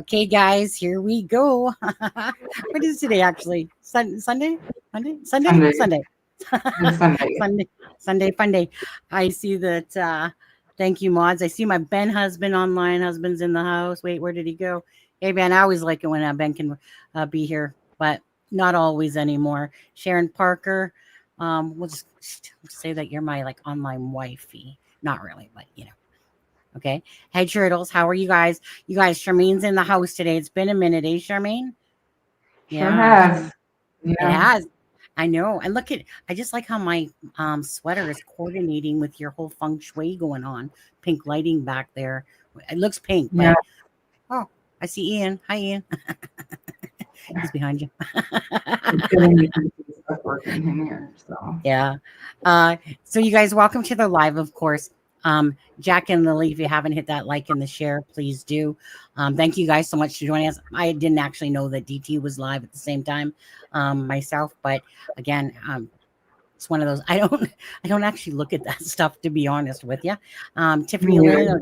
Okay, guys, here we go. What is today actually? Sunday? Monday? Sunday? Sunday. It's Sunday. Sunday, fun day. I see that. Thank you, mods. I see my Ben husband online. Husband's in the house. Wait, where did he go? Hey, Ben, I always like it when Ben can be here, but not always anymore. Sharon Parker. We'll just say that you're my like online wifey. Not really, but you know. Okay. Hey, Turtles, how are you guys? You guys, Charmaine's in the house today. It's been a minute, eh, Charmaine? Sure has. It Yeah. has. I know. And look at, I just like how my sweater is coordinating with your whole feng shui going on. Pink lighting back there. It looks pink, but Yeah. oh, I see Ian. Hi, Ian. He's behind you. It's getting me some stuff working in here. So Yeah. So you guys, welcome to the live, of course. Jack and Lily, if you haven't hit that like and the share, please do. Thank you guys so much for joining us. I didn't actually know that DT was live at the same time myself, but again, it's one of those. I don't actually look at that stuff, to be honest with you. Tiffany Lynn,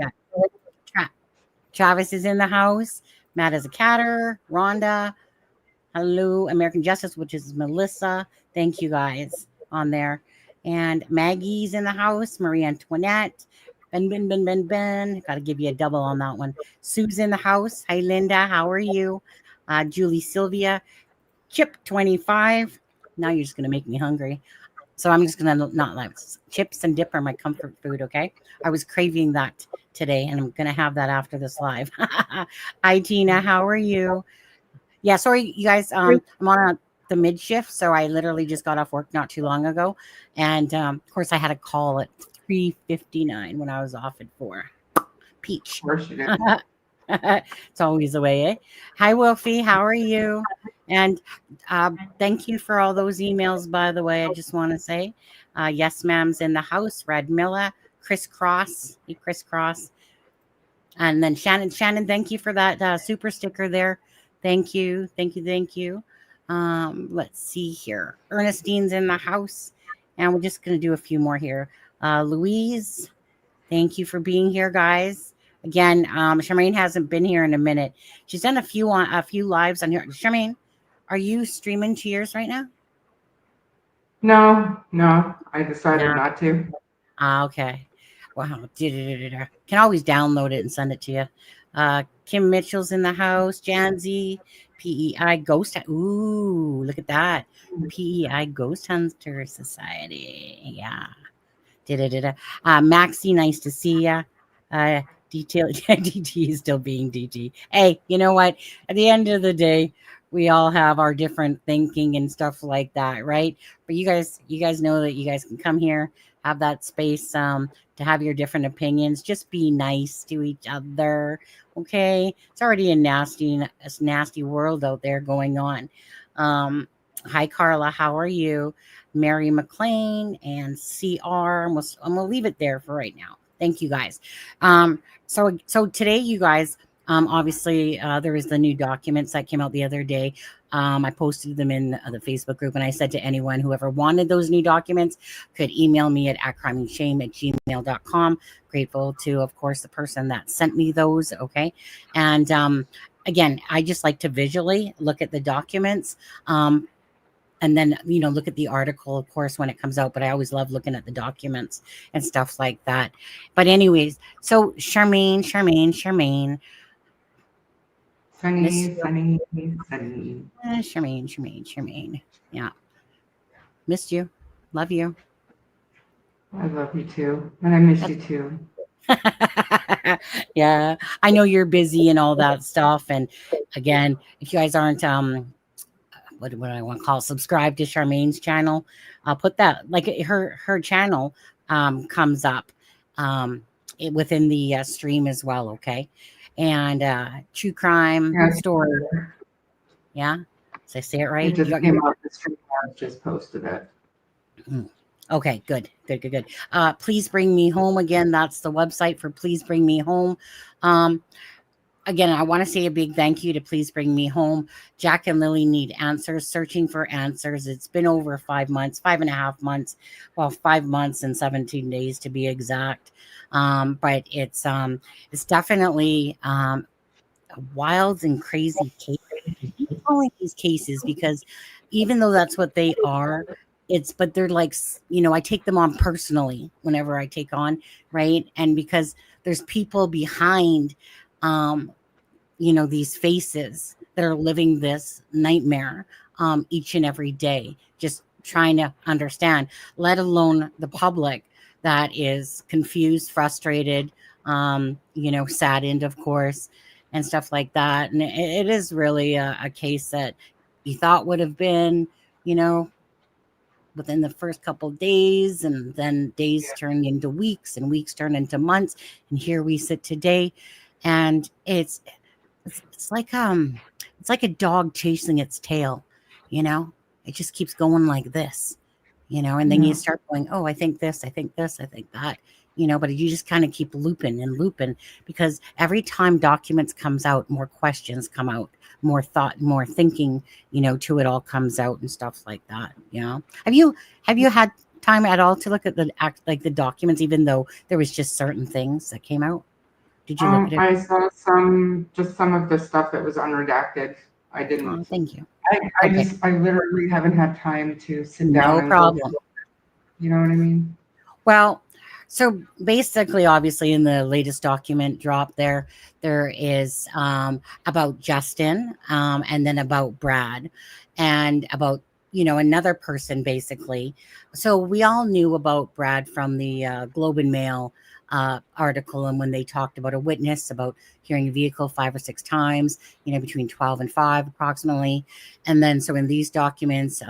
Travis is in the house. Matt is a catter. Rhonda, hello, American Justice, which is Melissa. Thank you guys on there. And Maggie's in the house. Marie Antoinette. Ben. Got to give you a double on that one. Sue's in the house. Hi, Linda. How are you? Julie Sylvia. Chip 25. Now you're just going to make me hungry. So I'm just going to not like chips and dip are my comfort food, okay? I was craving that today, and I'm going to have that after this live. Hi, Tina. How are you? Yeah, sorry, you guys. I'm on the mid shift, so I literally just got off work not too long ago, and of course I had a call at 3:59 when I was off at 4. Peach. of course you did. It's always the way, eh? Hi, Wolfie. How are you? And thank you for all those emails, by the way. I just want to say, yes, ma'am's in the house. Red Miller, Crisscross, Crisscross, and then Shannon. Shannon, thank you for that super sticker there. Thank you. Let's see here. Ernestine's in the house, and we're just going to do a few more here. Louise, thank you for being here, guys. Again, Charmaine hasn't been here in a minute. She's done a few lives on here. Charmaine, are you streaming to yours right now? No. I decided not to. Okay. Wow. Can always download it and send it to you. Kim Mitchell's in the house. Janzi, PEI Ghost. Ooh, look at that. PEI Ghost Hunter Society. Yeah. Maxie, nice to see ya. DT is still being DT. Hey, you know what? At the end of the day, we all have our different thinking and stuff like that, right? But you guys know that you guys can come here, have that space to have your different opinions. Just be nice to each other, okay? It's already a nasty world out there going on. Hi, Carla. How are you? Mary McLean and CR. I'm gonna leave it there for right now. Thank you, guys. So today, you guys, obviously, there is the new documents that came out the other day. I posted them in the Facebook group, and I said to anyone, whoever wanted those new documents could email me at crimeandshame@gmail.com. Grateful to, of course, the person that sent me those. Okay. And again, I just like to visually look at the documents. And then, look at the article, of course, when it comes out. But I always love looking at the documents and stuff like that. But anyways, so Charmaine. Sunny. Charmaine. Yeah. Missed you. Love you. I love you too. And I miss you too. Yeah. I know you're busy and all that stuff. And again, if you guys aren't what do I want to call it? Subscribe to Charmaine's channel. I'll put that, like, her channel comes up within the stream as well. Okay. And true crime story. Yeah. So I say it right. It just came out the stream. I just posted it. Okay, good. Please Bring Me Home. Again, that's the website for Please Bring Me Home. Again, I want to say a big thank you to Please Bring Me Home. Jack and Lily need answers, searching for answers. It's been over 5 months, 5.5 months. Well, 5 months and 17 days to be exact. But it's definitely wild and crazy cases. I keep calling these cases because even though that's what they are, but they're like, I take them on personally whenever I take on, right? And because there's people behind, um, these faces that are living this nightmare each and every day, just trying to understand, let alone the public that is confused, frustrated, saddened, of course, and stuff like that. And it is really a case that you thought would have been, you know, within the first couple of days, and then days turn into weeks and weeks turn into months. And here we sit today, and it's like a dog chasing its tail, you know? It just keeps going like this, and then you Yeah. start going, "Oh, I think this, I think this, I think that," but you just kind of keep looping and looping because every time documents comes out, more questions come out, more thought, more thinking, to it all comes out and stuff like that. Have you had time at all to look at the documents, even though there was just certain things that came out? Did you look at it? I saw just some of the stuff that was unredacted. I Oh, didn't. thank you. Okay. I literally haven't had time to sit down No and go problem. through. You know what I mean? Well, so basically, obviously, in the latest document drop there is about Justin, and then about Brad, and about another person basically. So we all knew about Brad from the Globe and Mail article, and when they talked about a witness about hearing a vehicle 5 or 6 times, between 12 and 5 approximately, and then so in these documents,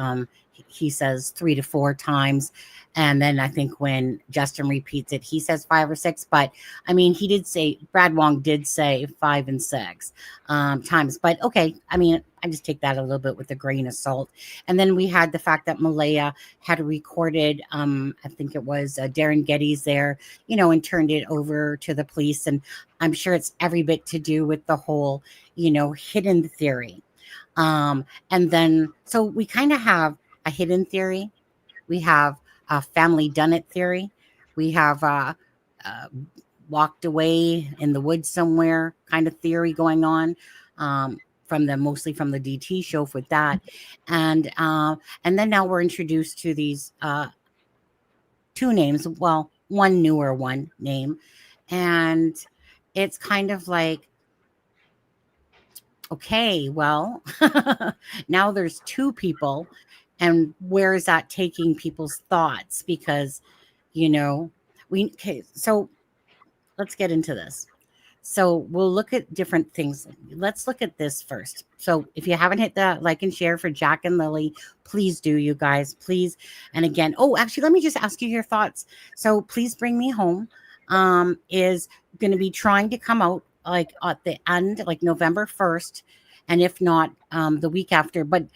he says 3 to 4 times. And then I think when Justin repeats it, he says 5 or 6. But I mean, Brad Wong did say 5 and 6 times. But okay, I mean, I just take that a little bit with a grain of salt. And then we had the fact that Malaya had recorded, I think it was Darren Getty's there, and turned it over to the police. And I'm sure it's every bit to do with the whole, hidden theory. And then, so we kind of have a hidden theory. We have a family done it theory. We have uh, walked away in the woods somewhere kind of theory going on, mostly from the DT show with that, and then now we're introduced to these two names. Well, one newer one name, and it's kind of like, okay, well, now there's two people, and where is that taking people's thoughts? Because, okay, so let's get into this. So we'll look at different things. Let's look at this first. So if you haven't hit the like and share for Jack and Lily, please do, you guys, please. And again, oh, actually, let me just ask you your thoughts. So Please Bring Me Home is going to be trying to come out like at the end, like November 1st, and if not, the week after. But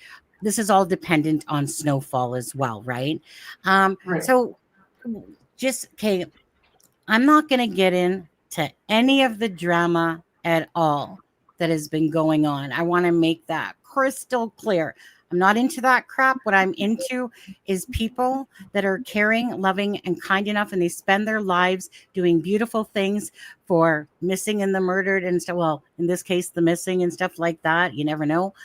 this is all dependent on snowfall as well, right? Right. So just okay. I'm not going to get into any of the drama at all that has been going on. I want to make that crystal clear. I'm not into that crap. What I'm into is people that are caring, loving, and kind enough, and they spend their lives doing beautiful things for missing and the murdered and stuff. Well, in this case, the missing and stuff like that. You never know.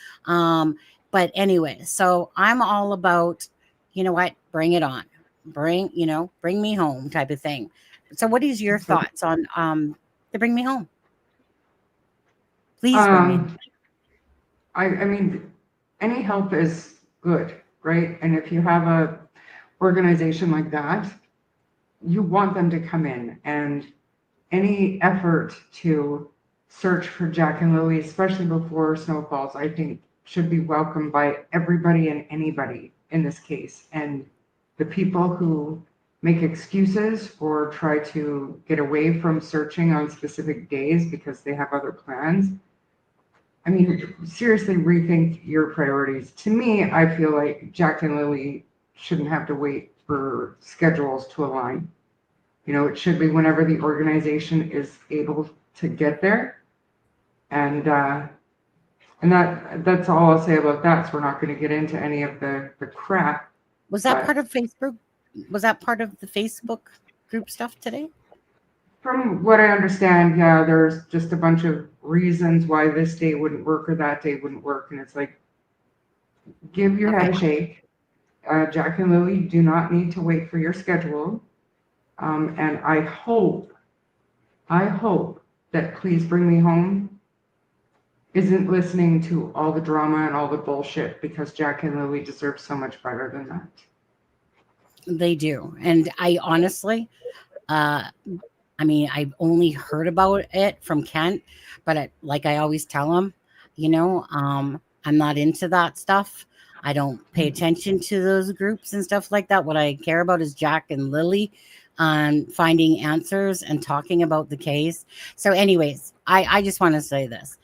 But anyway, so I'm all about, what? Bring it on. Bring me home type of thing. So what is your So, thoughts on to Bring Me Home? Please bring me. um, I mean, any help is good, right? And if you have a organization like that, you want them to come in, and any effort to search for Jack and Lily, especially before snowfalls, I think should be welcomed by everybody and anybody in this case. And the people who make excuses or try to get away from searching on specific days because they have other plans, I mean, seriously rethink your priorities. To me, I feel like Jack and Lily shouldn't have to wait for schedules to align. It should be whenever the organization is able to get there. And that's all I'll say about that. So we're not going to get into any of the crap. Was that But part of Facebook? Was that part of the Facebook group stuff today? from what I understand, yeah, there's just a bunch of reasons why this day wouldn't work or that day wouldn't work. And it's like, give your head a shake. Jack and Lily do not need to wait for your schedule. And I hope that Please Bring Me Home isn't listening to all the drama and all the bullshit, because Jack and Lily deserve so much better than that. They do. And I honestly, I mean, I've only heard about it from Kent, but like I always tell him, I'm not into that stuff. I don't pay attention to those groups and stuff like that. What I care about is Jack and Lily finding answers and talking about the case. So anyways, I just want to say this.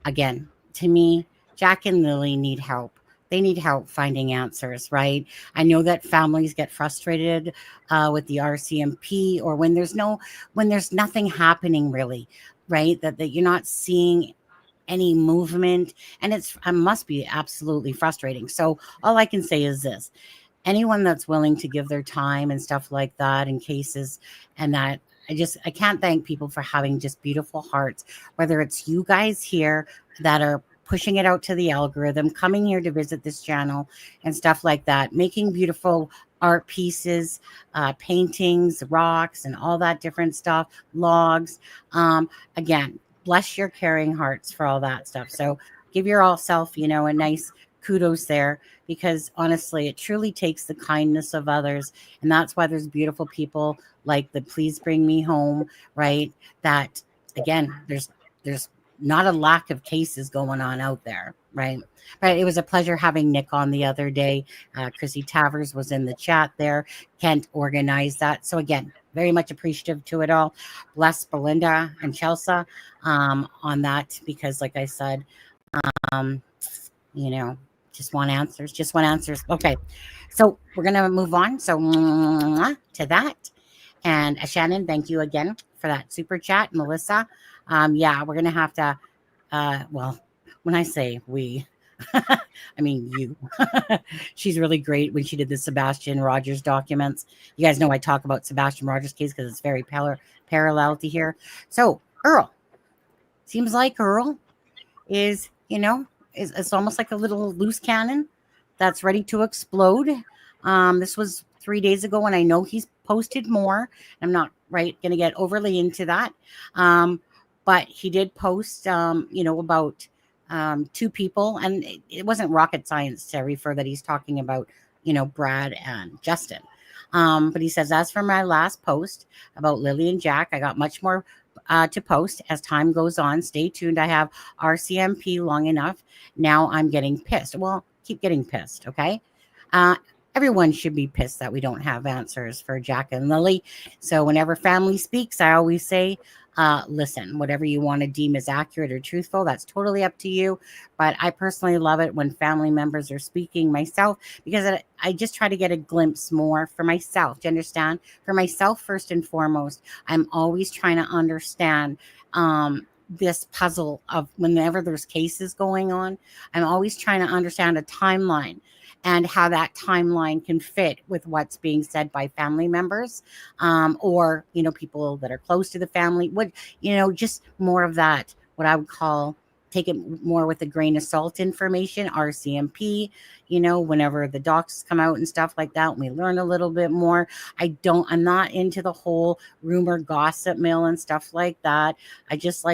Again, to me, Jack and Lily need help. They need help finding answers, right? I know that families get frustrated with the RCMP, or when there's nothing happening really, right? That you're not seeing any movement, and it must be absolutely frustrating. So all I can say is this: anyone that's willing to give their time and stuff like that in cases, and that I can't thank people for having just beautiful hearts, whether it's you guys here that are pushing it out to the algorithm, coming here to visit this channel and stuff like that, making beautiful art pieces, paintings, rocks, and all that different stuff, logs. Again, bless your caring hearts for all that stuff. So give your all self, a nice kudos there, because honestly, it truly takes the kindness of others. And that's why there's beautiful people like the Please Bring Me Home, right? That, again, there's not a lack of cases going on out there, right? But it was a pleasure having Nick on the other day. Chrissy Tavers was in the chat there. Kent organized that. So again, very much appreciative to it all. Bless Belinda and Chelsea on that, because like I said, just want answers. Okay, so we're going to move on. So to that. And Shannon, thank you again for that super chat. Melissa, yeah, we're going to have to, well, when I say we, I mean you. She's really great when she did the Sebastian Rogers documents. You guys know I talk about Sebastian Rogers' case because it's very parallel to here. So Earl, seems like Earl is, it's almost like a little loose cannon that's ready to explode. This was 3 days ago, and I know he's posted more. I'm not going to get overly into that. But he did post, about 2 people, and it wasn't rocket science to refer that he's talking about, Brad and Justin. But he says, as for my last post about Lily and Jack, I got much more to post as time goes on. Stay tuned. I have RCMP long enough. Now I'm getting pissed. Well, keep getting pissed, okay? Everyone should be pissed that we don't have answers for Jack and Lily. So whenever family speaks, I always say, listen, whatever you want to deem as accurate or truthful, that's totally up to you. But I personally love it when family members are speaking myself, because I just try to get a glimpse more for myself. Do you understand? For myself, first and foremost, I'm always trying to understand this puzzle of whenever there's cases going on. I'm always trying to understand a timeline and how that timeline can fit with what's being said by family members, or, people that are close to the family. Just more of that, what I would call, take it more with a grain of salt information, RCMP, whenever the docs come out and stuff like that, and we learn a little bit more. I'm not into the whole rumor gossip mill and stuff like that. I just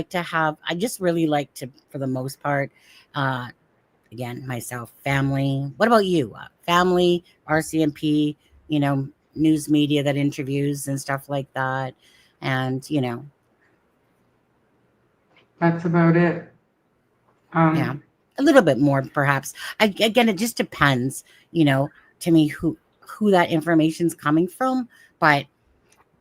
really like to, for the most part, again, myself, family. What about you? Family, RCMP, news media that interviews and stuff like that. And, That's about it. Yeah, a little bit more, perhaps. Again, it just depends, to me, who that information's coming from. But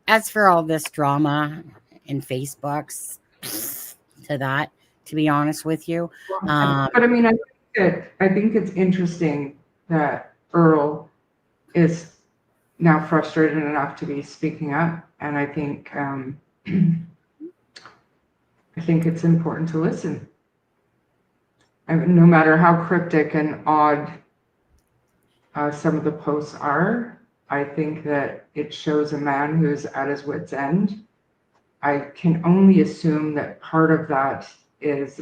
as for all this drama in Facebooks, to that, to be honest with you. But I mean, I think it's interesting that Earl is now frustrated enough to be speaking up, and I think it's important to listen. No matter how cryptic and odd some of the posts are, I think that it shows a man who's at his wit's end. I can only assume that part of that is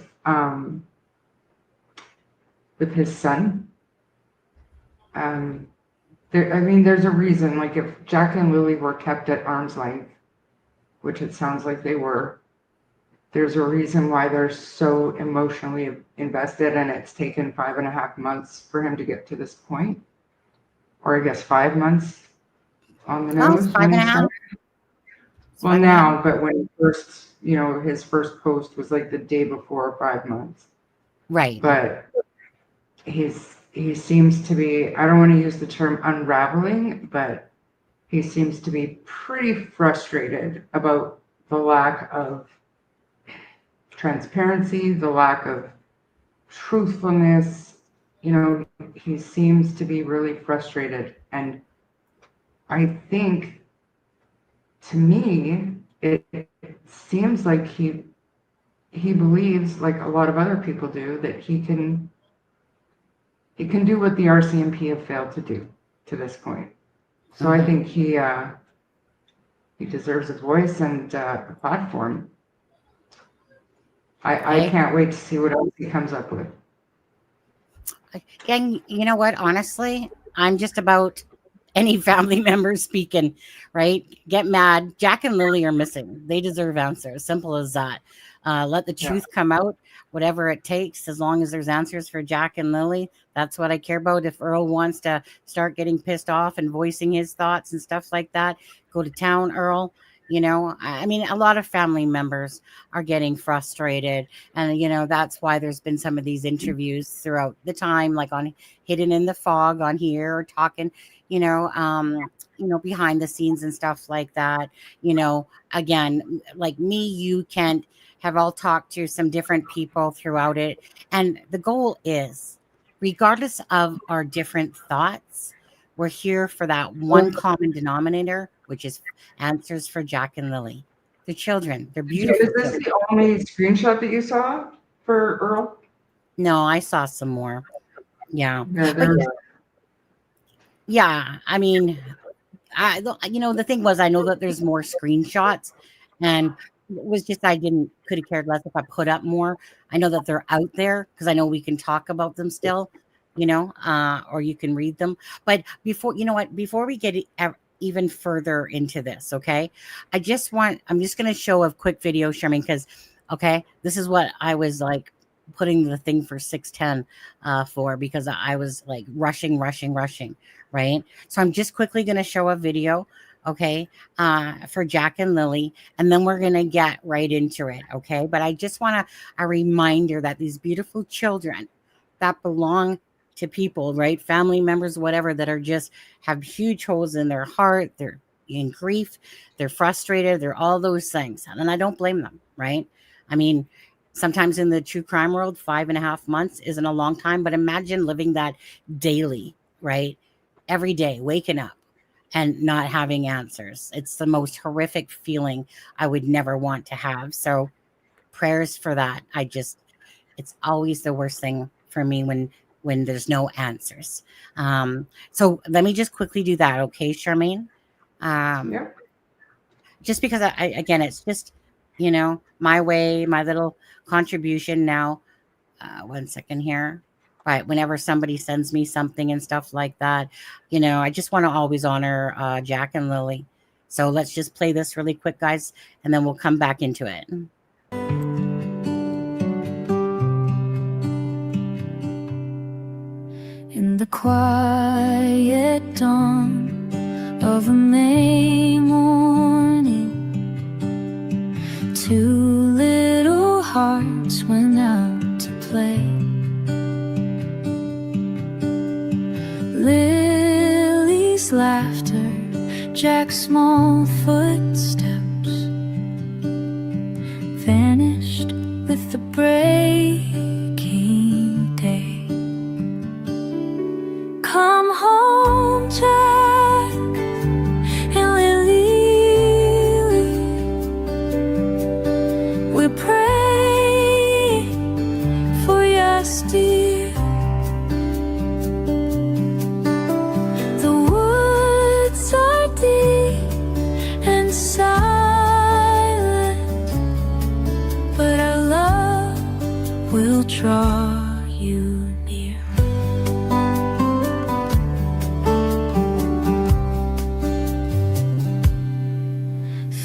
with his son. There's a reason, like if Jack and Lily were kept at arm's length, which it sounds like they were, there's a reason why they're so emotionally invested, and it's taken 5.5 months for him to get to this point, or I guess 5 months on the nose. 5.5. Well, now, but when he first, his first post was like the day before 5 months. Right. But he seems to be, I don't want to use the term unraveling, but he seems to be pretty frustrated about the lack of transparency, the lack of truthfulness. He seems to be really frustrated. And I think, to me, it seems like he believes, like a lot of other people do, that he can do what the RCMP have failed to do to this point. So I think he deserves a voice and a platform. I can't wait to see what else he comes up with. And you know what? Honestly, I'm just about any family member speaking, right? Get mad. Jack and Lily are missing. They deserve answers. Simple as that. Let the truth come out, whatever it takes, as long as there's answers for Jack and Lily. That's what I care about. If Earl wants to start getting pissed off and voicing his thoughts and stuff like that, go to town, Earl. A lot of family members are getting frustrated. And, that's why there's been some of these interviews throughout the time, like on Hidden in the Fog on here, or talking, behind the scenes and stuff like that. Again, like me, you, Kent, have all talked to some different people throughout it. And the goal is, regardless of our different thoughts, we're here for that one common denominator, which is answers for Jack and Lily. The children, they're beautiful. Is this the only screenshot that you saw for Earl? No, I saw some more. Yeah. Yeah. I mean, the thing was, I know that there's more screenshots, and it was just, could have cared less if I put up more. I know that they're out there because I know we can talk about them still, or you can read them. But before we get even further into this, okay, I'm just going to show a quick video, Charmaine, because, okay, this is what I was like putting the thing for 610 for, because I was like rushing, right? So I'm just quickly going to show a video, okay, for Jack and Lily, and then we're going to get right into it, okay? But I just want a reminder that these beautiful children that belong to people, right, family members, whatever, that are just have huge holes in their heart, they're in grief, they're frustrated, they're all those things, and I don't blame them, right? I mean, sometimes in the true crime world, 5.5 months isn't a long time, but imagine living that daily, right? Every day, waking up and not having answers. It's the most horrific feeling I would never want to have. So prayers for that. It's always the worst thing for me when there's no answers. So let me just quickly do that. Okay, Charmaine? Yeah. Just because again, it's just, my way, my little contribution now. 1 second here. Right. Whenever somebody sends me something and stuff like that, I just want to always honor Jack and Lily. So let's just play this really quick, guys, and then we'll come back into it. In the quiet dawn of a May morning, two little hearts went out to play. Lily's laughter, Jack's small footsteps vanished with the breaking day. Come home, Jack and Lily, we're praying for your steer. The woods are deep and silent,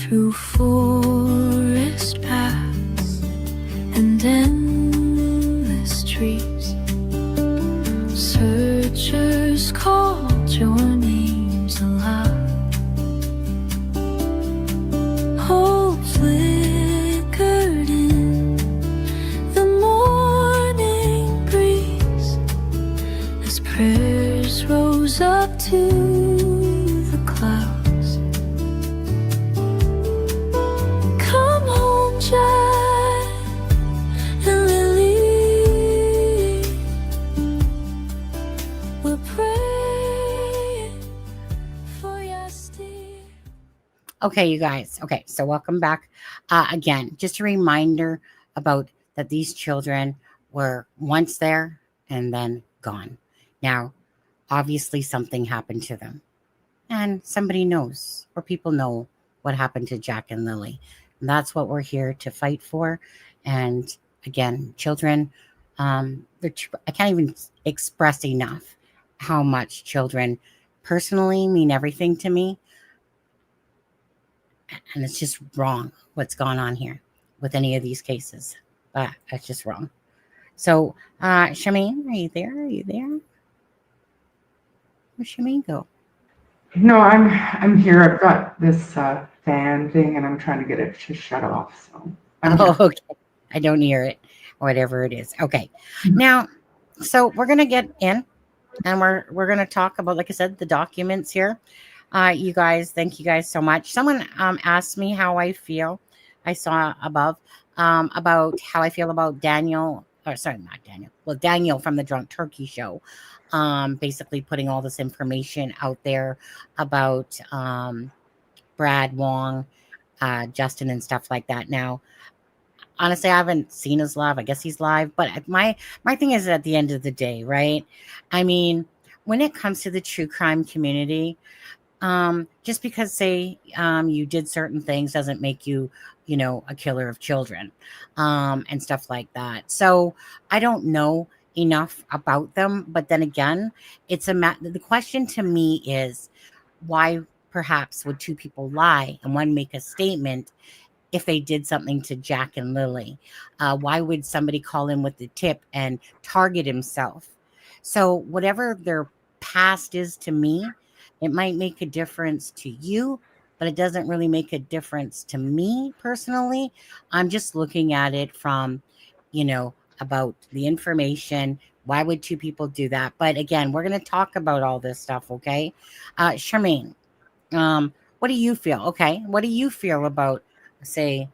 through forest paths and endless trees. Searchers called your names aloud. Hope flickered in the morning breeze as prayers rose up to the clouds. Come home, Jack and Lily. We're praying for your steer. Okay, you guys. Okay, so welcome back. Again, just a reminder about that these children were once there and then gone. Now, obviously something happened to them. And somebody knows, or people know what happened to Jack and Lily. And that's what we're here to fight for. And again, children, I can't even express enough how much children personally mean everything to me. And it's just wrong what's gone on here with any of these cases. But that's just wrong. So, Shameen, are you there? Are you there? Where'd Shameen go? No, I'm here. I've got this fan thing, and I'm trying to get it to shut off. So I'm here. Okay. I don't hear it, whatever it is. Okay. Now, so we're gonna get in, and we're gonna talk about, like I said, the documents here. You guys, thank you guys so much. Someone asked me how I feel. I saw above about how I feel about Daniel, or sorry, not Daniel. Well, Daniel from the Drunk Turkey Show, basically putting all this information out there about Brad Wong, Justin, and stuff like that. Now, honestly, I haven't seen his live. I guess he's live, but my thing is, at the end of the day, right? I mean, when it comes to the true crime community, just because say you did certain things doesn't make you, a killer of children, and stuff like that. So I don't know enough about them, but then again, the question to me is, why perhaps would two people lie and one make a statement if they did something to Jack and Lily? Why would somebody call in with the tip and target himself? So whatever their past is to me, it might make a difference to you, but it doesn't really make a difference to me personally. I'm just looking at it from, about the information. Why would two people do that? But again, we're going to talk about all this stuff, okay? Charmaine, what do you feel? Okay, what do you feel about, say,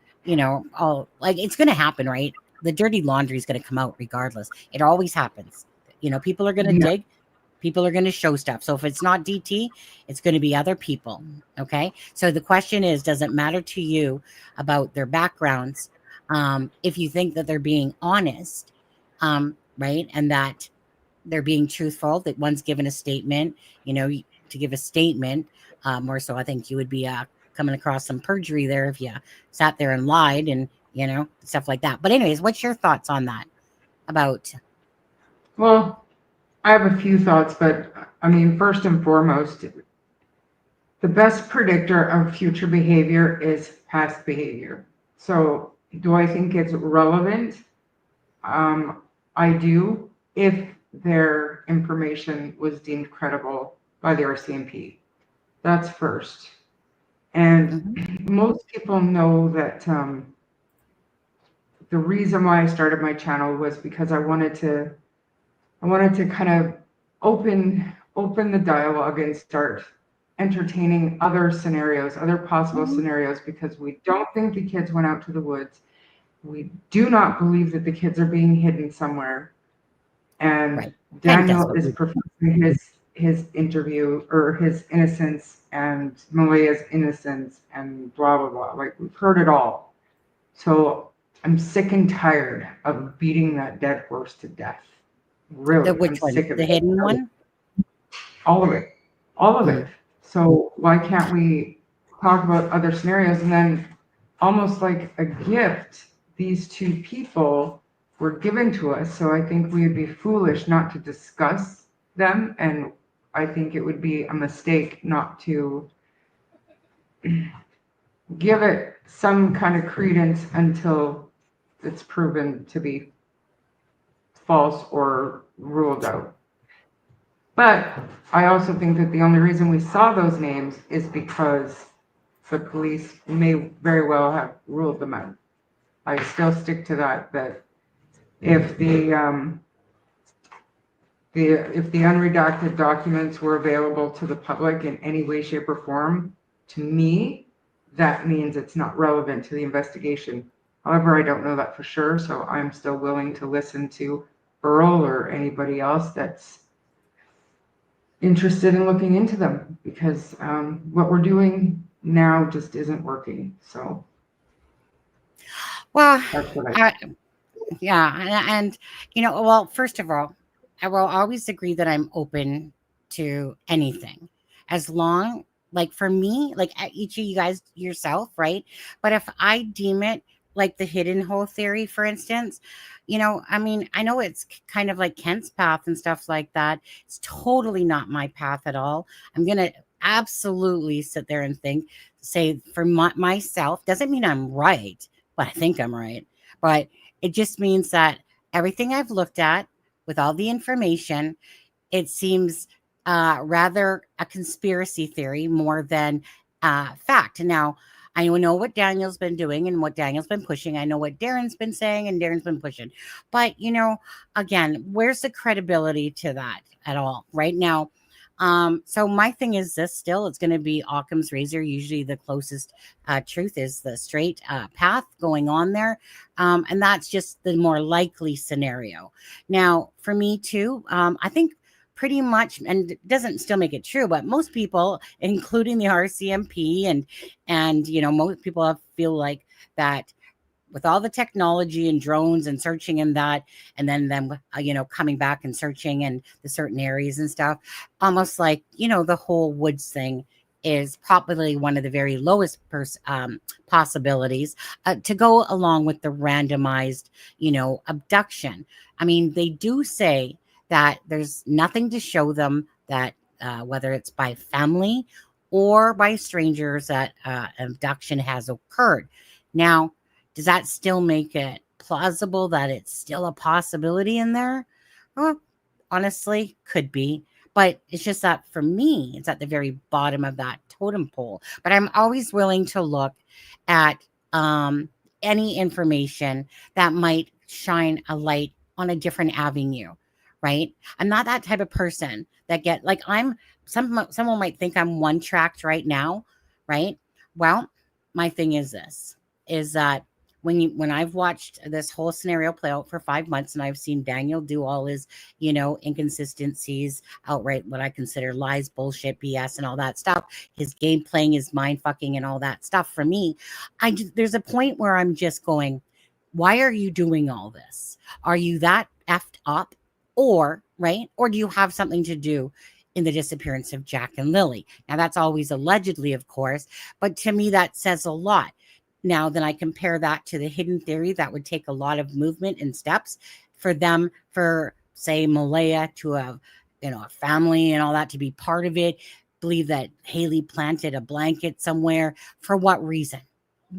all, like, it's going to happen, right? The dirty laundry is going to come out regardless. It always happens. People are going to dig. People are going to show stuff. So if it's not DT, it's going to be other people. Okay. So the question is, does it matter to you about their backgrounds? If you think that they're being honest, right, and that they're being truthful, that one's given a statement, to give a statement, more so I think you would be coming across some perjury there if you sat there and lied and, stuff like that. But anyways, what's your thoughts on that about? Well, I have a few thoughts, but I mean, first and foremost, the best predictor of future behavior is past behavior. So do I think it's relevant? I do, if their information was deemed credible by the RCMP. That's first. And most people know that the reason why I started my channel was because I wanted to kind of open the dialogue and start entertaining other scenarios, other possible scenarios, because we don't think the kids went out to the woods. We do not believe that the kids are being hidden somewhere. And Right. Daniel is professing his interview, or his innocence, and Malia's innocence, and blah, blah, blah. Like, we've heard it all. So I'm sick and tired of beating that dead horse to death. Really, Which one? The hidden one? All of it. All of it. So why can't we talk about other scenarios? And then, almost like a gift, these two people were given to us. So I think we would be foolish not to discuss them. And I think it would be a mistake not to give it some kind of credence until it's proven to be false or ruled out. But I also think that the only reason we saw those names is because the police may very well have ruled them out. I still stick to that if the unredacted documents were available to the public in any way, shape, or form, to me, that means it's not relevant to the investigation. However, I don't know that for sure, so I'm still willing to listen to Earl or anybody else that's interested in looking into them, because what we're doing now just isn't working. So Well, that's what I think. yeah, and well, first of all, I will always agree that I'm open to anything, as long, like for me, like each of you guys yourself, right? But if I deem it like the hidden hole theory, for instance, I mean, I know it's kind of like Kent's path and stuff like that. It's totally not my path at all. I'm gonna absolutely sit there and say for myself. Doesn't mean I'm right, but I think I'm right. But it just means that everything I've looked at with all the information, it seems rather a conspiracy theory more than fact. Now, I know what Daniel's been doing and what Daniel's been pushing. I know what Darren's been saying and Darren's been pushing. But, again, where's the credibility to that at all right now? So my thing is this still, it's going to be Occam's razor. Usually the closest truth is the straight path going on there. And that's just the more likely scenario. Now, for me too, I think pretty much, and it doesn't still make it true, but most people, including the RCMP and most people feel like that with all the technology and drones and searching and that, and then them, coming back and searching in the certain areas and stuff, almost like, the whole woods thing is probably one of the very lowest possibilities to go along with the randomized, abduction. I mean, they do say that there's nothing to show them that whether it's by family or by strangers that abduction has occurred. Now, does that still make it plausible that it's still a possibility in there? Well, honestly, could be. But it's just that for me, it's at the very bottom of that totem pole. But I'm always willing to look at any information that might shine a light on a different avenue, right? I'm not that type of person that someone might think I'm one tracked right now, right? Well, my thing is this, is that when I've watched this whole scenario play out for 5 months and I've seen Daniel do all his, inconsistencies, outright what I consider lies, bullshit, BS, and all that stuff, his game playing, his mind fucking, and all that stuff. For me, there's a point where I'm just going, why are you doing all this? Are you that effed up, or do you have something to do in the disappearance of Jack and Lily? Now that's always allegedly, of course, but to me that says a lot. Now, then I compare that to the hidden theory that would take a lot of movement and steps for say, Malaya to have, a family and all that to be part of it, believe that Haley planted a blanket somewhere. For what reason?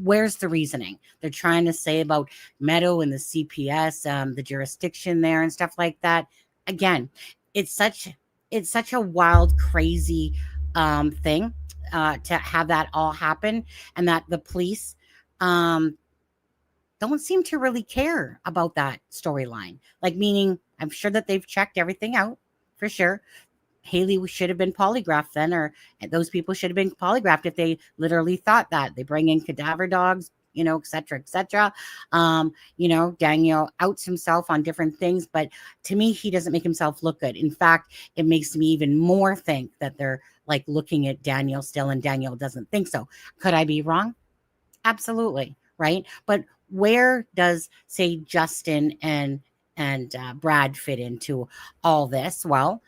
Where's the reasoning? They're trying to say about Meadow and the CPS, the jurisdiction there and stuff like that. Again, it's such a wild, crazy thing to have that all happen, and that the police don't seem to really care about that storyline. Like, meaning, I'm sure that they've checked everything out for sure. Haley should have been polygraphed then, or those people should have been polygraphed if they literally thought that. They bring in cadaver dogs, et cetera, et cetera. Daniel outs himself on different things, but to me, he doesn't make himself look good. In fact, it makes me even more think that they're like looking at Daniel still, and Daniel doesn't think so. Could I be wrong? Absolutely, right? But where does, say, Justin and Brad fit into all this? Well,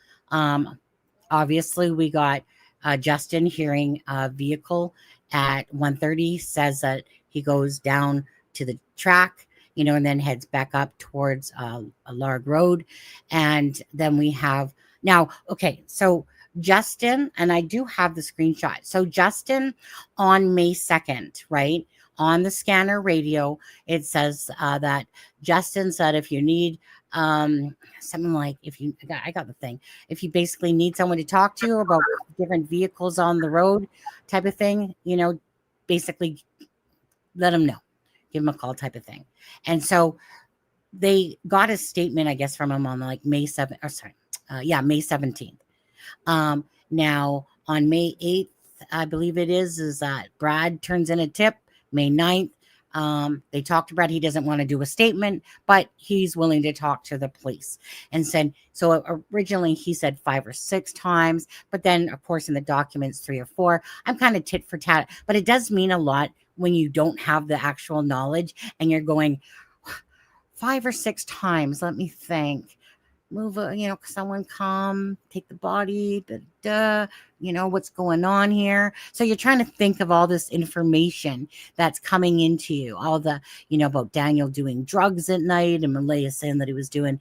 obviously we got Justin hearing a vehicle at 1:30, says that he goes down to the track, and then heads back up towards a Larg Road. And then we have now, okay, so Justin, and I do have the screenshot. So Justin on May 2nd, right? On the scanner radio, it says that Justin said if you need something like I got the thing. If you basically need someone to talk to about different vehicles on the road type of thing, basically let them know. Give them a call type of thing. And so they got a statement, I guess, from him on like May 7th, or sorry, May 17th. Now on May 8th, I believe it is that Brad turns in a tip. May 9th, they talked to Brad. He doesn't want to do a statement, but he's willing to talk to the police. And said, so originally he said 5 or 6 times, but then of course in the documents 3 or 4. I'm kind of tit for tat, but it does mean a lot when you don't have the actual knowledge and you're going 5 or 6 times. Let me think. Move, someone come, take the body, what's going on here. So you're trying to think of all this information that's coming into you, all the, about Daniel doing drugs at night, and Malaya saying that he was doing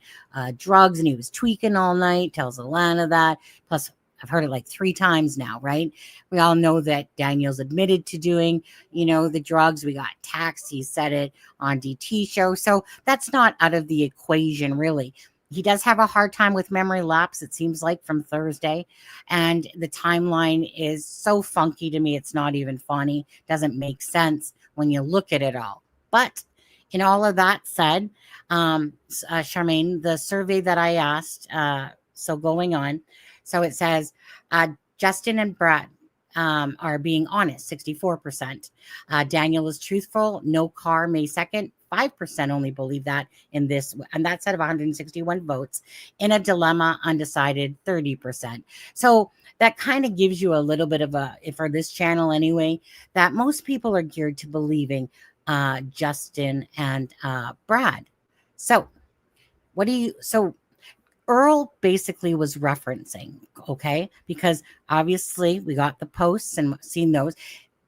drugs and he was tweaking all night, tells Alana that. Plus, I've heard it like 3 times now, right? We all know that Daniel's admitted to doing, the drugs. We got taxed. He said it on DT show. So that's not out of the equation, really. He does have a hard time with memory lapse, it seems like, from Thursday. And the timeline is so funky to me, it's not even funny. Doesn't make sense when you look at it all. But in all of that said, Charmaine, the survey that I asked, so going on, so it says Justin and Brad are being honest, 64%. Daniel is truthful, no car, May 2nd. 5% only believe that in this, and that's out of 161 votes. In a dilemma, undecided, 30%. So that kind of gives you a little bit of for this channel anyway, that most people are geared to believing Justin and Brad. So Earl basically was referencing, okay, because obviously we got the posts and seen those.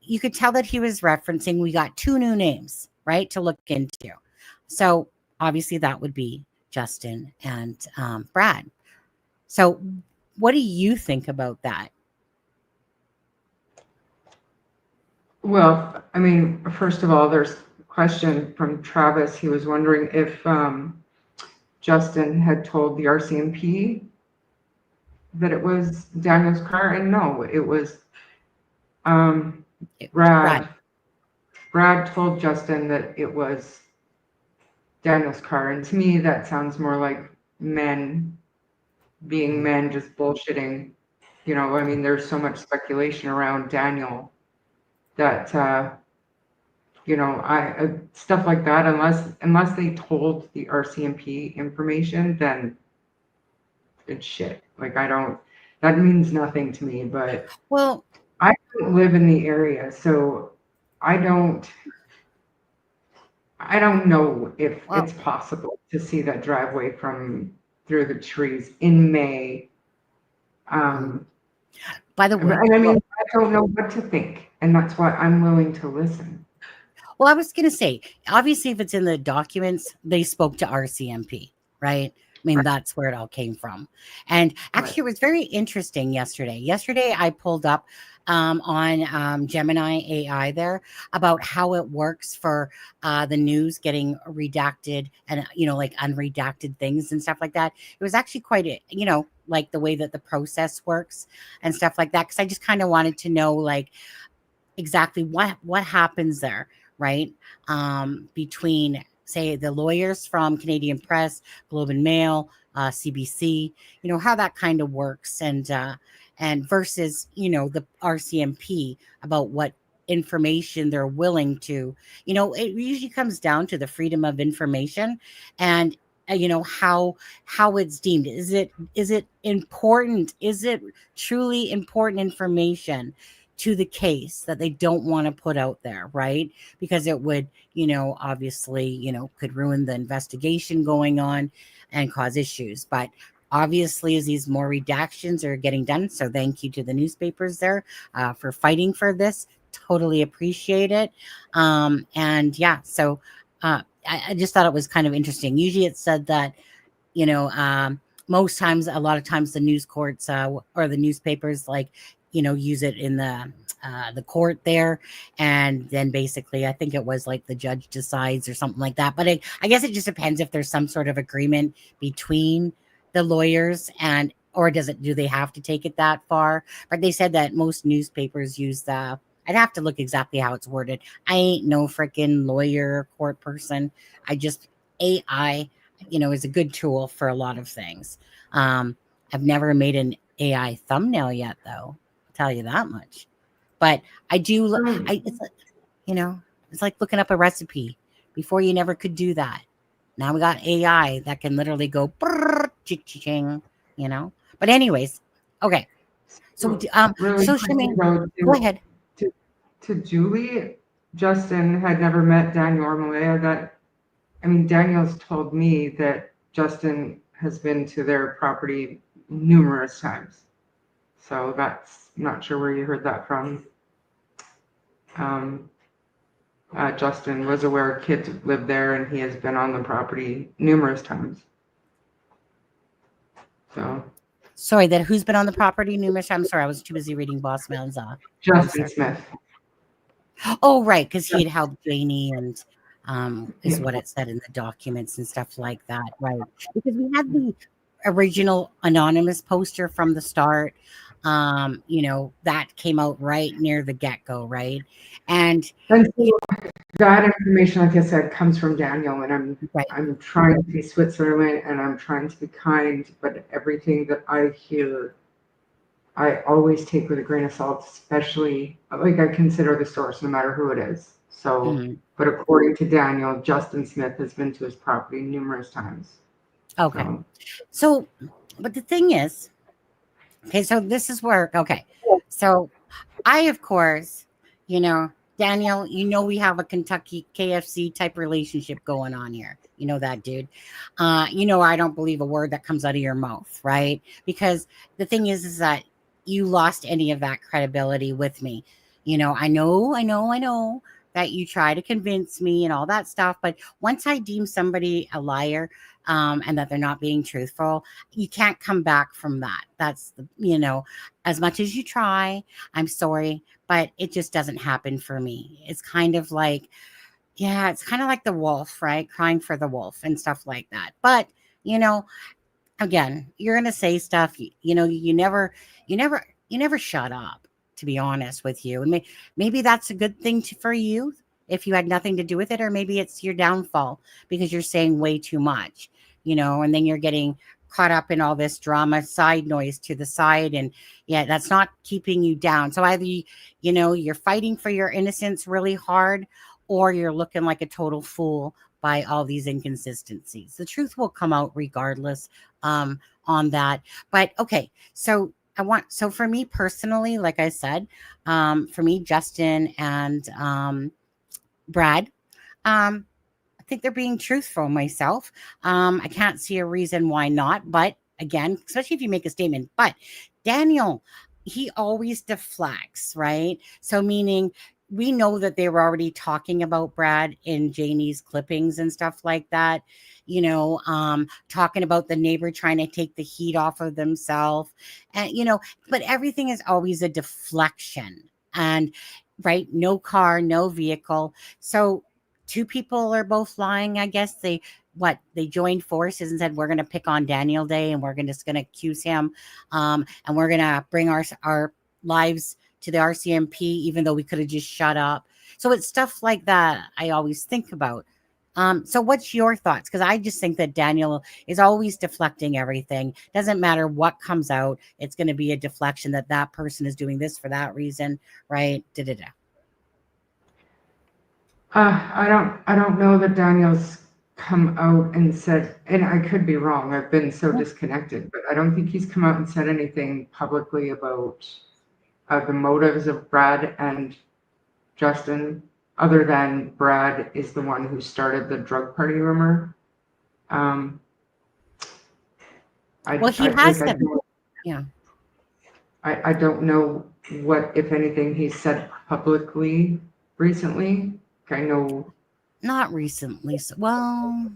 You could tell that he was referencing, we got 2 new names, right, to look into. So obviously that would be Justin and Brad. So what do you think about that? Well, I mean, first of all, there's a question from Travis. He was wondering if Justin had told the RCMP that it was Daniel's car, and no, it was Brad. Brad told Justin that it was Daniel's car, and to me that sounds more like men being men, just bullshitting. I mean, there's so much speculation around Daniel that stuff like that, unless they told the RCMP information, then it's shit. Like, that means nothing to me. But well, I don't live in the area, so I don't know if it's possible to see that driveway from through the trees in May. By the way, I mean, I don't know what to think, and that's why I'm willing to listen. Well, I was going to say, obviously, if it's in the documents, they spoke to RCMP, right? I mean, that's where it all came from. And actually, it was very interesting yesterday. Yesterday, I pulled up on Gemini AI there about how it works for the news getting redacted and, like unredacted things and stuff like that. It was actually quite, like the way that the process works and stuff like that. Because I just kind of wanted to know, like, exactly what happens there, right? Between, say, the lawyers from Canadian Press, Globe and Mail, CBC, how that kind of works, and versus, the RCMP about what information they're willing to, it usually comes down to the freedom of information and how it's deemed. Is it important? Is it truly important information to the case that they don't want to put out there, right? Because it would, obviously, could ruin the investigation going on and cause issues. But obviously, as these more redactions are getting done, so thank you to the newspapers there for fighting for this. Totally appreciate it. And yeah, so I just thought it was kind of interesting. Usually it said that, most times, a lot of times, the news courts or the newspapers, like, use it in the court there, and then basically, I think it was like the judge decides or something like that. But I guess it just depends if there's some sort of agreement between the lawyers, and or do they have to take it that far? But they said that most newspapers use the. I'd have to look exactly how it's worded. I ain't no freaking lawyer court person. I just AI, is a good tool for a lot of things. I've never made an AI thumbnail yet, though. I'll tell you that much. But I do. It's like, it's like looking up a recipe. Before, you never could do that. Now we got AI that can literally go ching, But anyways, okay. So really so quickly, Shimmy, though, go ahead. to Julie, Justin had never met Daniel or Malaya. Daniel's told me that Justin has been to their property numerous times. So that's, not sure where you heard that from. Justin was aware kids lived there, and he has been on the property numerous times. So. Sorry, that who's been on the property numerous times? I'm sorry, I was too busy reading Boss Man's. Justin Smith. Oh, right, because he had helped Janie, and is what it said in the documents and stuff like that, right? Because we had the original anonymous poster from the start, that came out right near the get-go, right? And so that information, like I said, comes from Daniel, and I'm trying to be Switzerland, and I'm trying to be kind, but everything that I hear, I always take with a grain of salt, especially, like, I consider the source, no matter who it is. So, but according to Daniel, Justin Smith has been to his property numerous times. Okay. So, but the thing is, okay, so this is where, okay. So I, of course, Daniel, we have a Kentucky KFC type relationship going on here. You know that, dude. I don't believe a word that comes out of your mouth, right? Because the thing is that you lost any of that credibility with me. I know that you try to convince me and all that stuff. But once I deem somebody a liar, and that they're not being truthful, you can't come back from that. That's as much as you try, I'm sorry, but it just doesn't happen for me. It's kind of like, it's kind of like the wolf, right? Crying for the wolf and stuff like that. But, again, you're going to say stuff, you never shut up, to be honest with you. And maybe that's a good thing for you if you had nothing to do with it, or maybe it's your downfall because you're saying way too much, and then you're getting caught up in all this drama, side noise to the side, and that's not keeping you down. So either you're fighting for your innocence really hard, or you're looking like a total fool by all these inconsistencies. The truth will come out regardless on that. But okay, so for me personally, like I said, for me, Justin and Brad, I think they're being truthful myself. I can't see a reason why not, but again, especially if you make a statement. But Daniel, he always deflects, right? So meaning we know that they were already talking about Brad in Janie's clippings and stuff like that, talking about the neighbor trying to take the heat off of themselves, and but everything is always a deflection. And right, no car, no vehicle. So two people are both lying. I guess they joined forces and said, we're going to pick on Daniel Day, and we're just going to accuse him, and we're going to bring our lives to the RCMP, even though we could have just shut up. So it's stuff like that I always think about. So what's your thoughts? Because I just think that Daniel is always deflecting everything. Doesn't matter what comes out, it's going to be a deflection that person is doing this for that reason, right? I don't know that Daniel's come out and said, and I could be wrong, I've been so disconnected, but I don't think he's come out and said anything publicly about the motives of Brad and Justin, other than Brad is the one who started the drug party rumor. He has said, yeah. I don't know what, if anything, he said publicly recently. I know. Not recently. Well,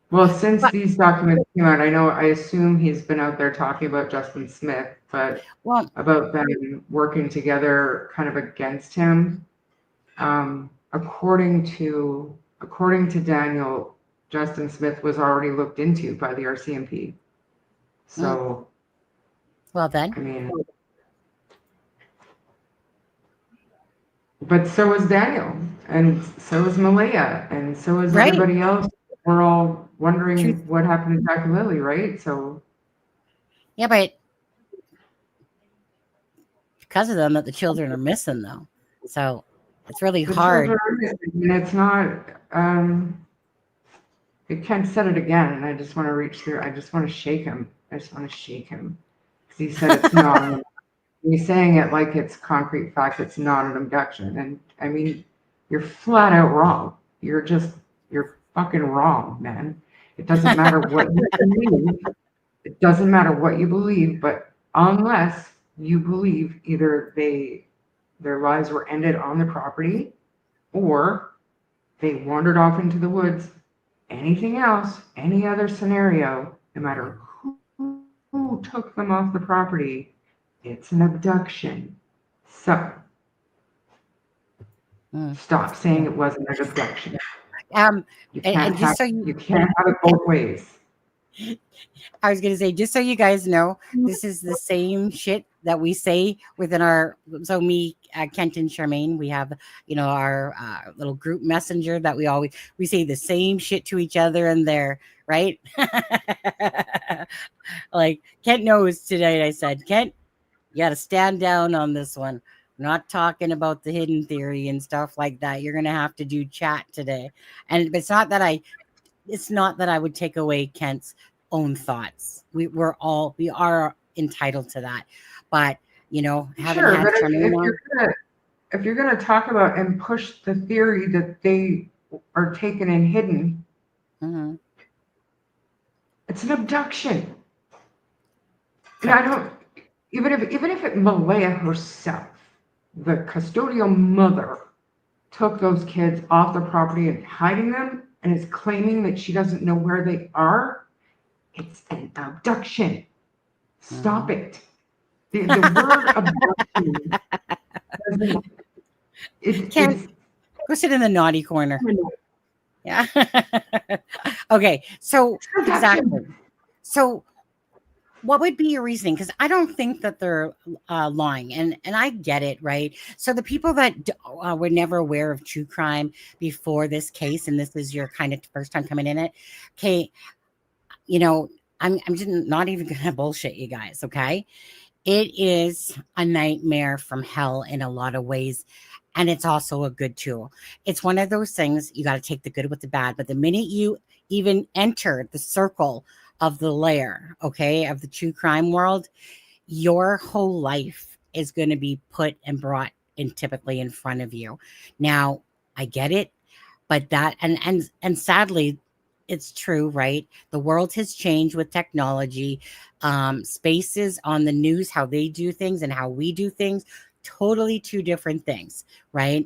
Well, since But these documents came out, I assume he's been out there talking about Justin Smith, but well, about them working together kind of against him. According to Daniel, Justin Smith was already looked into by the RCMP. So, well then. I mean, but so is Daniel, and so is Malaya, and so is Right. everybody else. We're all wondering Truth. what happened to Jack and Lily, right? So, Yeah, but because of them that the children are missing though. So it's really the hard. children are missing, and it's not. I can't said it again, and I just want to reach through. I just want to shake him. I just want to shake him because he said it's not. He's saying it like it's concrete fact. It's not an abduction, and I mean, you're flat out wrong. You're fucking wrong, man. It doesn't matter what you believe. It doesn't matter what you believe, but unless you believe either their lives were ended on the property or they wandered off into the woods, anything else, any other scenario, no matter who took them off the property, it's an abduction. So Mm. stop saying it wasn't an abduction. Um, You and, can't and just have so you can't have it both ways. I was going to say, just so you guys know, this is the same shit that we say within our. So me, Kent, and Charmaine, we have our little group messenger that we say the same shit to each other in there, right? Like Kent knows today. I said, Kent, you got to stand down on this one. I'm not talking about the hidden theory and stuff like that. You're gonna have to do chat today, and it's not that I would take away Kent's own thoughts. We are entitled to that. But having Sure, had but Charmaine on, if you're gonna talk about and push the theory that they are taken and hidden, mhm, it's an abduction. And I correct. don't even if it Malaya herself, the custodial mother, took those kids off the property and hiding them and is claiming that she doesn't know where they are, it's an abduction. Stop Mhm. it. The word abduction doesn't Kent, it's go sit in the naughty corner. Yeah. Okay. So exactly. abduction. So what would be your reasoning? Because I don't think that they're lying, and I get it, right? So the people that were never aware of true crime before this case, and this is your kind of first time coming in it, okay? You know, I'm just not even gonna bullshit you guys, okay? It is a nightmare from hell in a lot of ways, and it's also a good tool. It's one of those things you got to take the good with the bad, but the minute you even enter the circle of the layer, okay, of the true crime world, your whole life is going to be put and brought in typically in front of you. Now, I get it, but that and sadly it's true, right? The world has changed with technology. Spaces on the news, how they do things and how we do things, totally two different things, right?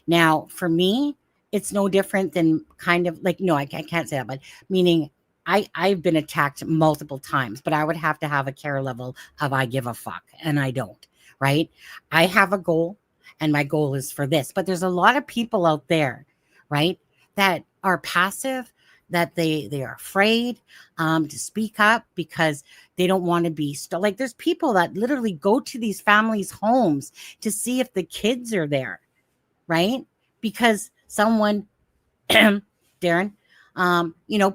Now for me, it's no different than kind of like, no, I can't say that, but meaning I've been attacked multiple times, but I would have to have a care level of I give a fuck, and I don't, right? I have a goal, and my goal is for this, but there's a lot of people out there, right, that are passive, that they are afraid to speak up because they don't want to be like there's people that literally go to these families' homes to see if the kids are there, right? Because someone Darren,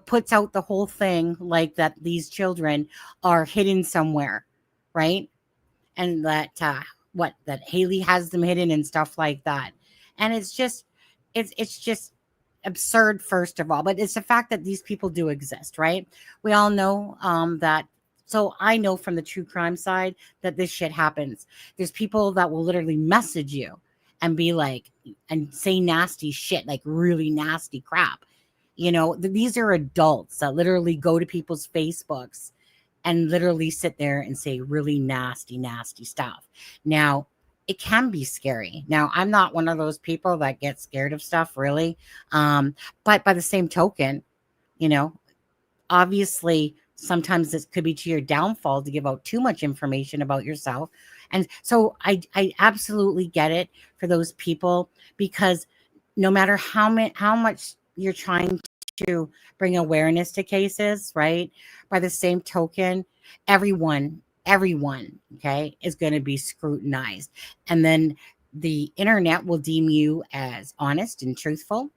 puts out the whole thing like that these children are hidden somewhere, right? And that that Haley has them hidden and stuff like that. And it's just absurd, first of all, but it's the fact that these people do exist, right? We all know that. So I know from the true crime side that this shit happens. There's people that will literally message you and be like, and say nasty shit, like really nasty crap. These are adults that literally go to people's Facebooks and literally sit there and say really nasty, nasty stuff. Now, it can be scary. Now, I'm not one of those people that get scared of stuff, really. But by the same token, you know, obviously sometimes this could be to your downfall to give out too much information about yourself. And so I absolutely get it for those people, because no matter how much you're trying to bring awareness to cases, right? By the same token, everyone, okay, is going to be scrutinized. And then the internet will deem you as honest and truthful.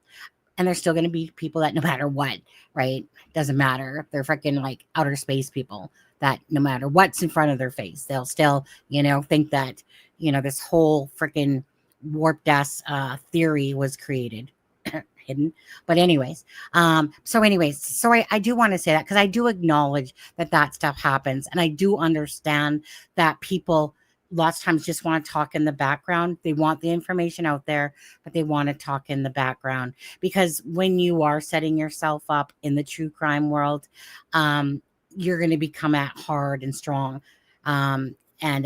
And there's still going to be people that no matter what, right? Doesn't matter. They're freaking like outer space people that no matter what's in front of their face, they'll still, think that, this whole freaking warped ass theory was created. Hidden. But so I do want to say that, because I do acknowledge that stuff happens. And I do understand that people lots of times just want to talk in the background. They want the information out there, but they want to talk in the background, because when you are setting yourself up in the true crime world, you're going to become at hard and strong. And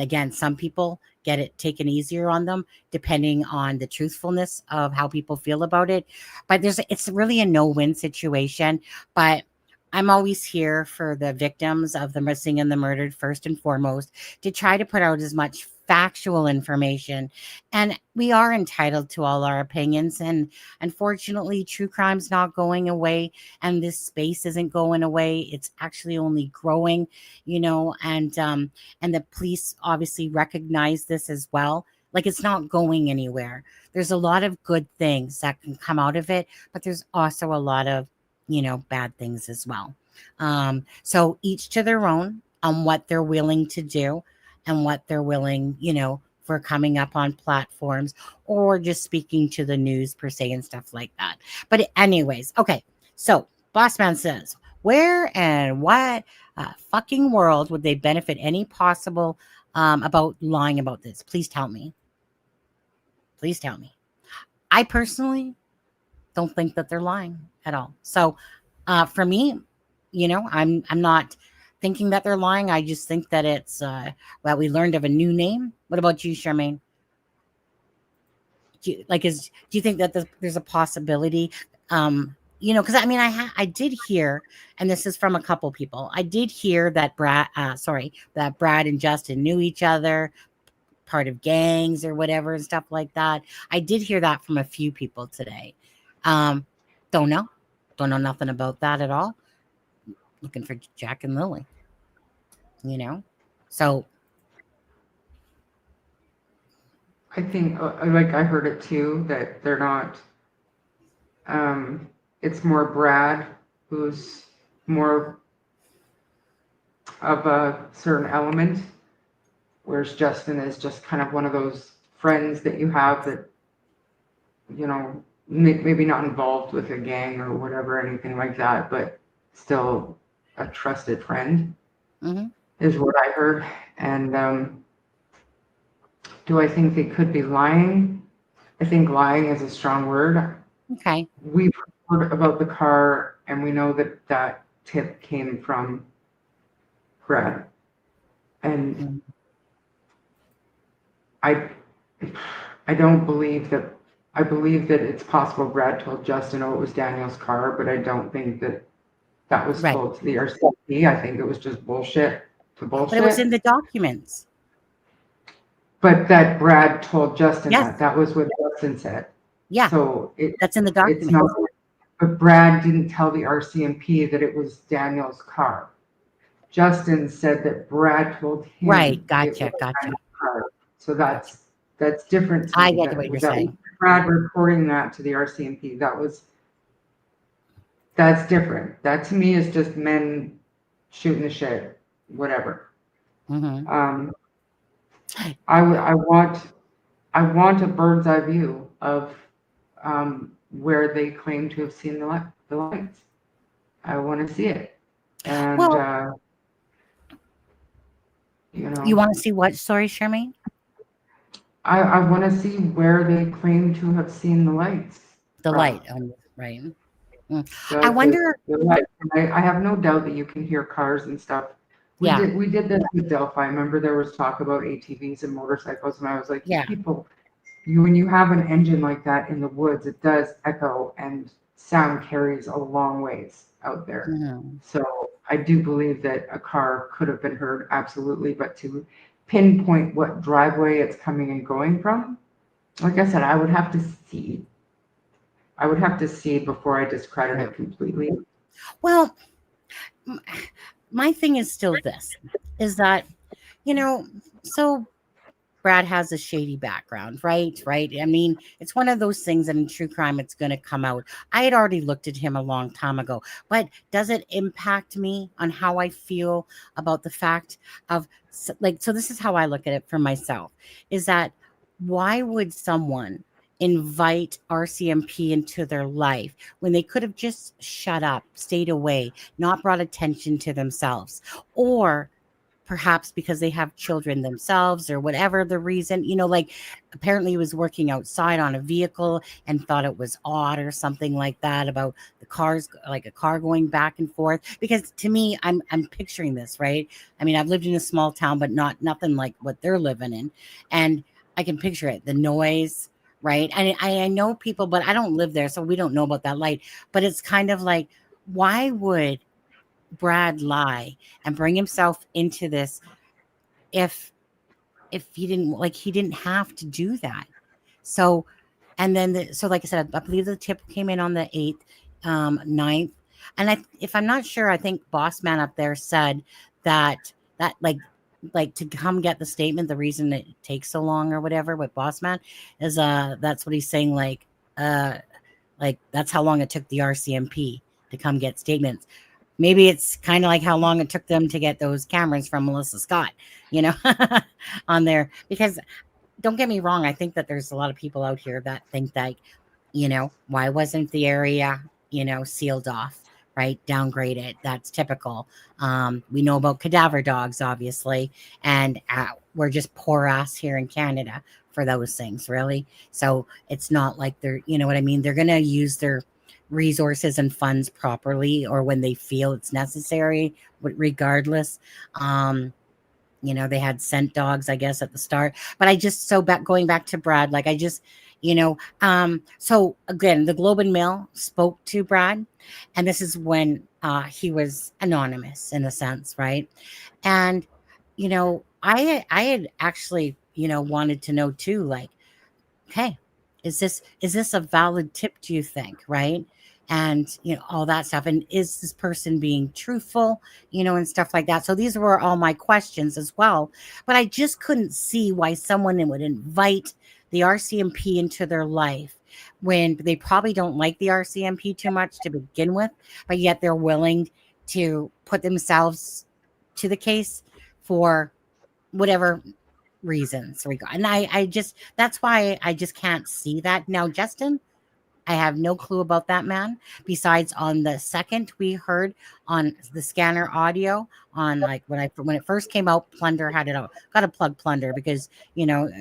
again, some people get it taken easier on them depending on the truthfulness of how people feel about it. But it's really a no-win situation. But I'm always here for the victims of the missing and the murdered, first and foremost, to try to put out as much factual information. And we are entitled to all our opinions. And unfortunately, true crime's not going away, and this space isn't going away. It's actually only growing, and the police obviously recognize this as well. Like, it's not going anywhere. There's a lot of good things that can come out of it, but there's also a lot of bad things as well. So each to their own on what they're willing to do and what they're willing, for coming up on platforms or just speaking to the news per se and stuff like that. But anyways, okay. So Bossman says, where and what fucking world would they benefit any possible about lying about this? Please tell me. Please tell me. I personally don't think that they're lying at all. So for me, I'm not thinking that they're lying. I just think that it's we learned of a new name. What about you, Charmaine? Do you think that there's a possibility? Because I did hear, and this is from a couple people. I did hear that Brad and Justin knew each other, part of gangs or whatever and stuff like that. I did hear that from a few people today. Don't know nothing about that at all. Looking for Jack and Lily, so I think, I heard it too, that they're not, it's more Brad who's more of a certain element, whereas Justin is just kind of one of those friends that you have that, maybe not involved with a gang or whatever, anything like that, but still a trusted friend, is what I heard. And do I think they could be lying? I think lying is a strong word. Okay. We've heard about the car, and we know that tip came from Brad. And I don't believe that. I believe that it's possible Brad told Justin, it was Daniel's car, but I don't think that was told to the RCMP. I think it was just bullshit to bullshit. But it was in the documents. But that Brad told Justin that was what Justin said. Yeah. So that's in the documents. It's not, but Brad didn't tell the RCMP that it was Daniel's car. Justin said that Brad told him. Right. Gotcha. Car. So that's different. I get what you're saying. Brad reporting that to the RCMP. That's different. That to me is just men shooting the shit, whatever. I want a bird's eye view of where they claim to have seen the lights. I want to see it. And you want to see what? Sorry, Charmaine. I want to see where they claim to have seen the lights. The light, right? I wonder. The light. I have no doubt that you can hear cars and stuff. We did this with Delphi. I remember there was talk about ATVs and motorcycles, and I was like, people, when you have an engine like that in the woods, it does echo, and sound carries a long ways. out there. Mhm. So I do believe that a car could have been heard, absolutely, but to pinpoint what driveway it's coming and going from, like I said, I would have to see. I would have to see before I discredit Right. it completely. Well, m- my thing is still this, is that, you know, so Brad has a shady background, right? Right. I mean, it's one of those things that in true crime, it's going to come out. I had already looked at him a long time ago, but does it impact me on how I feel about the fact of, like, so this is how I look at it for myself, is that why would someone invite RCMP into their life when they could have just shut up, stayed away, not brought attention to themselves? Or perhaps because they have children themselves or whatever the reason, like apparently he was working outside on a vehicle and thought it was odd or something like that about the cars, like a car going back and forth. Because to me, I'm picturing this, right? I mean, I've lived in a small town, but nothing like what they're living in. And I can picture it, the noise, right? And I know people, but I don't live there, so we don't know about that light. But it's kind of like, why would Brad lie and bring himself into this if he didn't have to do that. So and then so like I said, I believe the tip came in on the 8th, 9th. And if I'm not sure, I think Boss Man up there said that like to come get the statement, the reason it takes so long or whatever with Boss Man is that's what he's saying, like that's how long it took the RCMP to come get statements. Maybe it's kind of like how long it took them to get those cameras from Melissa Scott, you know, on there. Because don't get me wrong, I think that there's a lot of people out here that think that, why wasn't the area, sealed off, right? Downgraded. That's typical. We know about cadaver dogs, obviously, and we're just poor ass here in Canada for those things, really. So it's not like they're, you know what I mean? They're going to use their resources and funds properly or when they feel it's necessary, regardless. They had scent dogs, I guess, at the start. But I just going back to Brad, like I just, so again, the Globe and Mail spoke to Brad, and this is when he was anonymous in a sense, right? And I had actually, wanted to know too, like, okay, is this a valid tip, do you think, right? And all that stuff, and is this person being truthful, and stuff like that. So these were all my questions as well, but I just couldn't see why someone would invite the RCMP into their life when they probably don't like the RCMP too much to begin with, but yet they're willing to put themselves to the case for whatever reasons. And I just, that's why I just can't see that. Now, Justin, I have no clue about that man. Besides, on the second we heard on the scanner audio, on like when it first came out, Plunder had it out. Got to plug Plunder because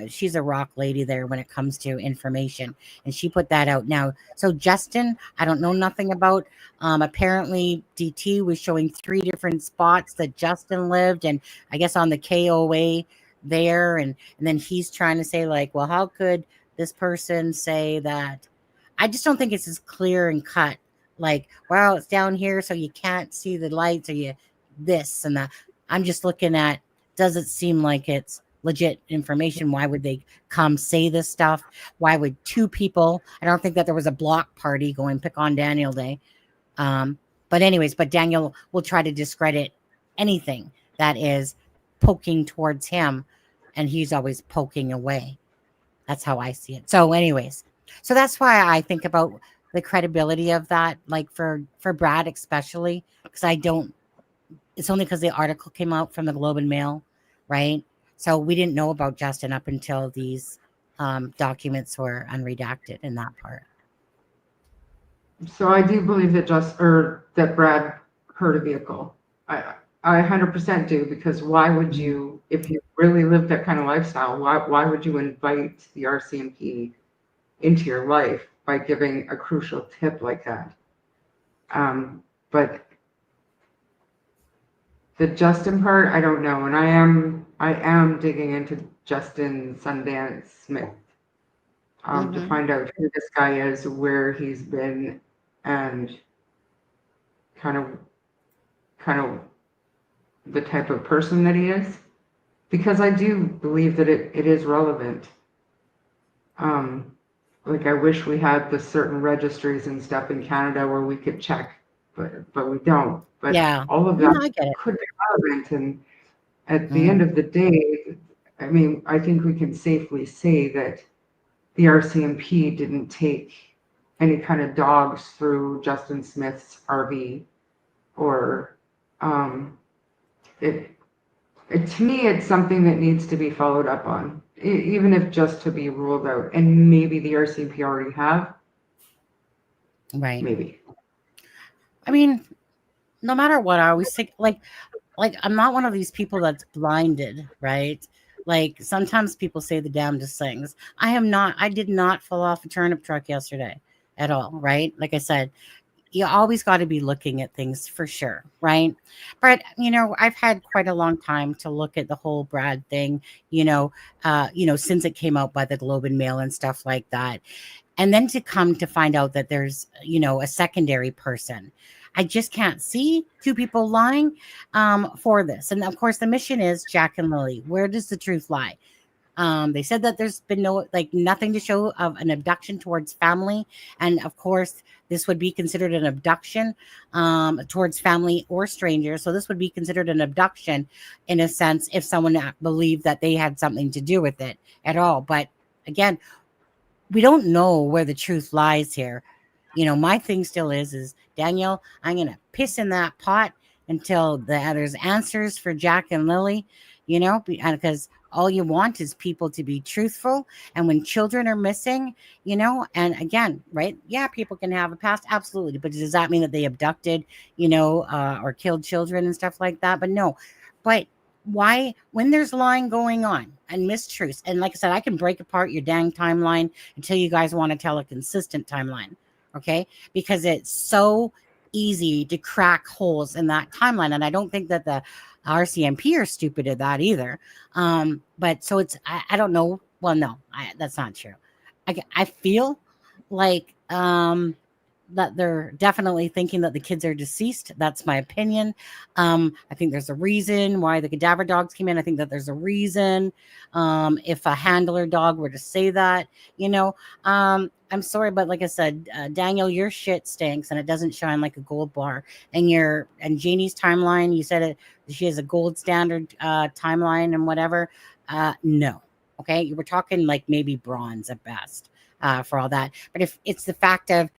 she's a rock lady there when it comes to information, and she put that out. Now, so Justin, I don't know nothing about. Apparently, DT was showing 3 different spots that Justin lived, and I guess on the KOA there, and then he's trying to say like, well, how could this person say that? I just don't think it's as clear and cut. Like, well, it's down here, so you can't see the lights, or you this and that. I'm just looking at, does it seem like it's legit information? Why would they come say this stuff? Why would 2 people? I don't think that there was a block party going pick on Daniel Day. But anyways, but Daniel will try to discredit anything that is poking towards him, and he's always poking away. That's how I see it. So anyways, so that's why I think about the credibility of that, like for Brad especially, because I don't. It's only because the article came out from the Globe and Mail, right? So we didn't know about Justin up until these documents were unredacted in that part. So I do believe that Brad heard a vehicle. I 100% do, because why would you, if you really lived that kind of lifestyle, why would you invite the RCMP into your life by giving a crucial tip like that? But the Justin part, I don't know, and I am digging into Justin Sundance Smith to find out who this guy is, where he's been, and kind of the type of person that he is, because I do believe that it is relevant. Like I wish we had the certain registries and stuff in Canada where we could check, but we don't. But Yeah. all of No, that I get it. could be relevant, and at the end of the day, I mean, I think we can safely say that the RCMP didn't take any kind of dogs through Justin Smith's RV, or it, to me, it's something that needs to be followed up on, even if just to be ruled out. And maybe the RCMP already have, Right. maybe. I mean, no matter what, I always think like I'm not one of these people that's blinded, right? Like sometimes people say the damnedest things. I am not. I did not fall off a turnip truck yesterday at all, right? Like I said, you always got to be looking at things for sure, right? But I've had quite a long time to look at the whole Brad thing, since it came out by the Globe and Mail and stuff like that. And then to come to find out that there's, a secondary person. I just can't see two people lying for this. And of course, the mission is Jack and Lily. Where does the truth lie? They said that there's been nothing to show of an abduction towards family. And of course, this would be considered an abduction towards family or strangers. So this would be considered an abduction in a sense if someone believed that they had something to do with it at all. But again, we don't know where the truth lies here. My thing still is Danielle, I'm going to piss in that pot until there's answers for Jack and Lily, because all you want is people to be truthful. And when children are missing, and again, right? Yeah, people can have a past. Absolutely. But does that mean that they abducted, or killed children and stuff like that? But no. But why, when there's lying going on and mistruths, and like I said, I can break apart your dang timeline until you guys want to tell a consistent timeline. Okay. Because it's so easy to crack holes in that timeline. And I don't think that the RCMP are stupid at that either. But so it's, I don't know. Well, no, that's not true. I feel like, that they're definitely thinking that the kids are deceased. That's my opinion. I think there's a reason why the cadaver dogs came in. I think that there's a reason. If a handler dog were to say that, I'm sorry, but like I said, Daniel, your shit stinks and it doesn't shine like a gold bar. And Janie's timeline, you said she has a gold standard timeline and whatever. No. Okay. You were talking like maybe bronze at best for all that. But if it's the fact of,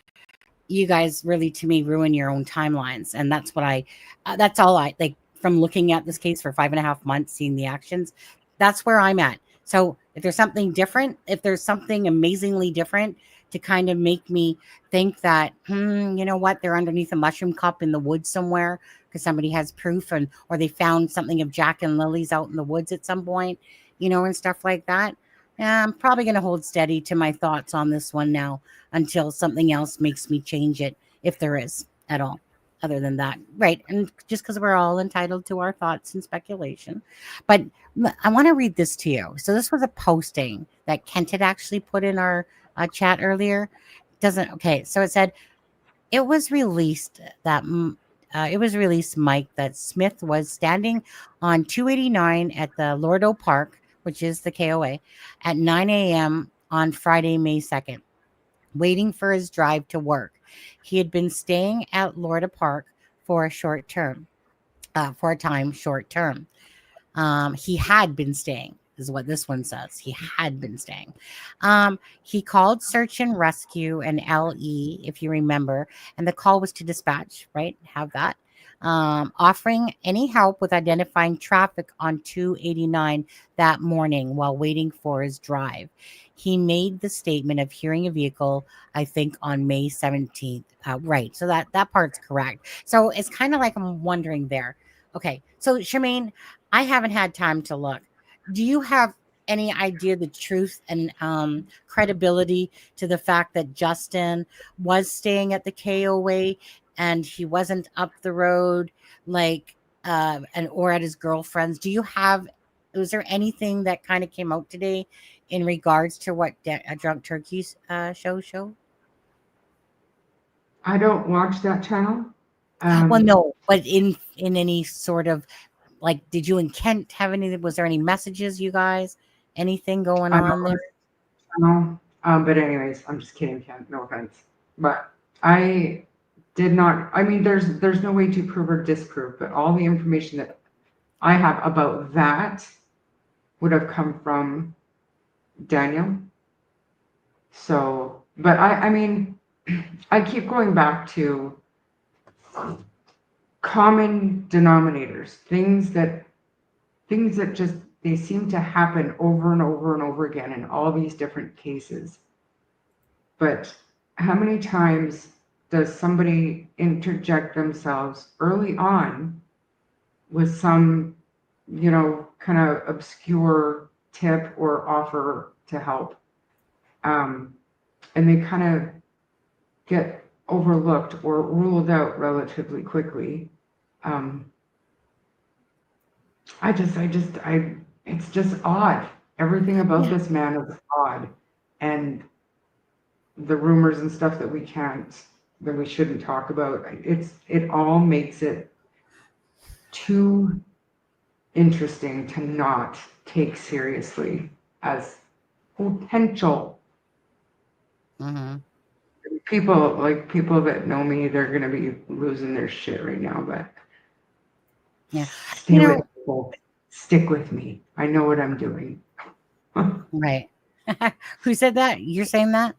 you guys really, to me, ruin your own timelines. And that's what that's all I like from looking at this case for 5.5 months, seeing the actions. That's where I'm at. So if there's something different, if there's something amazingly different to kind of make me think that, you know what, they're underneath a mushroom cup in the woods somewhere because somebody has proof or they found something of Jack and Lily's out in the woods at some point, and stuff like that. I'm probably going to hold steady to my thoughts on this one now until something else makes me change it, if there is at all, other than that. Right. And just because we're all entitled to our thoughts and speculation. But I want to read this to you. So this was a posting that Kent had actually put in our chat earlier. Okay. So it said, it was released, Mike, that Smith was standing on 289 at the Lordo Park, which is the KOA, at 9 a.m. on Friday, May 2nd, waiting for his drive to work. He had been staying at Lorda Park for a short term. He had been staying, is what this one says. He had been staying. He called search and rescue and LE, if you remember, and the call was to dispatch, right? Have that. Offering any help with identifying traffic on 289 that morning while waiting for his drive. He made the statement of hearing a vehicle, I think, on May 17th. Right. So that part's correct. So it's kind of like I'm wondering there. Okay. So Charmaine, I haven't had time to look. Do you have any idea the truth and credibility to the fact that Justin was staying at the KOA and he wasn't up the road or at his girlfriend's? Was there anything that kind of came out today in regards to what Drunk Turkey's show? I don't watch that channel. Well, no, but in any sort of, like, did you and Kent have any? Was there any messages, you guys? Anything going I on there? don't know. But anyways, I'm just kidding, Ken. No offense. But I did not. I mean, there's no way to prove or disprove, but all the information that I have about that would have come from Daniel. So, but I mean, I keep going back to common denominators, things that just they seem to happen over and over and over again in all these different cases. But how many times does somebody interject themselves early on with some, kind of obscure tip or offer to help? And they kind of get overlooked or ruled out relatively quickly. It's just odd. Everything about Yeah. this man is odd. And the rumors and stuff that we shouldn't talk about, it all makes it too interesting to not take seriously as potential. Mm-hmm. People that know me, they're gonna be losing their shit right now, but Yeah. stay with me. Stick with me. I know what I'm doing. Right. Who said that? You're saying that?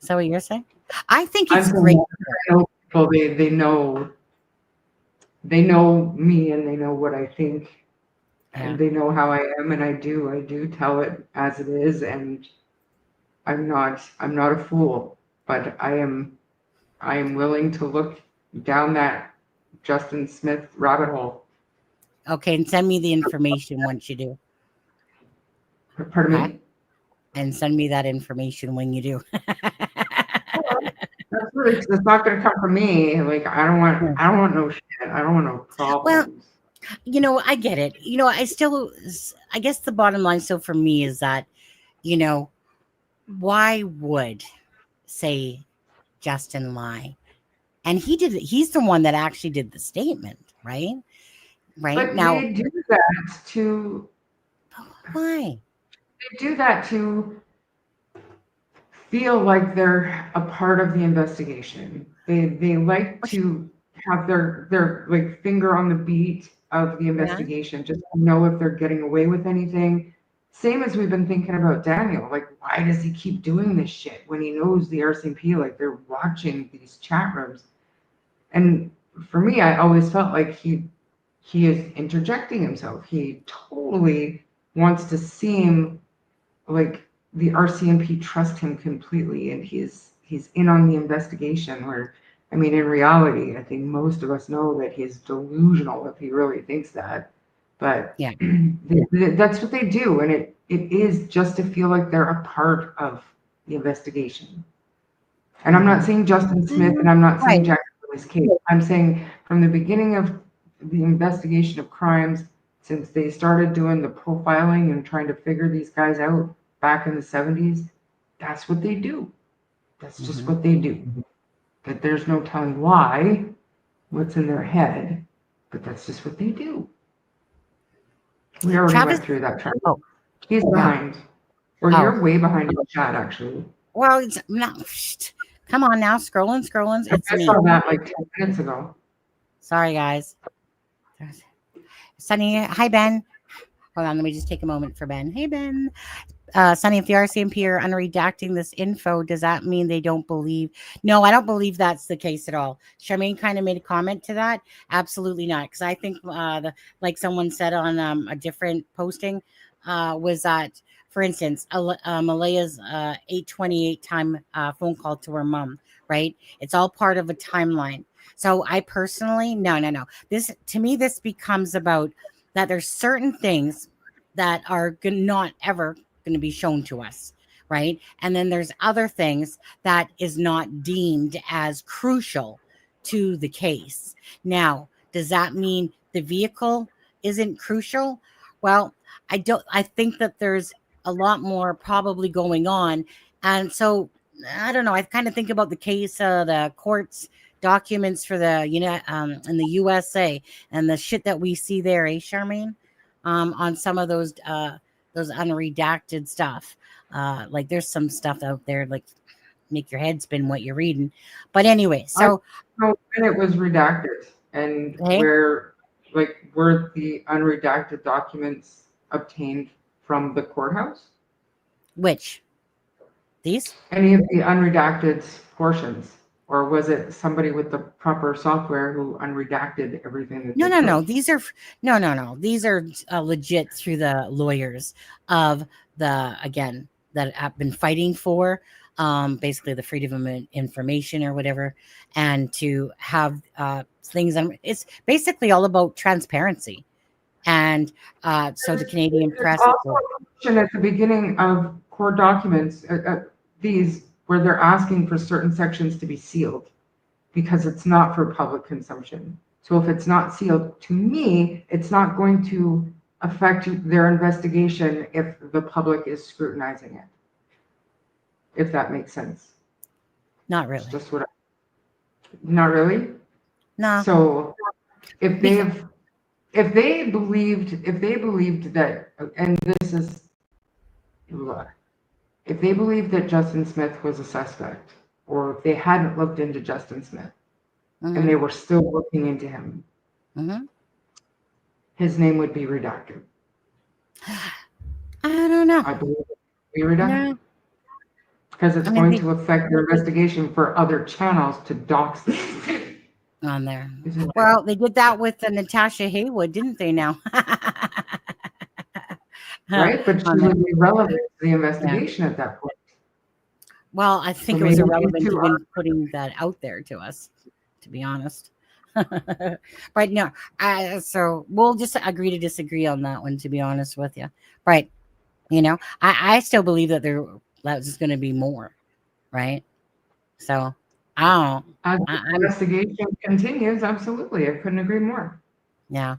Is that what you're saying? I think I'm it's saying great. I know people, they know me and they know what I think Yeah. and they know how I am, and I do tell it as it is, and I'm not a fool, but I am willing to look down that Justin Smith rabbit hole. Okay, and send me the information once you do. Pardon Okay? me? And send me that information when you do. Absolutely, 'cause it's not gonna come from me. Like I don't want no shit. I don't want no Well, problems. I get it. I guess the bottom line still for me is that, why would, say, Justin lie? And he's the one that actually did the statement, right? Right? But Now, they do that to why? feel like they're a part of the investigation. They like to have their like finger on the beat of the Yeah. investigation, just to know if they're getting away with anything. Same as we've been thinking about Daniel. Like, why does he keep doing this shit when he knows the RCMP, like they're watching these chat rooms? And for me, I always felt like he is interjecting himself. He totally wants to seem like the RCMP trust him completely, and he's in on the investigation. Where, I mean, in reality, I think most of us know that he's delusional if he really thinks that. But Yeah. that's what they do, and it is just to feel like they're a part of the investigation. And I'm not saying Justin Smith, and I'm not saying Right. Jack&LILLY's case. I'm saying from the beginning of the investigation of crimes, since they started doing the profiling and trying to figure these guys out back in the 70s, that's what they do. That's just what they do. But there's no telling why, what's in their head, but that's just what they do. We already Travis. went through that, Travis. Oh, He's behind. Or Oh. you're way behind in the chat, actually. Well, it's not. Come on now, scrolling. It's I me. saw that like 10 minutes ago. Sorry, guys. Sunny, hi Ben. Hold on, let me just take a moment for Ben. Hey Ben. Sunny, if the RCMP are unredacting this info, does that mean they don't believe? No, I don't believe that's the case at all. Charmaine kind of made a comment to that. Absolutely not, because I think like someone said on a different posting, was that, for instance, Malaya's 8:28 time phone call to her mom, right? It's all part of a timeline. So I personally, no. This, to me, this becomes about that there's certain things that are not ever going to be shown to us, right? And then there's other things that is not deemed as crucial to the case. Now, does that mean the vehicle isn't crucial? Well, I think that there's a lot more probably going on. And so I don't know. I kind of think about the case, the courts documents for the in the USA and the shit that we see there, Charmaine, on some of those unredacted stuff. Like there's some stuff out there like make your head spin what you're reading. But anyway, so when it was redacted and okay, were the unredacted documents obtained from the courthouse? which these? Any of the unredacted portions? Or was it somebody with the proper software who unredacted everything? No. These are no. These are legit through the lawyers of that have been fighting for basically the freedom of information or whatever, and to have things. It's basically all about transparency, and so the Canadian There's press. also a question at the beginning of court documents, these where they're asking for certain sections to be sealed because it's not for public consumption. So if it's not sealed, to me, it's not going to affect their investigation if the public is scrutinizing it. If that makes sense. Not really. It's just not really? No. So if they believed that, and this is, if they believed that Justin Smith was a suspect, or if they hadn't looked into Justin Smith, and they were still looking into him, his name would be redacted. I don't know. I believe it would be redacted. No. Because it's going to affect their investigation for other channels to dox them. On there. Well, they did that with Natasha Haywood, didn't they now? Right? But she would be relevant to the investigation at that point. Well, I think it was irrelevant even putting that out there to us, to be honest. But no, so we'll just agree to disagree on that one, to be honest with you. Right. I still believe that there's going to be more. Right. So I don't. As the investigation continues, absolutely. I couldn't agree more. Yeah.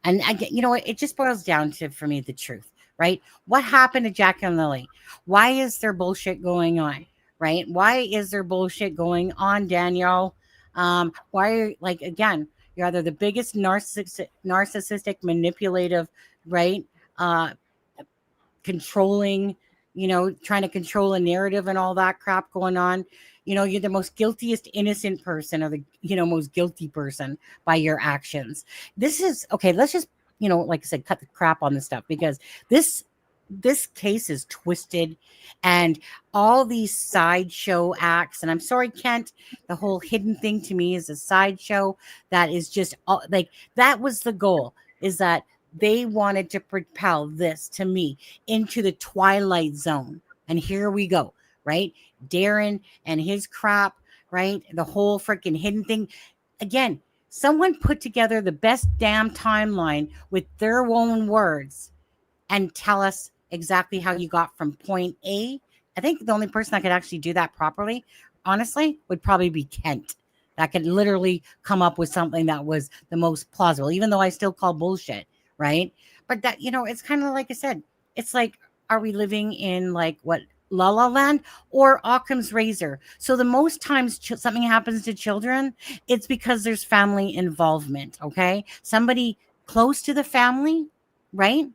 And you know what? It just boils down to, for me, the truth, right? What happened to Jack and Lily? Why is there bullshit going on, right? Why is there bullshit going on, Danielle? Why, again, you're either the biggest narcissistic, manipulative, right? Controlling, trying to control a narrative and all that crap going on. You're the most guiltiest innocent person, or the, most guilty person by your actions. This is okay. Let's just, like I said, cut the crap on this stuff, because this case is twisted, and all these sideshow acts. And I'm sorry, Kent, the whole hidden thing to me is a sideshow that is just that was the goal, is that they wanted to propel this, to me, into the twilight zone. And here we go. Right? Darren and his crap, right? The whole freaking hidden thing. Again, someone put together the best damn timeline with their own words and tell us exactly how you got from point A. I think the only person that could actually do that properly, honestly, would probably be Kent. That could literally come up with something that was the most plausible, even though I still call bullshit, right? But that, it's kind of like I said, it's like, are we living in what, La La Land or Occam's razor? So the most times something happens to children, it's because there's family involvement. Okay. Somebody close to the family, right?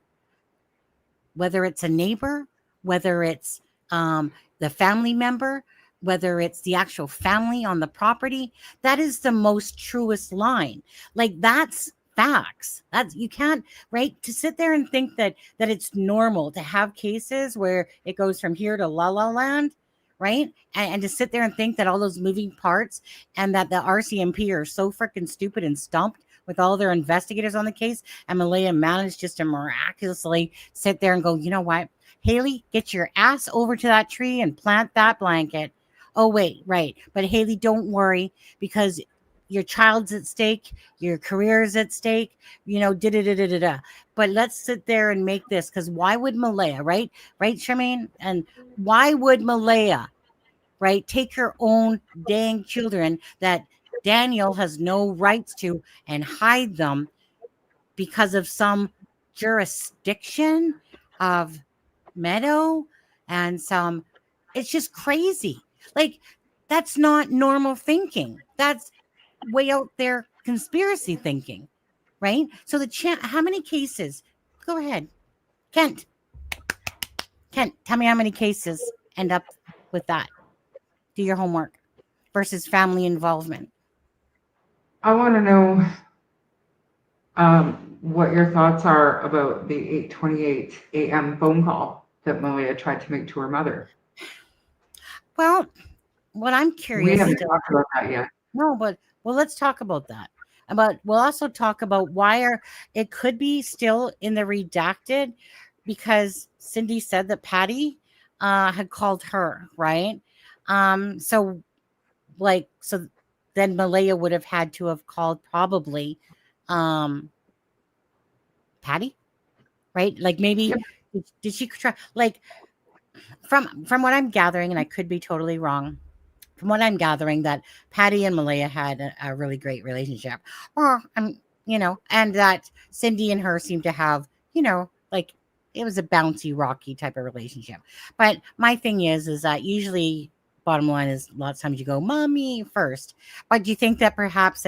Whether it's a neighbor, whether it's the family member, whether it's the actual family on the property, that is the most truest line. That's facts. That's, you can't, right, to sit there and think that it's normal to have cases where it goes from here to La La Land, right? And to sit there and think that all those moving parts, and that the RCMP are so freaking stupid and stumped with all their investigators on the case, and Malaya managed just to miraculously sit there and go, you know what, Haley, get your ass over to that tree and plant that blanket. Oh wait, right, but Haley, don't worry, because your child's at stake, your career is at stake, But let's sit there and make this, because why would Malaya, right, Charmaine? And why would Malaya, right, take her own dang children that Daniel has no rights to and hide them because of some jurisdiction of Meadow and some, it's just crazy. That's not normal thinking. That's way out there conspiracy thinking, right? So how many cases? Go ahead, Kent. Kent, tell me how many cases end up with that. Do your homework versus family involvement. I want to know what your thoughts are about the 8:28 a.m. phone call that Malia tried to make to her mother. Well, what I'm We curious haven't still. talked about that yet. No, but let's talk about that. But we'll also talk about why it could be still in the redacted, because Cindy said that Patty had called her, right? So then Malaya would have had to have called probably Patty, right? Like maybe Yep. did she try, like, from what I'm gathering, and I could be totally wrong. From what I'm gathering, that Patty and Malaya had a really great relationship, or and that Cindy and her seemed to have, like, it was a bouncy, rocky type of relationship. But my thing is that usually, bottom line is, lots of times you go mommy first. But do you think that perhaps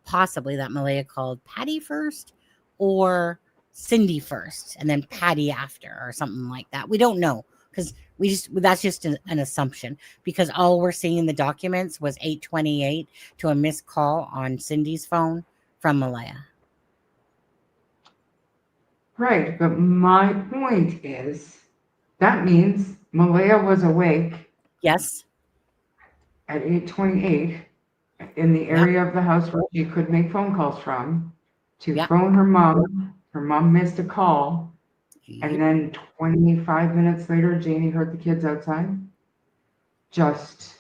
possibly that Malaya called Patty first, or Cindy first, and then Patty after, or something like that? We don't know, because that's just an assumption, because all we're seeing in the documents was 8:28 to a missed call on Cindy's phone from Malaya. Right, but my point is that means Malaya was awake Yes. at 8:28 in the area of the house where she could make phone calls from to phone her mom. Her mom missed a call. And then 25 minutes later, Janie heard the kids outside. Just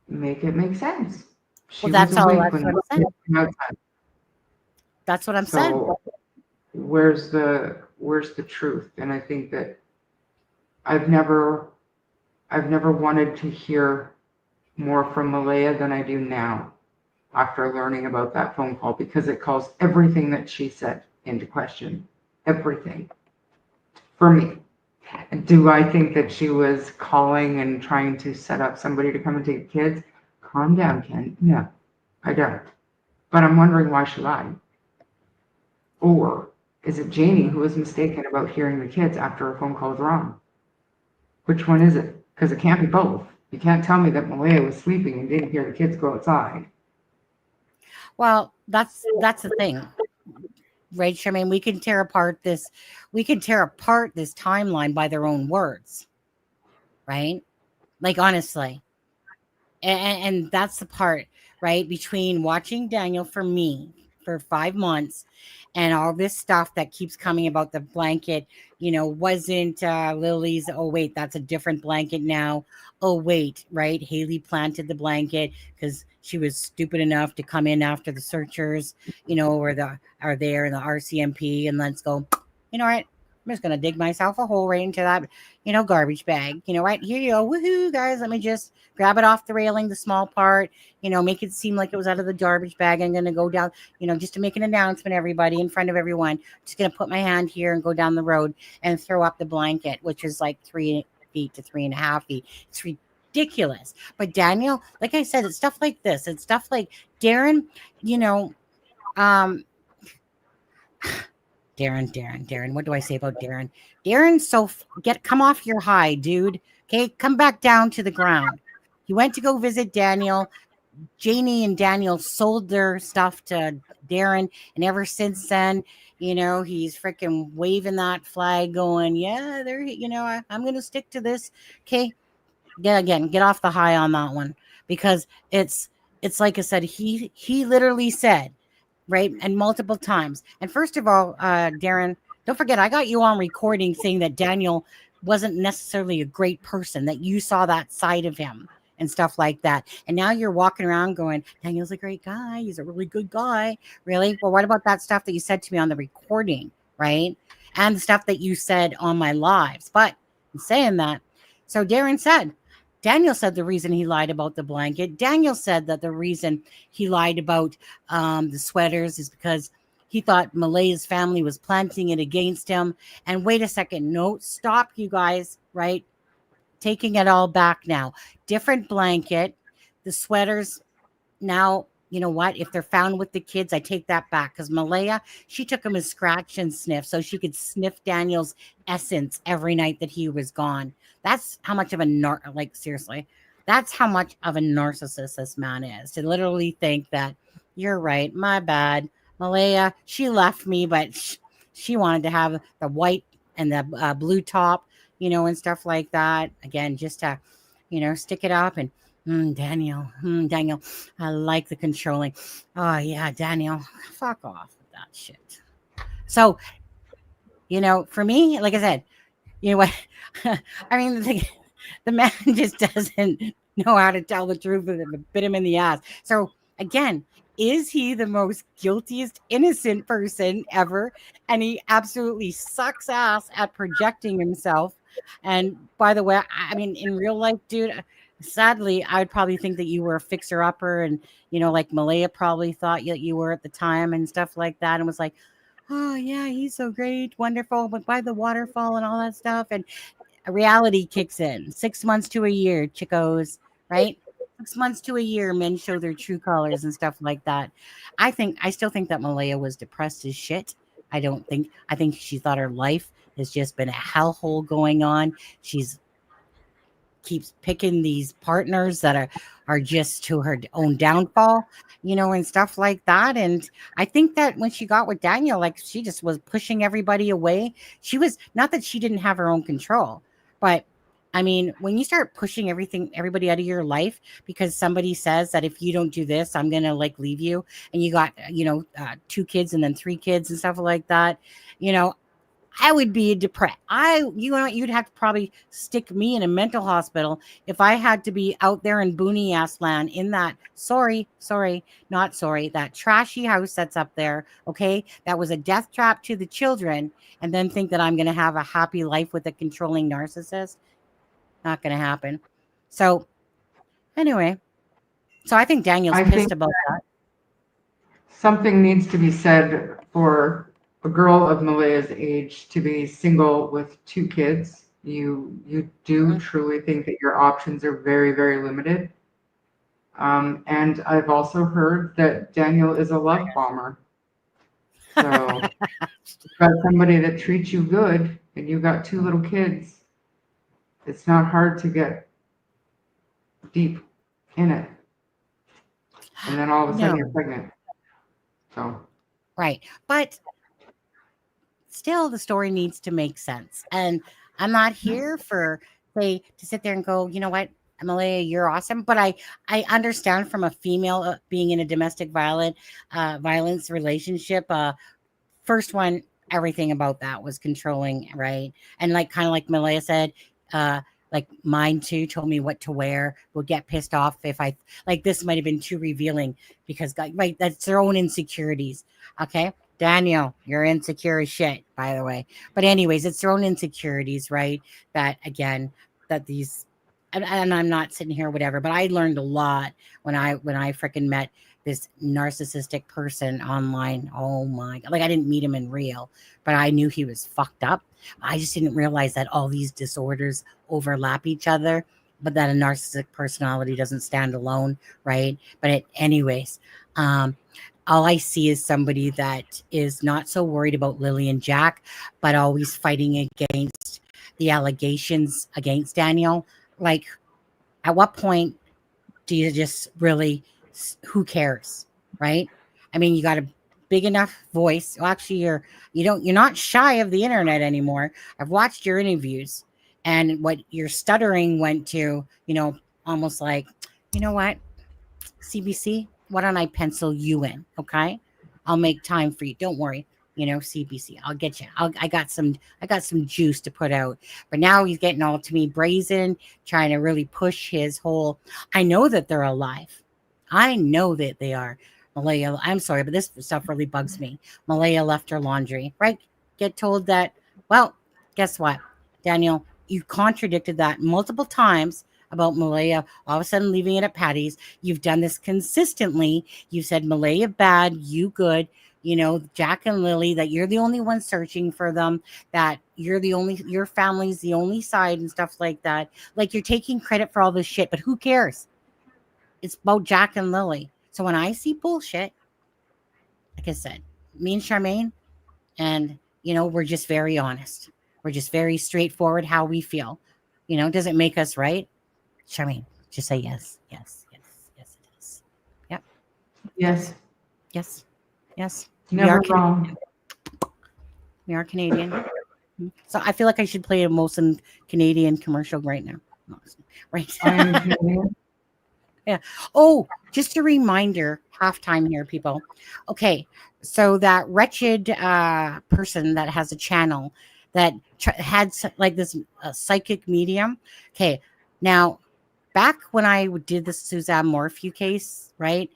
make it make sense. She that's was all. awake That's when what the I'm kids saying. came outside. That's what I'm saying. So where's the truth? And I think that I've never wanted to hear more from Malaya than I do now after learning about that phone call, because it calls everything that she said into question. Everything. For me. Do I think that she was calling and trying to set up somebody to come and take the kids? Calm down, Ken. No, I don't. But I'm wondering why she lied. Or is it Janie who was mistaken about hearing the kids after her phone call was wrong? Which one is it? Because it can't be both. You can't tell me that Malaya was sleeping and didn't hear the kids go outside. Well, that's the thing, right, Charmaine? We can tear apart this timeline by their own words, right? Like, honestly. And that's the part, right, between watching Daniel for me for 5 months and all this stuff that keeps coming about the blanket, wasn't Lily's. Oh wait, that's a different blanket now. Oh wait, right, Haley planted the blanket because she was stupid enough to come in after the searchers, are there in the RCMP, and let's go, right, I'm just gonna dig myself a hole right into that, garbage bag, right here you go, woohoo, guys, let me just grab it off the railing, the small part, make it seem like it was out of the garbage bag. I'm going to go down, just to make an announcement, everybody, in front of everyone. Just going to put my hand here and go down the road and throw up the blanket, which is like 3 feet to 3.5 feet. It's ridiculous. But Daniel, like I said, it's stuff like this. It's stuff like Darren, Darren, what do I say about Darren? Darren, come off your high, dude. Okay, come back down to the ground. He went to go visit Daniel. Janie and Daniel sold their stuff to Darren, and ever since then, he's freaking waving that flag, going, "Yeah, there. I'm going to stick to this." Okay, get off the high on that one, because it's like I said. He literally said, right, and multiple times. And first of all, Darren, don't forget, I got you on recording saying that Daniel wasn't necessarily a great person, that you saw that side of him and stuff like that. And now you're walking around going, Daniel's a great guy. He's a really good guy. Really? Well, what about that stuff that you said to me on the recording, right? And the stuff that you said on my lives. But in saying that, so Daniel said the reason he lied about the blanket. Daniel said that the reason he lied about the sweaters is because he thought Malaya's family was planting it against him. And wait a second. No, stop, you guys, right? taking it all back now. Different blanket, the sweaters. Now, you know what? If they're found with the kids, I take that back because Malaya, she took him as scratch and sniff so she could sniff Daniel's essence every night that he was gone. That's how much of a like seriously, that's how much of a narcissist this man is to literally think that you're right, my bad. Malaya, she left me, but she wanted to have the white and the blue top, and stuff like that. Again, just to, stick it up and Daniel, I like the controlling. Oh yeah, Daniel, fuck off with that shit. So, for me, like I said, you know what? I mean, the man just doesn't know how to tell the truth and bit him in the ass. So again, is he the most guiltiest innocent person ever? And he absolutely sucks ass at projecting himself. And by the way, I mean, in real life, dude, sadly, I would probably think that you were a fixer upper, and like Malaya probably thought you were at the time and stuff like that, and was like, oh yeah, he's so great, wonderful, but by the waterfall and all that stuff, and reality kicks in. 6 months to a year, chicos, right? 6 months to a year, men show their true colors and stuff like that. I still think that Malaya was depressed as shit. I think she thought her life has just been a hellhole going on. She's keeps picking these partners that are just to her own downfall, and stuff like that. And I think that when she got with Daniel, like she just was pushing everybody away. She was not that she didn't have her own control, but I mean, when you start pushing everybody out of your life because somebody says that if you don't do this, I'm gonna like leave you, and you got 2 kids and then 3 kids and stuff like that, I would be depressed. You'd have to probably stick me in a mental hospital if I had to be out there in boony ass land in that that trashy house that's up there. Okay. That was a death trap to the children, and then think that I'm going to have a happy life with a controlling narcissist. Not going to happen. So anyway, I think Daniel's pissed about that. Something needs to be said for a girl of Malaya's age to be single with 2 kids. You do truly think that your options are very, very limited. And I've also heard that Daniel is a love bomber. So you've got somebody that treats you good and you've got 2 little kids. It's not hard to get deep in it. And then all of a sudden you're pregnant. So right. But still the story needs to make sense. And I'm not here to sit there and go, you know what, Malaya, you're awesome. But I understand from a female being in a domestic violence relationship. First one, everything about that was controlling, right? And kind of like Malaya said, like mine too, told me what to wear, would get pissed off if I this might have been too revealing because right, that's their own insecurities. Okay. Daniel, you're insecure as shit, by the way. But anyways, it's their own insecurities, right? That again, that these, and I'm not sitting here, whatever, but I learned a lot when I freaking met this narcissistic person online. Oh my God. I didn't meet him in real, but I knew he was fucked up. I just didn't realize that all these disorders overlap each other, but that a narcissistic personality doesn't stand alone, right? But anyways, all I see is somebody that is not so worried about Lily and Jack, but always fighting against the allegations against Daniel. At what point do you just really, who cares, right? I mean, you got a big enough voice. Well, actually, you're not shy of the internet anymore. I've watched your interviews, and what your stuttering went to, almost like, you know what, CBC, why don't I pencil you in? Okay. I'll make time for you. Don't worry. CBC, I'll get you. I got some juice to put out. But now he's getting all to me brazen, trying to really push his whole, I know that they're alive. I know that they are. Malaya, I'm sorry, but this stuff really bugs me. Malaya left her laundry, right? Get told that, well, guess what? Daniel, you contradicted that multiple times about Malaya all of a sudden leaving it at Patty's. You've done this consistently. You said Malaya bad, you good. Jack and Lily, that you're the only one searching for them, that your family's the only side and stuff like that. Like, you're taking credit for all this shit, but who cares? It's about Jack and Lily. So when I see bullshit, like I said, me and Charmaine, and we're just very honest. We're just very straightforward how we feel. Does it make us right? Charmaine, just say yes, yes, yes, yes, it is. Yep. Yes. Yes. Yes. Never wrong. We are Canadian. So I feel like I should play a Molson Canadian commercial right now. Right. I am Canadian. Yeah. Oh, just a reminder, halftime here, people. Okay. So that wretched person that has a channel that had like this psychic medium. Okay. Now, back when I did the Suzanne Morphew case, right?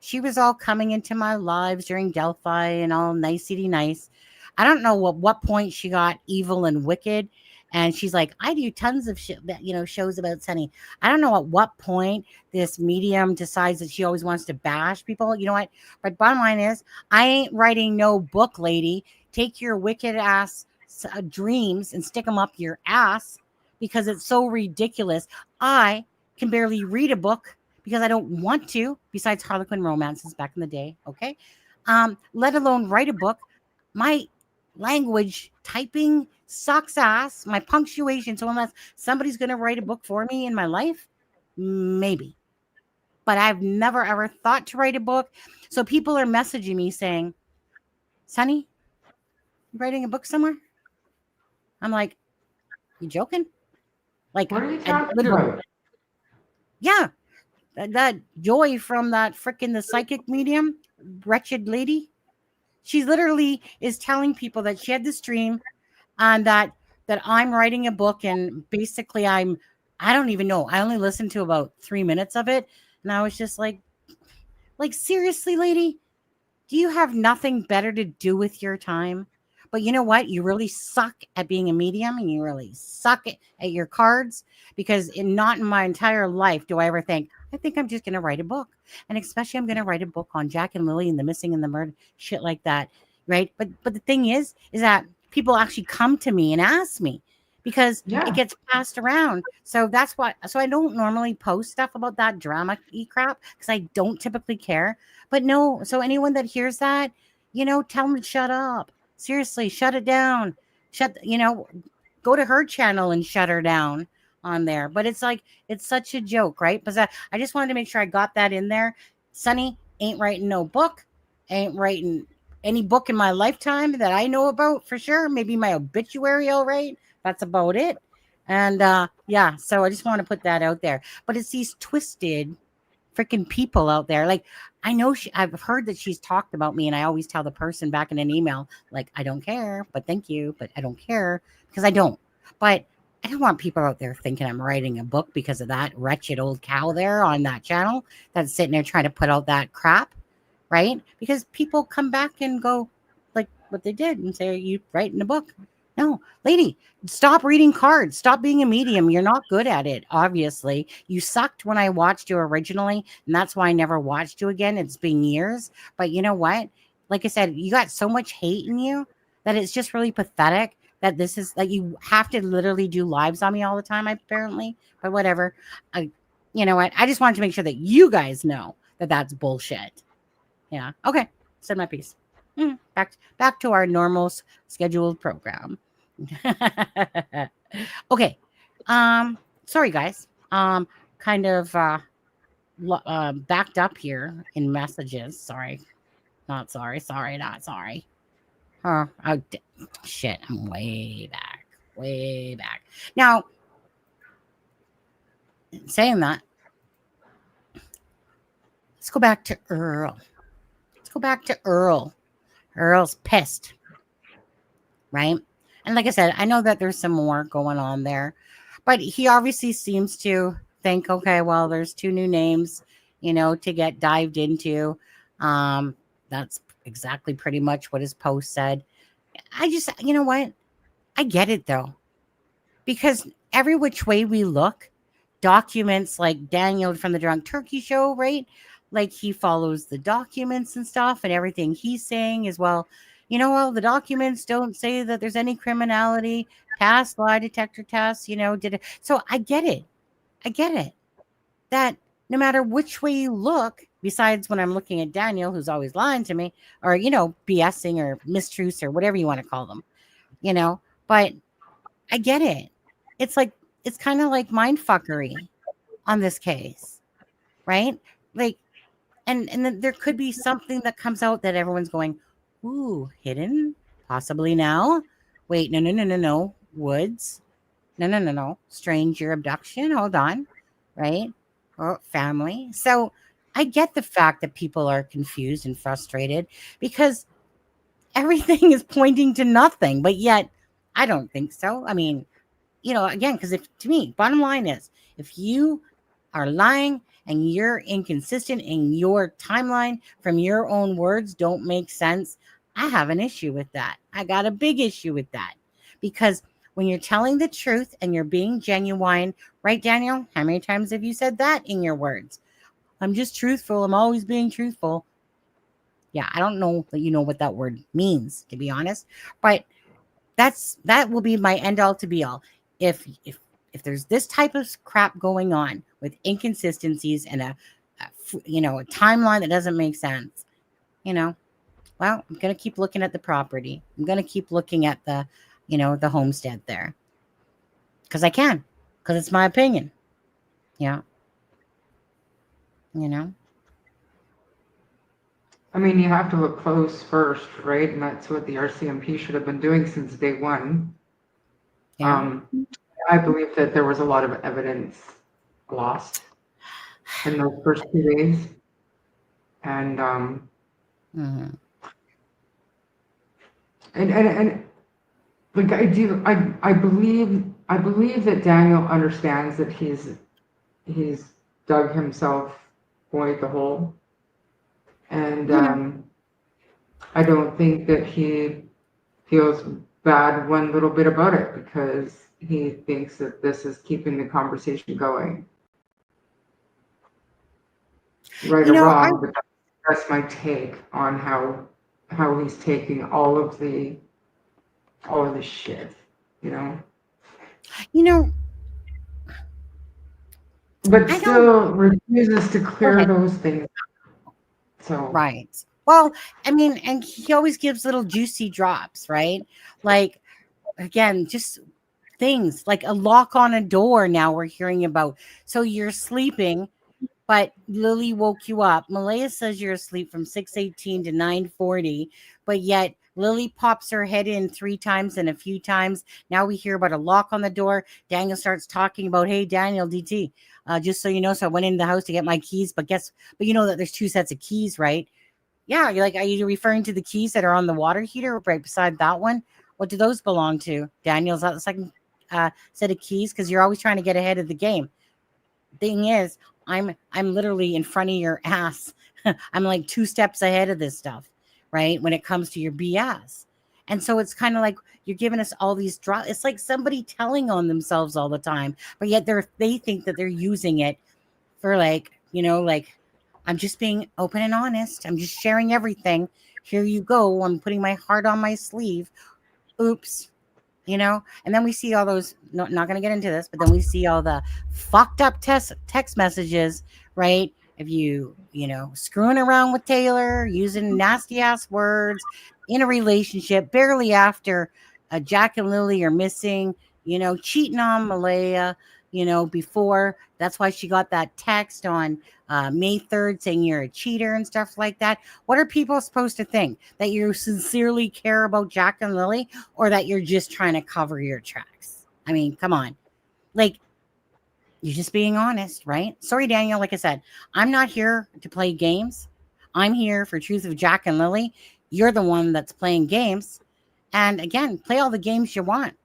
She was all coming into my lives during Delphi and all nicey nice. I don't know at what point she got evil and wicked. And she's like, I do tons of shows about Sunny. I don't know at what point this medium decides that she always wants to bash people. You know what? But bottom line is, I ain't writing no book, lady. Take your wicked ass dreams and stick them up your ass, because it's so ridiculous. I can barely read a book because I don't want to, besides Harlequin romances back in the day. Okay. Let alone write a book. My language typing sucks ass. My punctuation. So unless somebody's going to write a book for me in my life, maybe. But I've never ever thought to write a book. So people are messaging me saying, Sunny, you writing a book somewhere? I'm like, you joking? Like, What are you talking about? Yeah. That Joy from that freaking the psychic medium, wretched lady. She literally is telling people that she had this dream and that I'm writing a book, and basically I don't even know. I only listened to about 3 minutes of it, and I was just like seriously, lady, do you have nothing better to do with your time? But you know what? You really suck at being a medium, and you really suck at your cards, because not in my entire life do I ever think, I think I'm just going to write a book. And especially I'm going to write a book on Jack and Lily and the missing and the murder, shit like that. Right. But the thing is that people actually come to me and ask me, because it gets passed around. So that's why. So I don't normally post stuff about that drama-y crap, because I don't typically care. But no. So anyone that hears that, tell them to shut up. Seriously, shut it down. Go to her channel and shut her down on there. But it's like, it's such a joke, right? Because I just wanted to make sure I got that in there. Sunny ain't writing no book, ain't writing any book in my lifetime that I know about for sure. Maybe my obituary, all right. That's about it. And so I just want to put that out there. But it's these twisted freaking people out there. Like, I know I've heard that she's talked about me, and I always tell the person back in an email, like, I don't care, but thank you, but I don't care, because I don't. But I don't want people out there thinking I'm writing a book because of that wretched old cow there on that channel that's sitting there trying to put out that crap, right? Because people come back and go like what they did and say, are you writing a book? No, lady, stop reading cards. Stop being a medium. You're not good at it, obviously. You sucked when I watched you originally, and that's why I never watched you again. It's been years. But you know what? Like I said, you got so much hate in you that it's just really pathetic that this is like you have to literally do lives on me all the time, apparently. But whatever. You know what? I just wanted to make sure that you guys know that that's bullshit. Yeah. Okay. Said my piece. Back to our normal scheduled program. Okay. Sorry guys. Kind of backed up here in messages. Sorry. Not sorry. Oh, shit. I'm way back. Now, saying that, let's go back to Earl. Earl's pissed, right? And like I said, I know that there's some more going on there, but he obviously seems to think, okay, well, there's 2 new names, to get dived into. That's exactly pretty much what his post said. I just, you know what? I get it though, because every which way we look, documents like Daniel from the Drunk Turkey Show, right? like he follows the documents and stuff, and everything he's saying is, well, well, the documents don't say that there's any criminality, past lie detector tests, did it. So I get it. That no matter which way you look, besides when I'm looking at Daniel, who's always lying to me, or, BSing or mistruths or whatever you want to call them, but I get it. It's like, it's kind of like mind fuckery on this case, right? Like, and then there could be something that comes out that everyone's going, ooh, hidden, possibly now. Wait, no. Woods. No. Stranger abduction. Hold on. Right? Or family. So I get the fact that people are confused and frustrated because everything is pointing to nothing, but yet I don't think so. I mean, again, because if to me, bottom line is, if you are lying and you're inconsistent in your timeline from your own words don't make sense, I have an issue with that. I got a big issue with that because when you're telling the truth and you're being genuine, right, Daniel? How many times have you said that in your words? I'm just truthful. I'm always being truthful. Yeah, I don't know that you know what that word means, to be honest, but that will be my end all to be all. If there's this type of crap going on with inconsistencies and a timeline that doesn't make sense, well, I'm gonna keep looking at the property. I'm gonna keep looking at the the homestead there because it's my opinion. Yeah, I mean, you have to look close first, right? And that's what the RCMP should have been doing since day one. Yeah. I believe that there was a lot of evidence lost in those first 2 days. And Mhm. and like I believe that Daniel understands that he's dug himself quite the hole. And Yeah. I don't think that he feels bad one little bit about it because he thinks that this is keeping the conversation going. Right or wrong, but that's my take on how he's taking all of the shit, But I don't. still refuses to Go clear ahead. those things. So Right. Well, I mean, and he always gives little juicy drops, right? Like, again, just things like a lock on a door now we're hearing about. So you're sleeping, but Lily woke you up. Malaya says you're asleep from 6:18 to 9:40, but yet Lily pops her head in 3 times and a few times. Now we hear about a lock on the door. Daniel starts talking about, hey, Daniel, DT, just so you know, so I went in the house to get my keys, but you know that there's 2 sets of keys, right? Yeah, you're like, are you referring to the keys that are on the water heater right beside that one? What do those belong to? Daniel's that the second set of keys? Because you're always trying to get ahead of the game. Thing is, I'm literally in front of your ass. I'm like 2 steps ahead of this stuff, right? When it comes to your BS. And so it's kind of like you're giving us all these drops. It's like somebody telling on themselves all the time, but yet they think that they're using it for like, like, I'm just being open and honest. I'm just sharing everything. Here you go. I'm putting my heart on my sleeve. Oops. And then we see all those, not going to get into this, but then we see all the fucked up text messages, right? If screwing around with Taylor, using nasty ass words in a relationship, barely after Jack and Lily are missing, cheating on Malaya, before. That's why she got that text on May 3rd saying you're a cheater and stuff like that. What are people supposed to think? That you sincerely care about Jack and Lily, or that you're just trying to cover your tracks? I mean, come on. Like, you're just being honest, right? Sorry, Daniel. Like I said, I'm not here to play games. I'm here for truth of Jack and Lily. You're the one that's playing games. And again, play all the games you want.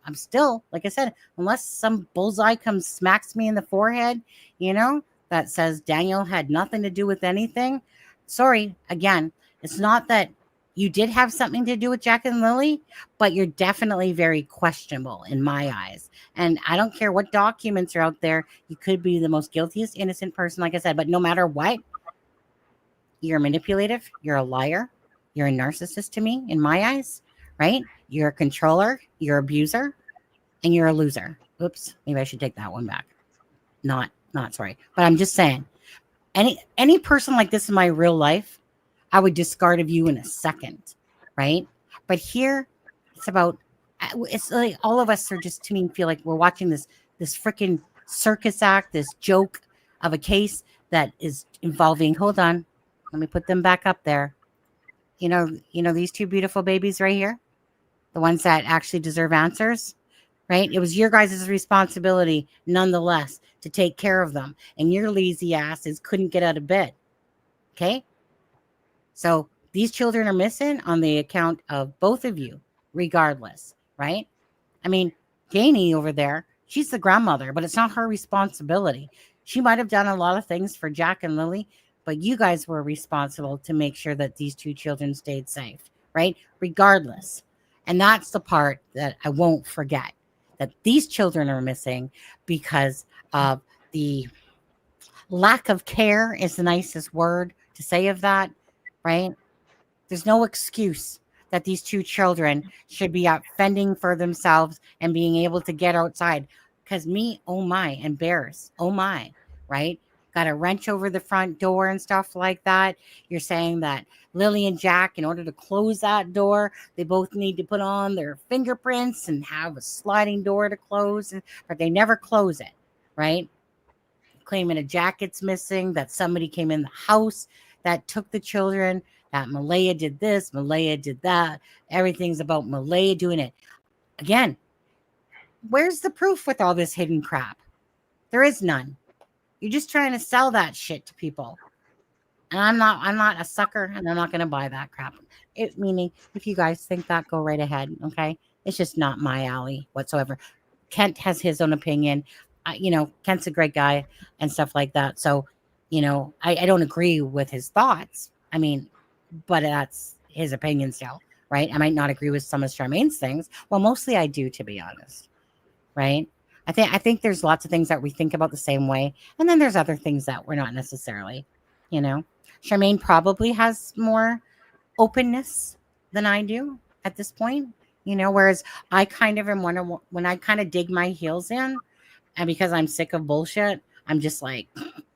I'm still, like I said, unless some bullseye comes smacks me in the forehead, that says Daniel had nothing to do with anything. Sorry, again, it's not that you did have something to do with Jack and Lily, but you're definitely very questionable in my eyes. And I don't care what documents are out there. You could be the most guiltiest innocent person, like I said, but no matter what, You're manipulative. You're a liar. You're a narcissist to me, in my eyes, right? You're a controller. You're an abuser, and you're a loser. Oops, maybe I should take that one back. Not sorry, but I'm just saying, any person like this in my real life, I would discard of you in a second, right? But here, it's about, it's like all of us are just, to me, feel like we're watching this freaking circus act, this joke of a case that is involving. Hold on, let me put them back up there. You know these two beautiful babies right here, the ones that actually deserve answers, right? It was your guys' responsibility, nonetheless, to take care of them, and your lazy asses couldn't get out of bed. Okay, so these children are missing on the account of both of you, regardless, right? I mean, Janie over there, she's the grandmother, but it's not her responsibility. She might have done a lot of things for Jack and Lily, but you guys were responsible to make sure that these two children stayed safe, right? Regardless. And that's the part that I won't forget, that these children are missing because of the lack of care, is the nicest word to say of that, right? There's no excuse that these two children should be out fending for themselves and being able to get outside. Because me, oh my, and bears, oh my, right? Got a wrench over the front door and stuff like that. You're saying that Lily and Jack, in order to close that door, they both need to put on their fingerprints and have a sliding door to close, but they never close it, right? Claiming a jacket's missing, that somebody came in the house that took the children, that Malaya did this, Malaya did that. Everything's about Malaya doing it. Again, where's the proof with all this hidden crap? There is none. You're just trying to sell that shit to people. And I'm not a sucker, and I'm not going to buy that crap. Meaning, if you guys think that, go right ahead, okay? It's just not my alley whatsoever. Kent has his own opinion. Kent's a great guy and stuff like that. So, I don't agree with his thoughts. I mean, but that's his opinion still, right? I might not agree with some of Charmaine's things. Well, mostly I do, to be honest, right? I think there's lots of things that we think about the same way, and then there's other things that we're not necessarily, Charmaine probably has more openness than I do at this point, whereas I kind of am when I kind of dig my heels in, and because I'm sick of bullshit, I'm just like,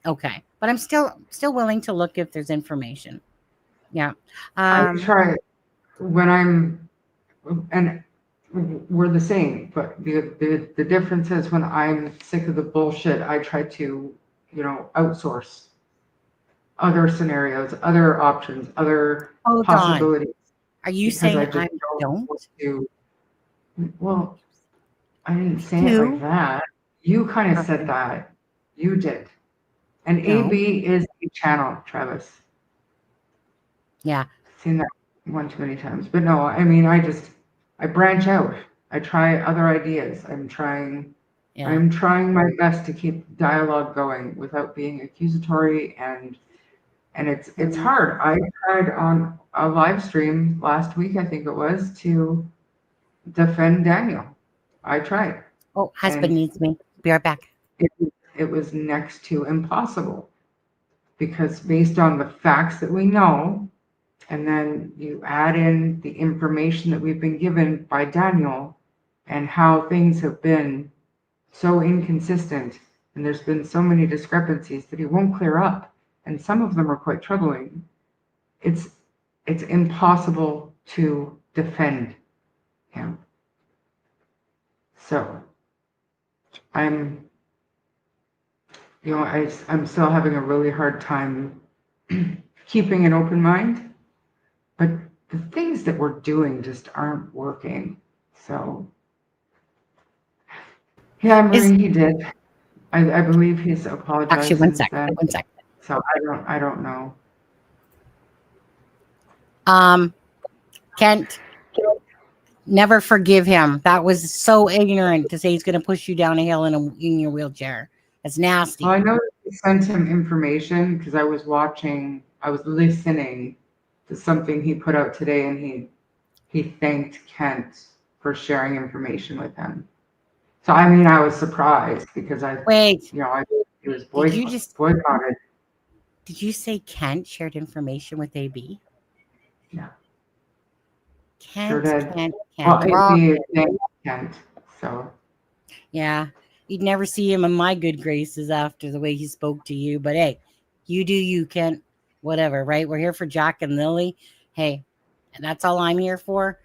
okay, but I'm still willing to look if there's information. Yeah. I try when and we're the same, but the difference is when I'm sick of the bullshit, I try to, outsource other scenarios, other options, other Hold possibilities. on. Are you saying I don't? Well, I didn't say it like that. You kind of said that. You did. And No. AB is a channel, Travis. Yeah. Seen that one too many times. But no, I mean, I branch out. I try other ideas. I'm trying my best to keep dialogue going without being accusatory, and it's hard. I tried on a live stream last week, I think it was, to defend Daniel. I tried. Oh, husband needs me. Be right back. It was next to impossible, because based on the facts that we know, and then you add in the information that we've been given by Daniel and how things have been so inconsistent, and there's been so many discrepancies that he won't clear up, and some of them are quite troubling. It's impossible to defend him. So I'm still having a really hard time keeping an open mind, but the things that we're doing just aren't working. So yeah, Marie, he did. I believe he's apologized. Actually, one second. So I don't know. Kent, never forgive him. That was so ignorant to say he's going to push you down a hill in your wheelchair. That's nasty. Well, I know he sent him information because I was listening to something he put out today, and he thanked Kent for sharing information with him. So I was surprised because he was boycotted. Did you say Kent shared information with AB? Yeah. Sure Kent, did. Kent, Well, Kent. Well, AB is Kent, so. yeah, you'd never see him in my good graces after the way he spoke to you. But hey, you do you, Kent. Whatever, right? We're here for Jack and Lily. Hey, that's all I'm here for.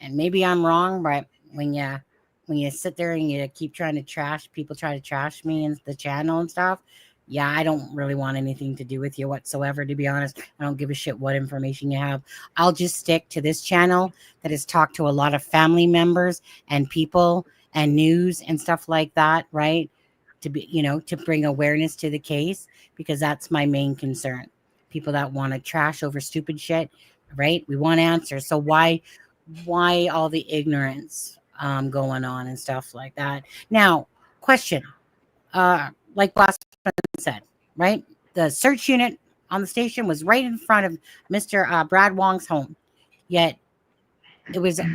And maybe I'm wrong, but when you sit there and you keep trying to trash people, try to trash me and the channel and stuff. Yeah, I don't really want anything to do with you whatsoever, to be honest. I don't give a shit what information you have. I'll just stick to this channel that has talked to a lot of family members and people and news and stuff like that, right? To be, to bring awareness to the case, because that's my main concern. People that want to trash over stupid shit, right? We want answers. So why all the ignorance going on and stuff like that? Now, question. Like last said, right? The search unit on the station was right in front of Mr. Brad Wong's home. Yet it was, it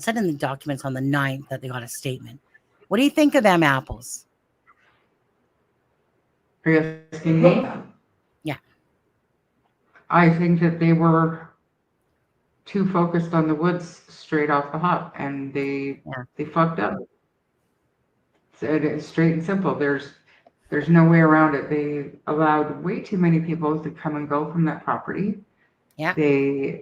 said in the documents on the 9th that they got a statement. What do you think of them apples? Are you asking me? Yeah. I think that they were too focused on the woods straight off the hop, and they fucked up. So it's straight and simple. There's no way around it. They allowed way too many people to come and go from that property. Yeah. They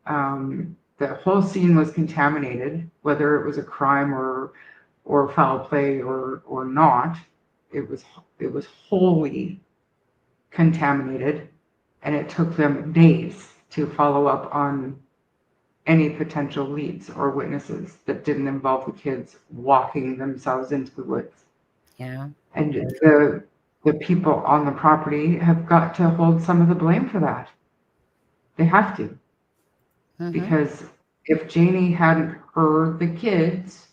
the whole scene was contaminated, whether it was a crime or foul play or not. It was wholly contaminated, and it took them days to follow up on any potential leads or witnesses that didn't involve the kids walking themselves into the woods. Yeah. And the people on the property have got to hold some of the blame for that. They have to. Mm-hmm. Because if Janie hadn't heard the kids,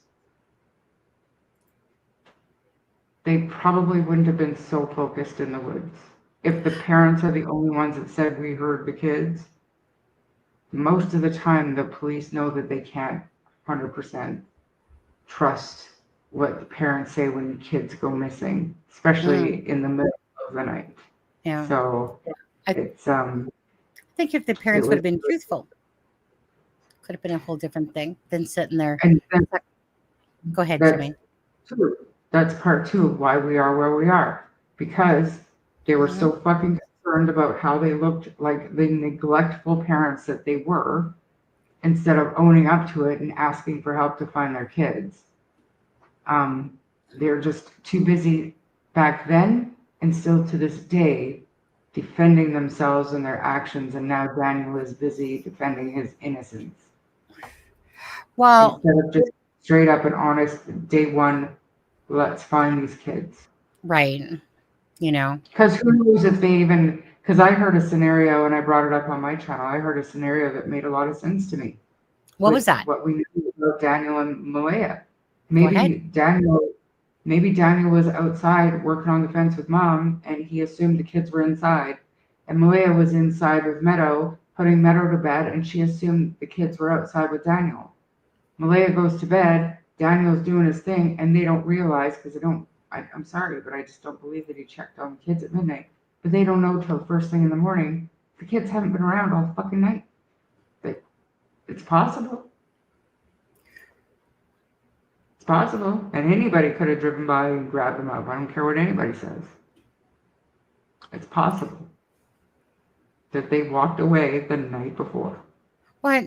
they probably wouldn't have been so focused in the woods. If the parents are the only ones that said we heard the kids, most of the time the police know that they can't 100% trust what the parents say when kids go missing, especially in the middle of the night. Yeah. So it's I think if the parents would have been truthful, could have been a whole different thing than sitting there. And then, go ahead, Shemaine. That's part two of why we are where we are, because they were so fucking concerned about how they looked like the neglectful parents that they were, instead of owning up to it and asking for help to find their kids. They're just too busy back then and still to this day defending themselves and their actions, and now Daniel is busy defending his innocence. Well, instead of just straight up and honest, day one, let's find these kids. Right. Because who knows if they even, because I heard a scenario, and I brought it up on my channel, I heard a scenario that made a lot of sense to me. What was that? What we knew about Daniel and Malaya. Maybe Daniel was outside working on the fence with mom, and he assumed the kids were inside. And Malaya was inside with Meadow, putting Meadow to bed, and she assumed the kids were outside with Daniel. Malaya goes to bed, Daniel's doing his thing, and they don't realize, because I'm sorry, but I just don't believe that he checked on the kids at midnight. But they don't know till first thing in the morning. The kids haven't been around all fucking night. But it's possible. It's possible. And anybody could have driven by and grabbed them up. I don't care what anybody says. It's possible that they walked away the night before. What?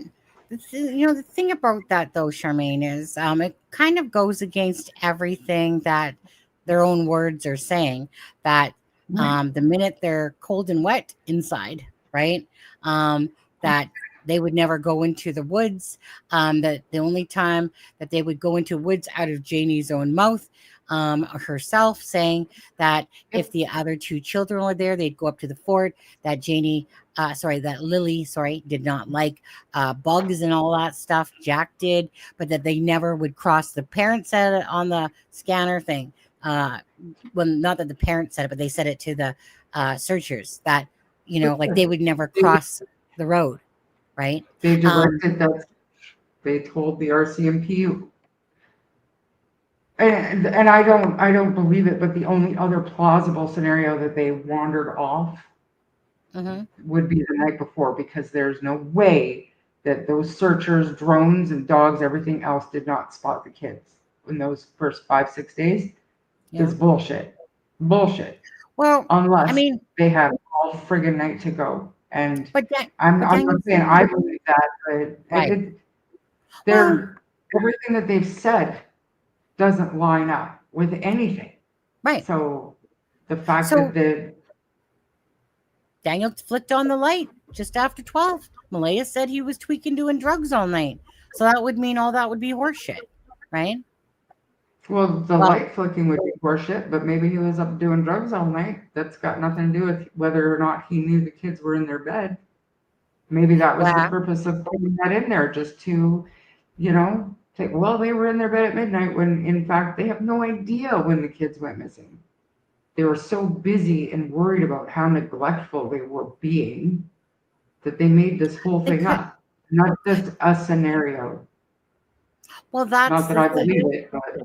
The thing about that, though, Charmaine, is it kind of goes against everything that their own words are saying, that the minute they're cold and wet inside, right, that they would never go into the woods, that the only time that they would go into woods out of Janie's own mouth, herself saying that if the other two children were there, they'd go up to the fort, that Lily did not like bugs and all that stuff. Jack did, but that they never would cross. The parents said it on the scanner thing. Well, not that the parents said it, but they said it to the searchers that, like they would never cross the road, right? They directed that. They told the RCMP And I don't believe it, but the only other plausible scenario that they wandered off Mm-hmm. would be the night before, because there's no way that those searchers, drones and dogs, everything else did not spot the kids in those first 5, 6 days. Yeah. Is bullshit. Bullshit. Well, I Unless mean, they had all friggin' night to go. And I'm not Daniel's saying I believe that, but right. Well, everything that they've said doesn't line up with anything. right. So the fact that So Daniel flicked on the light just after 12. Malaya said he was tweaking doing drugs all night. So that would mean all that would be horseshit, right? well, the Well, light flicking would be horseshit, but maybe he was up doing drugs all night. That's got nothing to do with whether or not he knew the kids were in their bed. Maybe that was the well, purpose of putting that in there, just to, say, well, they were in their bed at midnight, when in fact they have no idea when the kids went missing. They were so busy and worried about how neglectful they were being that they made this whole they thing could. up. Not just a scenario. Well, that's Not that the I thing. believe it, but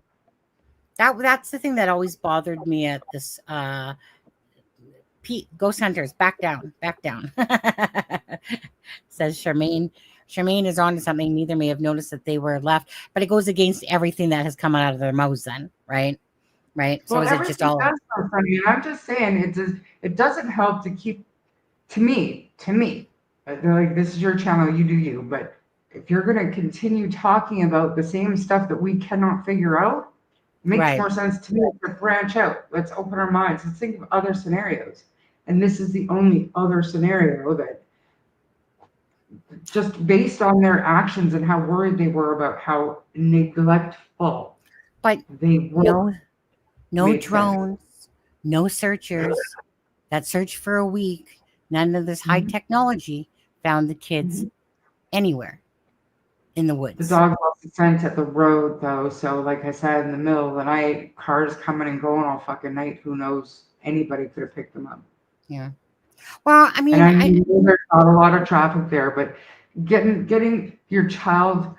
That's the thing that always bothered me at this. Pete, ghost hunters, back down, back down. Says Charmaine. Charmaine is on to something. Neither may have noticed that they were left, but it goes against everything that has come out of their mouths. Then, right? Right. So well, is it just everything all does sound funny. And I'm just saying, it doesn't help to keep, to me, they're like, this is your channel, you do you. But if you're going to continue talking about the same stuff that we cannot figure out, it makes right? more sense to me to branch out. Let's open our minds. Let's think of other scenarios. And this is the only other scenario that, just based on their actions and how worried they were about how neglectful But they were, no made sense. drones, no searchers that searched for a week. None of this high Mhm. technology found the kids Mhm. anywhere in the The woods. dog lost the scent at the road, though. So, like I said, in the middle of the night, cars coming and going all fucking night. Who knows? Anybody could have picked them up. Yeah. Well, I And mean, I know there's not a lot of traffic there, but getting your child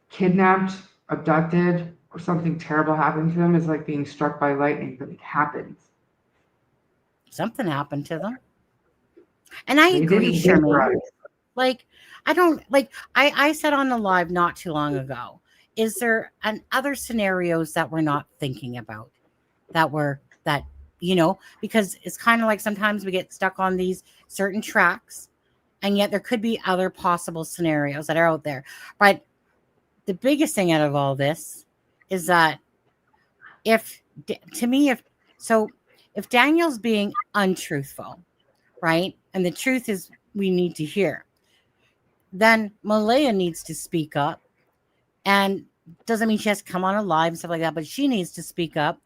kidnapped, abducted, or something terrible happening to them is like being struck by lightning, but it happens. something happened to them. And I They agree, didn't Charmaine. vaporize. Like, I don't like I said on the live not too long ago. Is there other scenarios that we're not thinking about that because it's kind of like sometimes we get stuck on these certain tracks, and yet there could be other possible scenarios that are out there. But the biggest thing out of all this is that if to me if Daniel's being untruthful, right? And the truth is we need to hear, then Malaya needs to speak up. And doesn't mean she has to come on a live and stuff like that, but she needs to speak up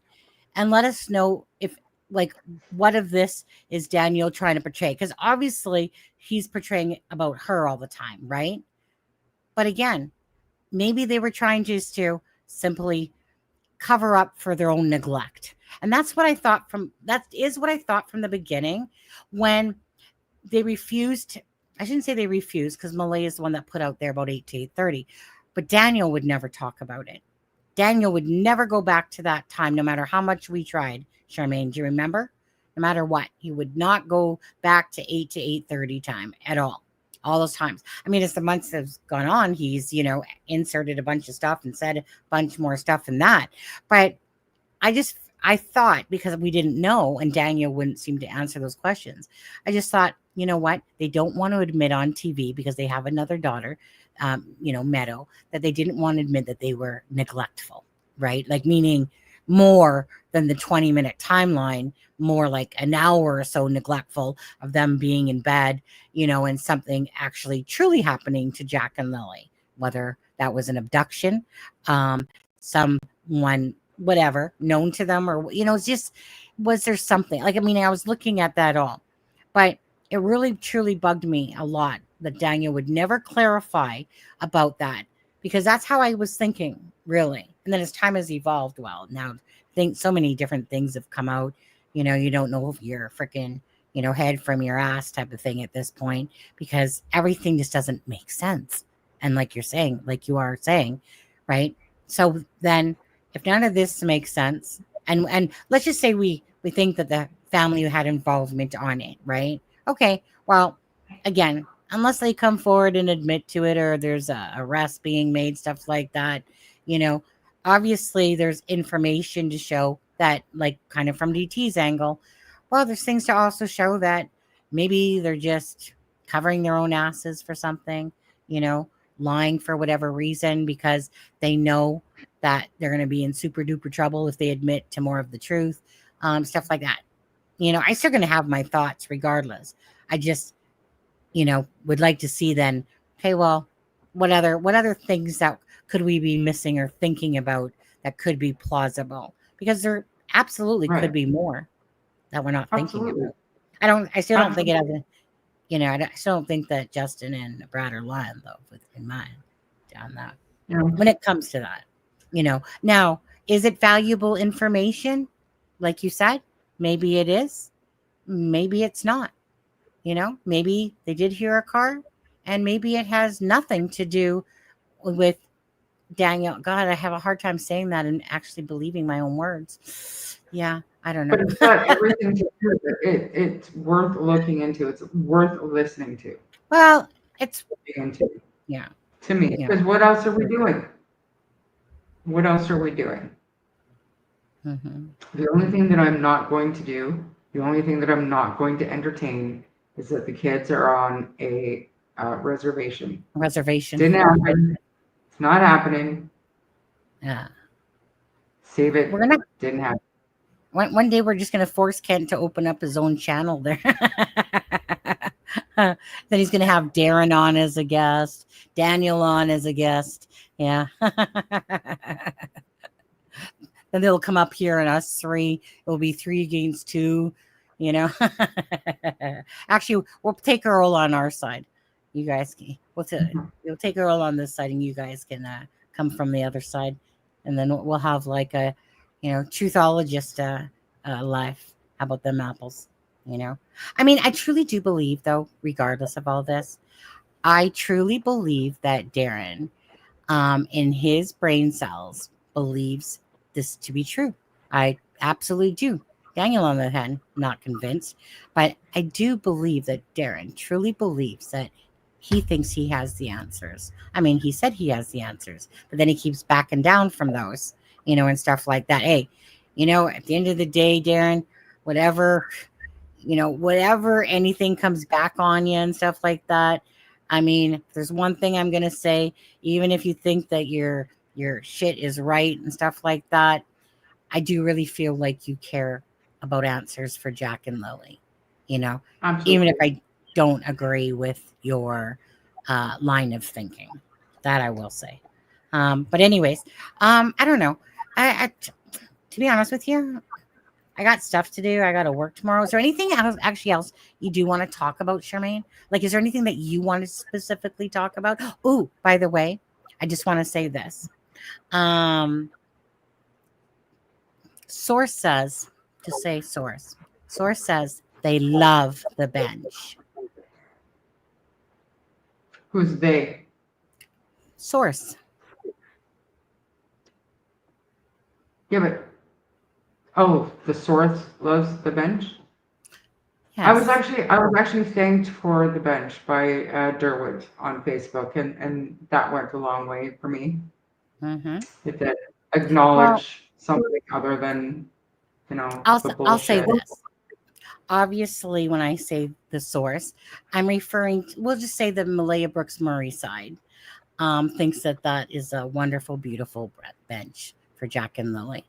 and let us know if, like, what of this is Daniel trying to portray? Because obviously he's portraying it about her all the time, right? But again, maybe they were trying just to simply cover up for their own neglect. And that's what I thought from the beginning when they refused. I shouldn't say they refused, because Malay is the one that put out there about 8 to 8:30, but Daniel would never talk about it. Daniel would never go back to that time, no matter how much we tried. Charmaine, do you remember? No matter what, he would not go back to 8 to 8:30 time at all. All those times. I mean, as the months have gone on, he's, inserted a bunch of stuff and said a bunch more stuff than that. But I thought, because we didn't know and Daniel wouldn't seem to answer those questions, I just thought, you know what? They don't want to admit on TV, because they have another daughter, Meadow, that they didn't want to admit that they were neglectful, right? Like, meaning more than the 20-minute timeline, more like an hour or so neglectful of them being in bed, and something actually truly happening to Jack and Lily, whether that was an abduction, someone, whatever, known to them, or, it's just, was there something like, I mean, I was looking at that all, but it really truly bugged me a lot that Daniel would never clarify about that, because that's how I was thinking, really. And then as time has evolved, well, now I think so many different things have come out. You don't know if you're freaking, head from your ass type of thing at this point, because everything just doesn't make sense. And like you are saying, right? So then if none of this makes sense, and let's just say we think that the family had involvement on it, right? Okay, well, again, unless they come forward and admit to it, or there's a arrest being made, stuff like that, you know, obviously there's information to show that, like, kind of from DT's angle. Well, there's things to also show that maybe they're just covering their own asses for something, you know, lying for whatever reason because they know that they're going to be in super duper trouble if they admit to more of the truth, stuff like that. You know, I still going to have my thoughts regardless. I just, you know, would like to see then, okay, well, what other things that could we be missing or thinking about that could be plausible? Because there absolutely could Right. be more that we're not thinking Absolutely. about. I still don't think it has Absolutely. a, you know, I still don't think that Justin and Brad are lying though, in mind on that. Yeah. When it comes to that, you know, now, is it valuable information? Like you said, maybe it is, maybe it's not. You know, maybe they did hear a car, and maybe it has nothing to do with Daniel. God, I have a hard time saying that and actually believing my own words. Yeah, I don't But know. it's got everything to do with it. It's worth looking into. It's worth listening to. Well, it's, Into, yeah, to me. yeah. Because what else are we doing? What else are we doing? Hmm. The only thing that I'm not going to do, the only thing that I'm not going to entertain is that the kids are on a reservation. Reservation. Didn't happen. It's not happening. Yeah. Save it. We're gonna Didn't happen. one day we're just gonna force Kent to open up his own channel there. Then he's gonna have Darren on as a guest, Daniel on as a guest. Yeah. Then they'll come up here and us three. It will be 3 against 2. You know. Actually, we'll take Earl on our side. You guys, we'll take Earl on this side, and you guys can come from the other side, and then we'll have like a, you know, truthologist life. How about them apples? You know, I mean, I truly do believe, though, regardless of all this, I truly believe that Darren, in his brain cells, believes this to be true. I absolutely do. Daniel, on the other hand, not convinced, but I do believe that Darren truly believes that he thinks he has the answers. I mean, he said he has the answers, but then he keeps backing down from those, you know, and stuff like that. Hey, you know, at the end of the day, Darren, whatever, you know, whatever anything comes back on you and stuff like that. I mean, there's one thing I'm gonna say, even if you think that your shit is right and stuff like that, I do really feel like you care about answers for Jack and Lily. You know, even if Absolutely. I don't agree with your line of thinking, that I will say. But anyways, I don't know. To be honest with you, I got stuff to do. I got to work tomorrow. Is there anything else, actually, else you do want to talk about, Charmaine? Like, is there anything that you want to specifically talk about? Oh, by the way, I just want to say this. Um, source says, to say source says they love the bench. Who's they? Source. Yeah, but the source loves the bench. I was Yes. actually thanked for the bench by Durwood on Facebook, and that went a long way for me. Mm-hmm. It did Well, acknowledge something other than the I'll say bullshit. this. Obviously, when I say the source, I'm referring to, we'll just say the Malaya Brooks Murray side. Thinks that that is a wonderful, beautiful bench for Jack and Lily.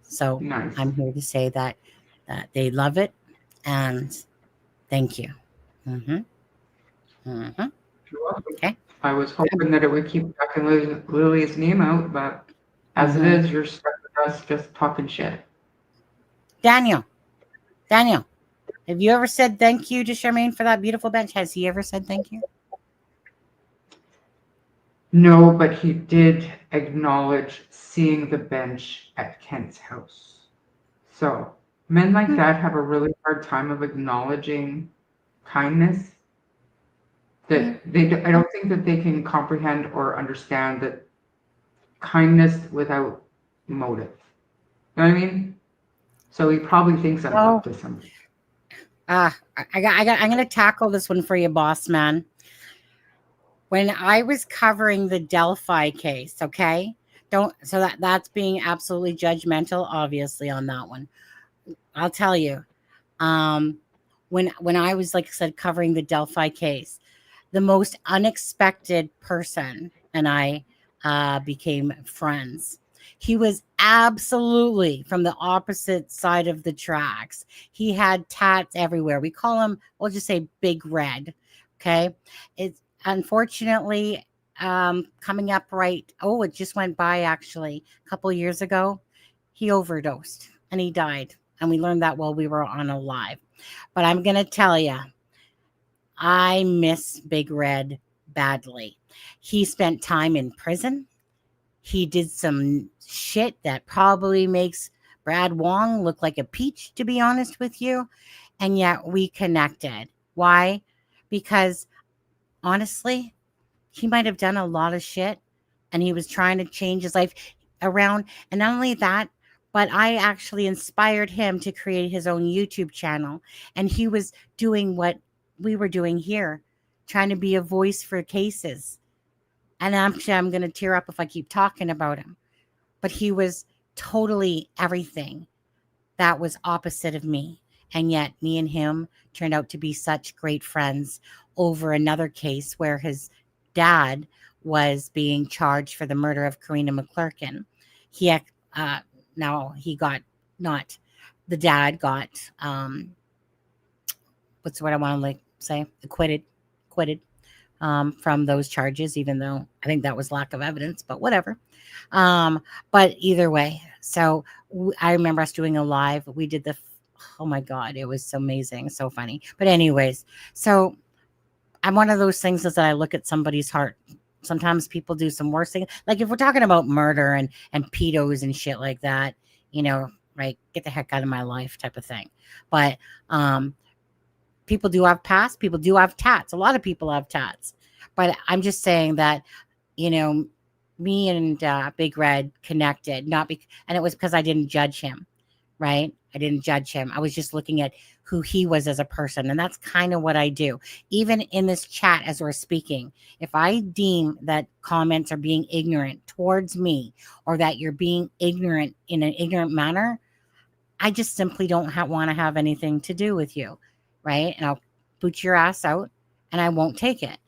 So Nice. I'm here to say that they love it, and thank you. Mm-hmm. Mm-hmm. You're welcome. Okay. I was hoping that it would keep Jack and Lily's name out, but as it Mm-hmm. is, you're stuck with us just talking shit. Daniel, have you ever said thank you to Charmaine for that beautiful bench? Has he ever said thank you? No, but he did acknowledge seeing the bench at Kent's house. So men like Hmm. that have a really hard time of acknowledging kindness. That I don't think that they can comprehend or understand that kindness without motive. You know what I mean? So he probably thinks I'm Oh, up to something. I'm gonna tackle this one for you, boss man. When I was covering the Delphi case, okay? Don't so that's being absolutely judgmental, obviously, on that one. I'll tell you. Um, when I was, like I said, covering the Delphi case, the most unexpected person and I became friends. He was absolutely from the opposite side of the tracks. He had tats everywhere. We call him, we'll just say Big Red. Okay. It's unfortunately coming up right. Oh, it just went by actually a couple years ago. He overdosed and he died. And we learned that while we were on a live. But I'm going to tell you, I miss Big Red badly. He spent time in prison. He did some shit that probably makes Brad Wong look like a peach, to be honest with you. And yet we connected. Why? Because honestly, he might have done a lot of shit and he was trying to change his life around. And not only that, but I actually inspired him to create his own YouTube channel. And he was doing what we were doing here, trying to be a voice for cases. And actually, I'm going to tear up if I keep talking about him. But he was totally everything that was opposite of me. And yet, me and him turned out to be such great friends over another case where his dad was being charged for the murder of Karina McClurkin. He now he got not the dad got what's what I want to like say acquitted from those charges, even though I think that was lack of evidence, but whatever. But either way, so I remember us doing a live. We did oh my God, it was so amazing, so funny. But anyways, so I'm one of those things is that I look at somebody's heart. Sometimes people do some worse things. Like if we're talking about murder and pedos and shit like that, right, get the heck out of my life type of thing. But people do have past, people do have tats. A lot of people have tats. But I'm just saying that, me and Big Red connected, and it was because I didn't judge him, right? I didn't judge him. I was just looking at who he was as a person. And that's kind of what I do. Even in this chat as we're speaking, if I deem that comments are being ignorant towards me or that you're being ignorant in an ignorant manner, I just simply don't want to have anything to do with you, right? And I'll boot your ass out and I won't take it.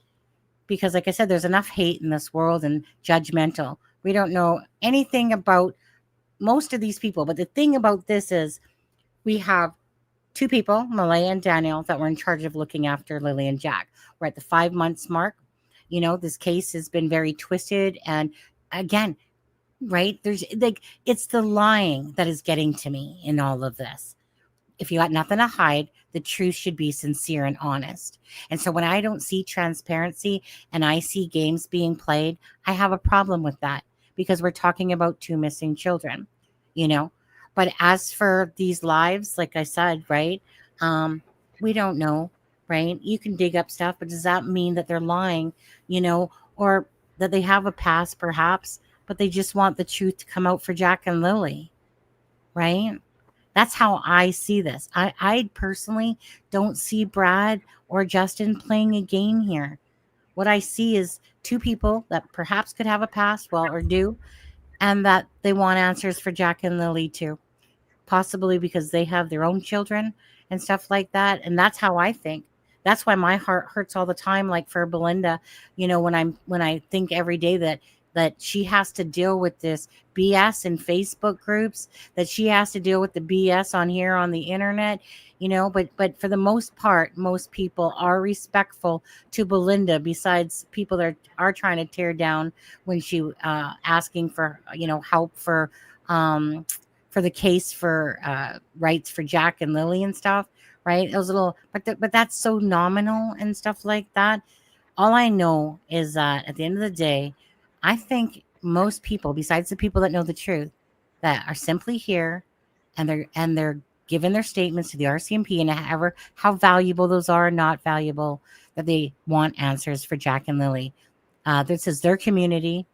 Because like I said, there's enough hate in this world and judgmental. We don't know anything about most of these people. But the thing about this is we have two people, Malaya and Daniel, that were in charge of looking after Lily and Jack. We're at the 5 months mark. This case has been very twisted. And again, right, there's like, it's the lying that is getting to me in all of this. If you got nothing to hide, the truth should be sincere and honest. And so when I don't see transparency and I see games being played, I have a problem with that because we're talking about two missing children, But as for these lives, like I said, right, we don't know, right? You can dig up stuff, but does that mean that they're lying, or that they have a past perhaps, but they just want the truth to come out for Jack and Lily, right? That's how I see this. I personally don't see Brad or Justin playing a game here. What I see is two people that perhaps could have a past, or do, and that they want answers for Jack and Lily too. Possibly because they have their own children and stuff like that. And that's how I think. That's why my heart hurts all the time. Like for Belinda, when I think every day that she has to deal with this BS in Facebook groups, that she has to deal with the BS on here on the internet, but for the most part, most people are respectful to Belinda, besides people that are trying to tear down when she asking for, help for the case for rights for Jack and Lily and stuff, right? It was a little, but that's so nominal and stuff like that. All I know is that at the end of the day, I think most people, besides the people that know the truth, that are simply here and they're giving their statements to the RCMP and how valuable those are or not valuable, that they want answers for Jack and Lily. This is their community.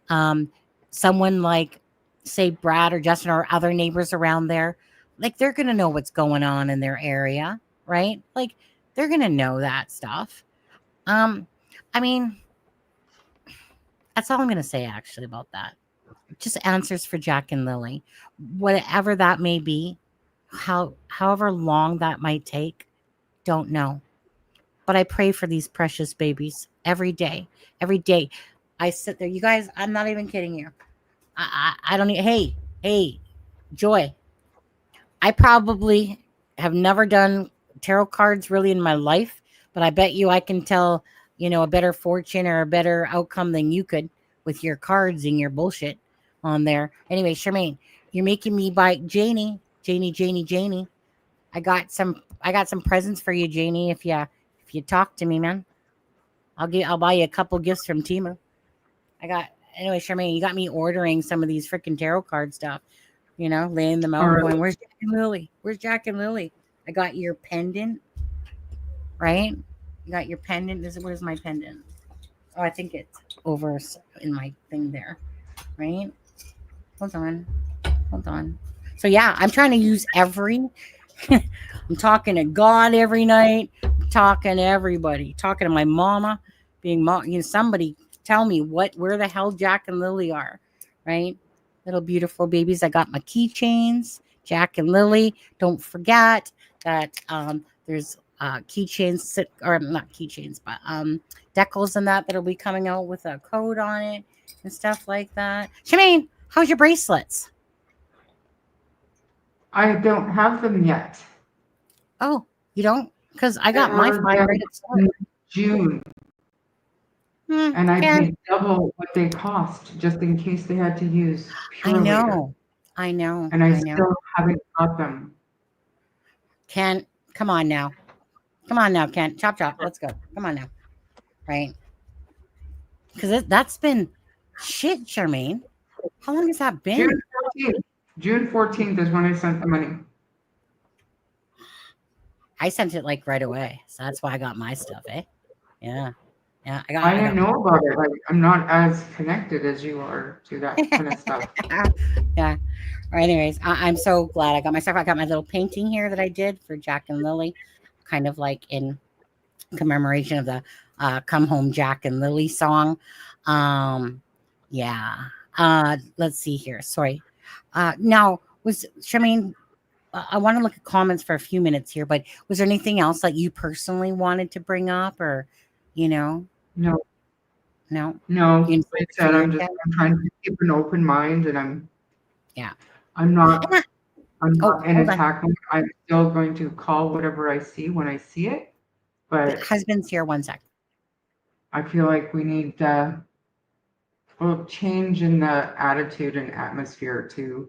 Someone like say Brad or Justin or other neighbors around there, like they're going to know what's going on in their area, right? Like they're going to know that stuff. I mean, that's all I'm going to say actually about that. Just answers for Jack and Lily, whatever that may be, however long that might take, don't know. But I pray for these precious babies every day. Every day, I sit there. You guys, I'm not even kidding you. I don't. Hey, Joy. I probably have never done tarot cards really in my life, but I bet you I can tell, a better fortune or a better outcome than you could with your cards and your bullshit on there. Anyway, Charmaine, you're making me buy Janie. I got some presents for you, Janie. If you talk to me, man, I'll buy you a couple gifts from Temu. Anyway, Charmaine, you got me ordering some of these freaking tarot card stuff. Laying them out, All right. going, "Where's Jack and Lily? Where's Jack and Lily?" I got your pendant, right? You got your pendant. Where's my pendant? Oh, I think it's over in my thing there, right? Hold on. So yeah, I'm trying to use every. I'm talking to God every night. I'm talking to everybody. Talking to my mama, being mom. Somebody tell me where the hell Jack and Lily are, right? Little beautiful babies. I got my keychains, Jack and Lily. Don't forget that there's keychains, or not keychains, but decals and that'll be coming out with a code on it and stuff like that. Shemaine, how's your bracelets? I don't have them yet. Oh, you don't? Because I got my 5 right at start. June. And I paid double what they cost just in case they had to use pure later. I know. And I still haven't got them. Ken, come on now, Ken. Chop. Let's go. Come on now. Right? Because that's been shit, Charmaine. How long has that been? June 14th is when I sent the money. I sent it like right away. So that's why I got my stuff, eh? Yeah. I didn't know about it. Like, I'm not as connected as you are to that kind of stuff. Yeah. Or anyways, I'm so glad I got my stuff. I got my little painting here that I did for Jack and Lily, kind of like in commemoration of the Come Home Jack and Lily song. Yeah. Let's see here. Sorry. Now, Charmaine, I want to look at comments for a few minutes here, but was there anything else that you personally wanted to bring up, or, No. No. Like I said, I'm trying to keep an open mind, and I'm not in attack mode. I'm still going to call whatever I see when I see it. But husband's here, one sec. I feel like we need a little change in the attitude and atmosphere to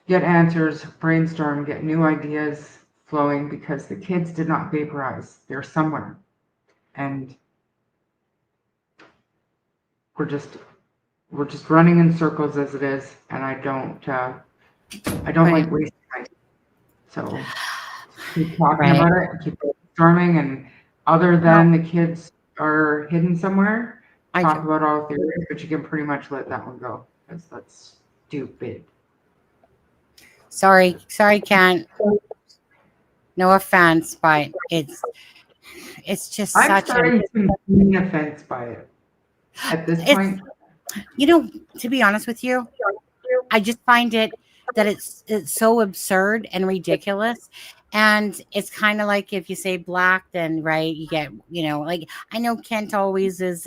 get answers, brainstorm, get new ideas flowing, because the kids did not vaporize. They're somewhere. And we're just running in circles as it is, and I don't like wasting time. So keep talking about it, keep brainstorming, and other than the kids are hidden somewhere, talk about all theories, but you can pretty much let that one go, because that's stupid. Sorry, Ken. No offense, but it's just I'm starting to be offended by it at this point. To be honest with you, I just find it that it's so absurd and ridiculous. And it's kind of like if you say black, then right, you get, like I know Kent always is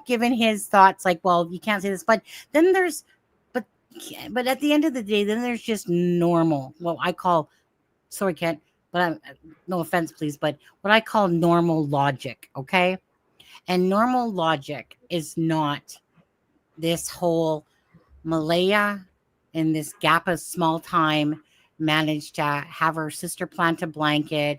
giving his thoughts like, well, you can't say this, but then there's but at the end of the day, then there's just normal, what I call, sorry, Kent, but no offense, please, but what I call normal logic, okay? And normal logic is not this whole Malaya in this gap of small time managed to have her sister plant a blanket,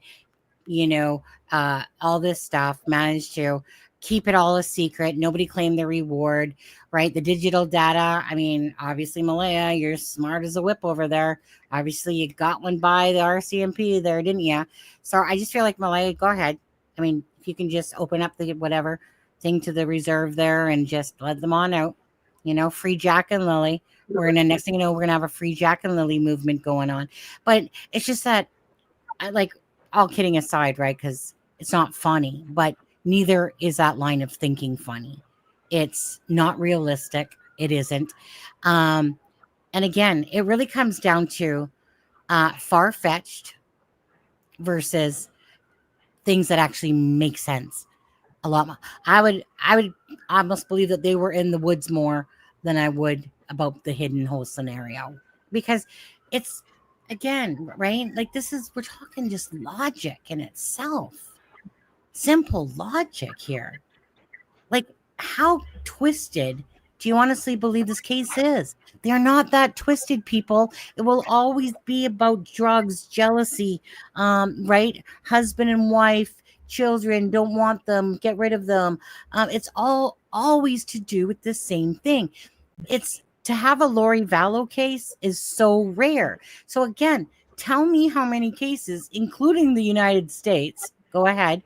all this stuff, managed to keep it all a secret. Nobody claimed the reward, right? The digital data. I mean, obviously, Malaya, you're smart as a whip over there. Obviously, you got one by the RCMP there, didn't you? So I just feel like, Malaya, go ahead. I mean, if you can just open up the whatever thing to the reserve there and just let them on out. free Jack and Lily. We're gonna next thing you know, we're gonna have a free Jack and Lily movement going on. But it's just that, like, all kidding aside, right? Because it's not funny, but neither is that line of thinking funny. It's not realistic. It isn't. Um, and again, it really comes down to far fetched versus things that actually make sense. A lot more. I would almost believe that they were in the woods more than I would about the hidden hole scenario, because it's, again, right, like, we're talking just logic in itself, simple logic here. Like, how twisted do you honestly believe this case is? They're not that twisted, people. It will always be about drugs, jealousy, right? Husband and wife, children, don't want them, get rid of them. It's all always to do with the same thing. It's to have a Lori Vallow case is so rare. So again, tell me how many cases, including the United States, go ahead,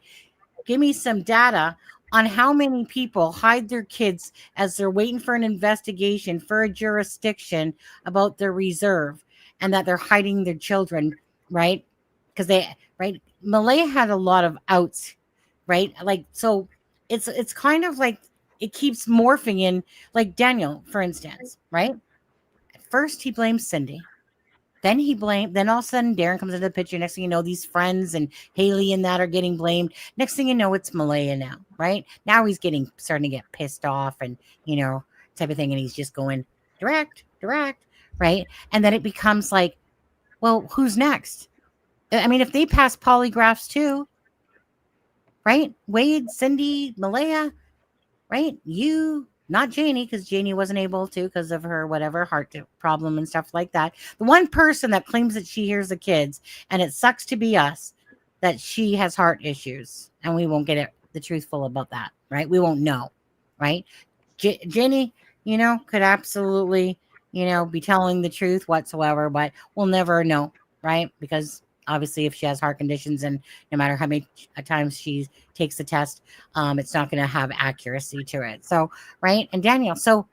give me some data on how many people hide their kids as they're waiting for an investigation for a jurisdiction about their reserve, and that they're hiding their children, right? Because right, Malaya had a lot of outs, right? Like, so it's kind of like it keeps morphing in, like Daniel, for instance, right? At first he blames Cindy. Then all of a sudden Darren comes into the picture. Next thing you know, these friends and Haley and that are getting blamed. Next thing you know, it's Malaya now, right? Now he's starting to get pissed off and, type of thing. And he's just going direct, right? And then it becomes like, well, who's next? I mean, if they pass polygraphs too, right? Wade, Cindy, Malaya, right? You, not Janie, because Janie wasn't able to because of her whatever heart problem and stuff like that. The one person that claims that she hears the kids, and it sucks to be us, that she has heart issues, and we won't get the truthful about that, right? We won't know, right? Janie, could absolutely, be telling the truth whatsoever, but we'll never know, right? Because obviously, if she has heart conditions, and no matter how many times she takes the test, it's not going to have accuracy to it. So, right. And Daniel, so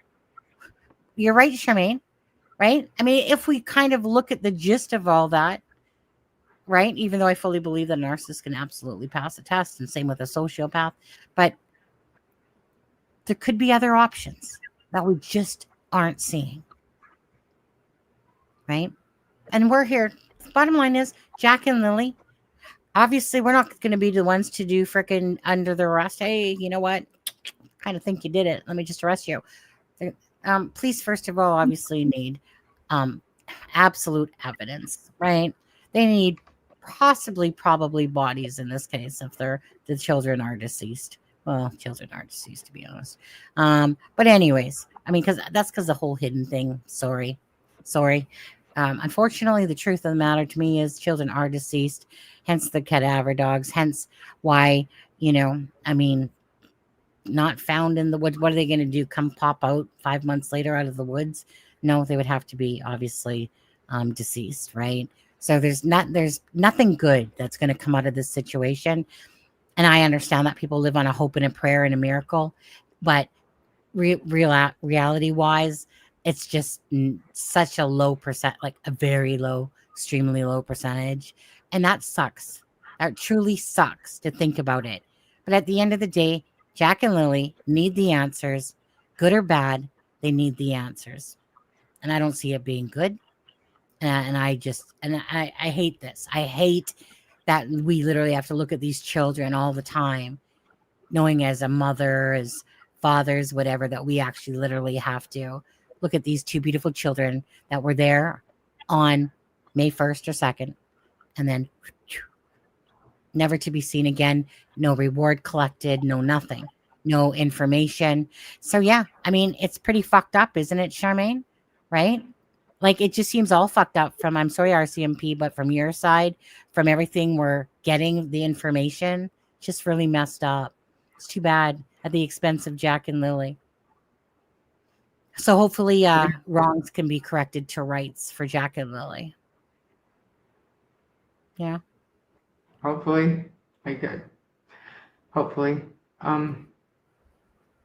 you're right, Charmaine, right? I mean, if we kind of look at the gist of all that, right? Even though I fully believe that a narcissist can absolutely pass a test, and same with a sociopath, but there could be other options that we just aren't seeing, right? And we're here. Bottom line is, Jack and Lily, obviously, we're not going to be the ones to do frickin' under the arrest. Hey, you know what? Kind of think you did it. Let me just arrest you. Police, first of all, obviously need absolute evidence, right? They need probably bodies in this case if the children are deceased. Well, children are deceased, to be honest. But anyways, I mean, because the whole hidden thing. Sorry. Unfortunately, the truth of the matter to me is children are deceased, hence the cadaver dogs, hence why, I mean, not found in the woods. What are they going to do? Come pop out 5 months later out of the woods? No, they would have to be obviously deceased, right? So there's nothing good that's going to come out of this situation. And I understand that people live on a hope and a prayer and a miracle, but reality wise, it's just such a low percent, like a very low, extremely low percentage. And that sucks. That truly sucks to think about it. But at the end of the day, Jack and Lily need the answers, good or bad. They need the answers. And I don't see it being good. And I hate this. I hate that we literally have to look at these children all the time, knowing as a mother, as fathers, whatever, that we actually literally have to look at these two beautiful children that were there on May 1st or 2nd, and then never to be seen again. No reward collected, no nothing, no information. So yeah, I mean, it's pretty fucked up, isn't it, Charmaine? Right? Like, it just seems all fucked up from, I'm sorry, RCMP, but from your side, from everything we're getting, the information, just really messed up. It's too bad, at the expense of Jack and Lily. So hopefully wrongs can be corrected to rights for Jack and Lily. Yeah. Hopefully. I could. Hopefully.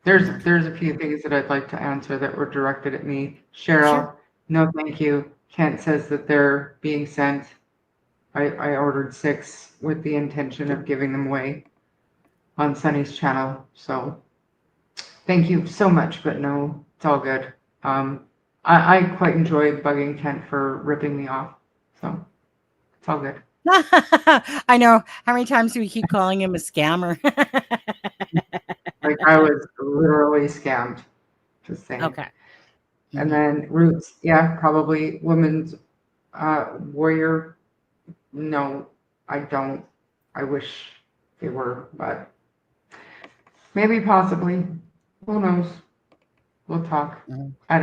There's a few things that I'd like to answer that were directed at me. Cheryl, Sure. no thank you. Kent says that they're being sent. I ordered 6 with the intention of giving them away on Sunny's channel. So thank you so much, but no, it's all good. I quite enjoy bugging Kent for ripping me off. So it's all good. I know. How many times do we keep calling him a scammer? Like I was literally scammed. Just saying. Okay. And Mhm. then Roots, yeah, probably women's warrior. No, I don't. I wish they were, but maybe possibly. Who knows? We'll talk. Mhm. I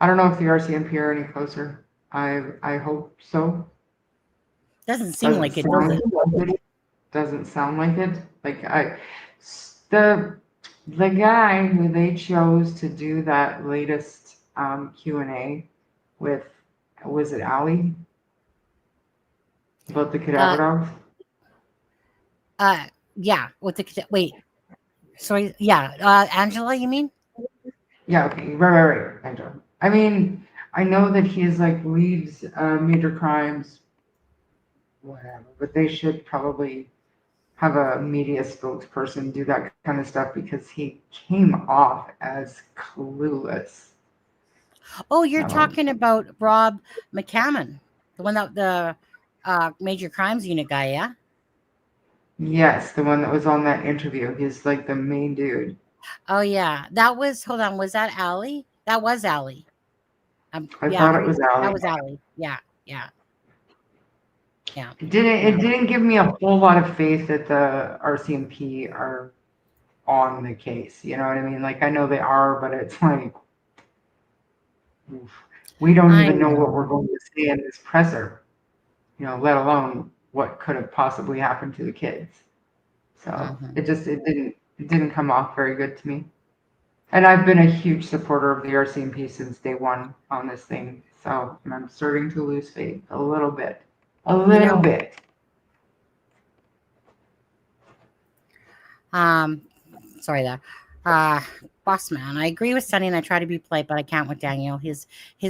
don't know if the RCMP are any closer. I hope so. Doesn't seem Doesn't like it, does sound it? like it. Doesn't sound like it. Like the the guy who they chose to do that latest Q&A with, was it Ali about the Uh, cadaver dogs? uh, yeah. With the wait, sorry. Yeah, Angela, you mean? Yeah, okay, right. Angela. I mean, I know that he's like leads major crimes, whatever, but they should probably have a media spokesperson do that kind of stuff because he came off as clueless. Oh, you're So, talking about Rob McCammon, the one that the major crimes unit guy. Yeah. yes, the one that was on that interview, he's like the main dude. Oh yeah, that was. Hold on, was that Allie? That was Allie. I Yeah, I'm thought it pretty. was That Ali. was Allie. Yeah, yeah, yeah. It didn't give me a whole lot of faith that the RCMP are on the case. You know what I mean? Like I know they are, but it's like oof, we don't I even know what we're know. going to say in this presser. You know, let alone what could have possibly happened to the kids. So Mhm. it didn't come off very good to me. And I've been a huge supporter of the RCMP since day one on this thing. So I'm starting to lose faith a little bit. A You little know, bit. um, sorry there. Uh, Boss man, I agree with Sunny, and I try to be polite, but I can't with Daniel. He's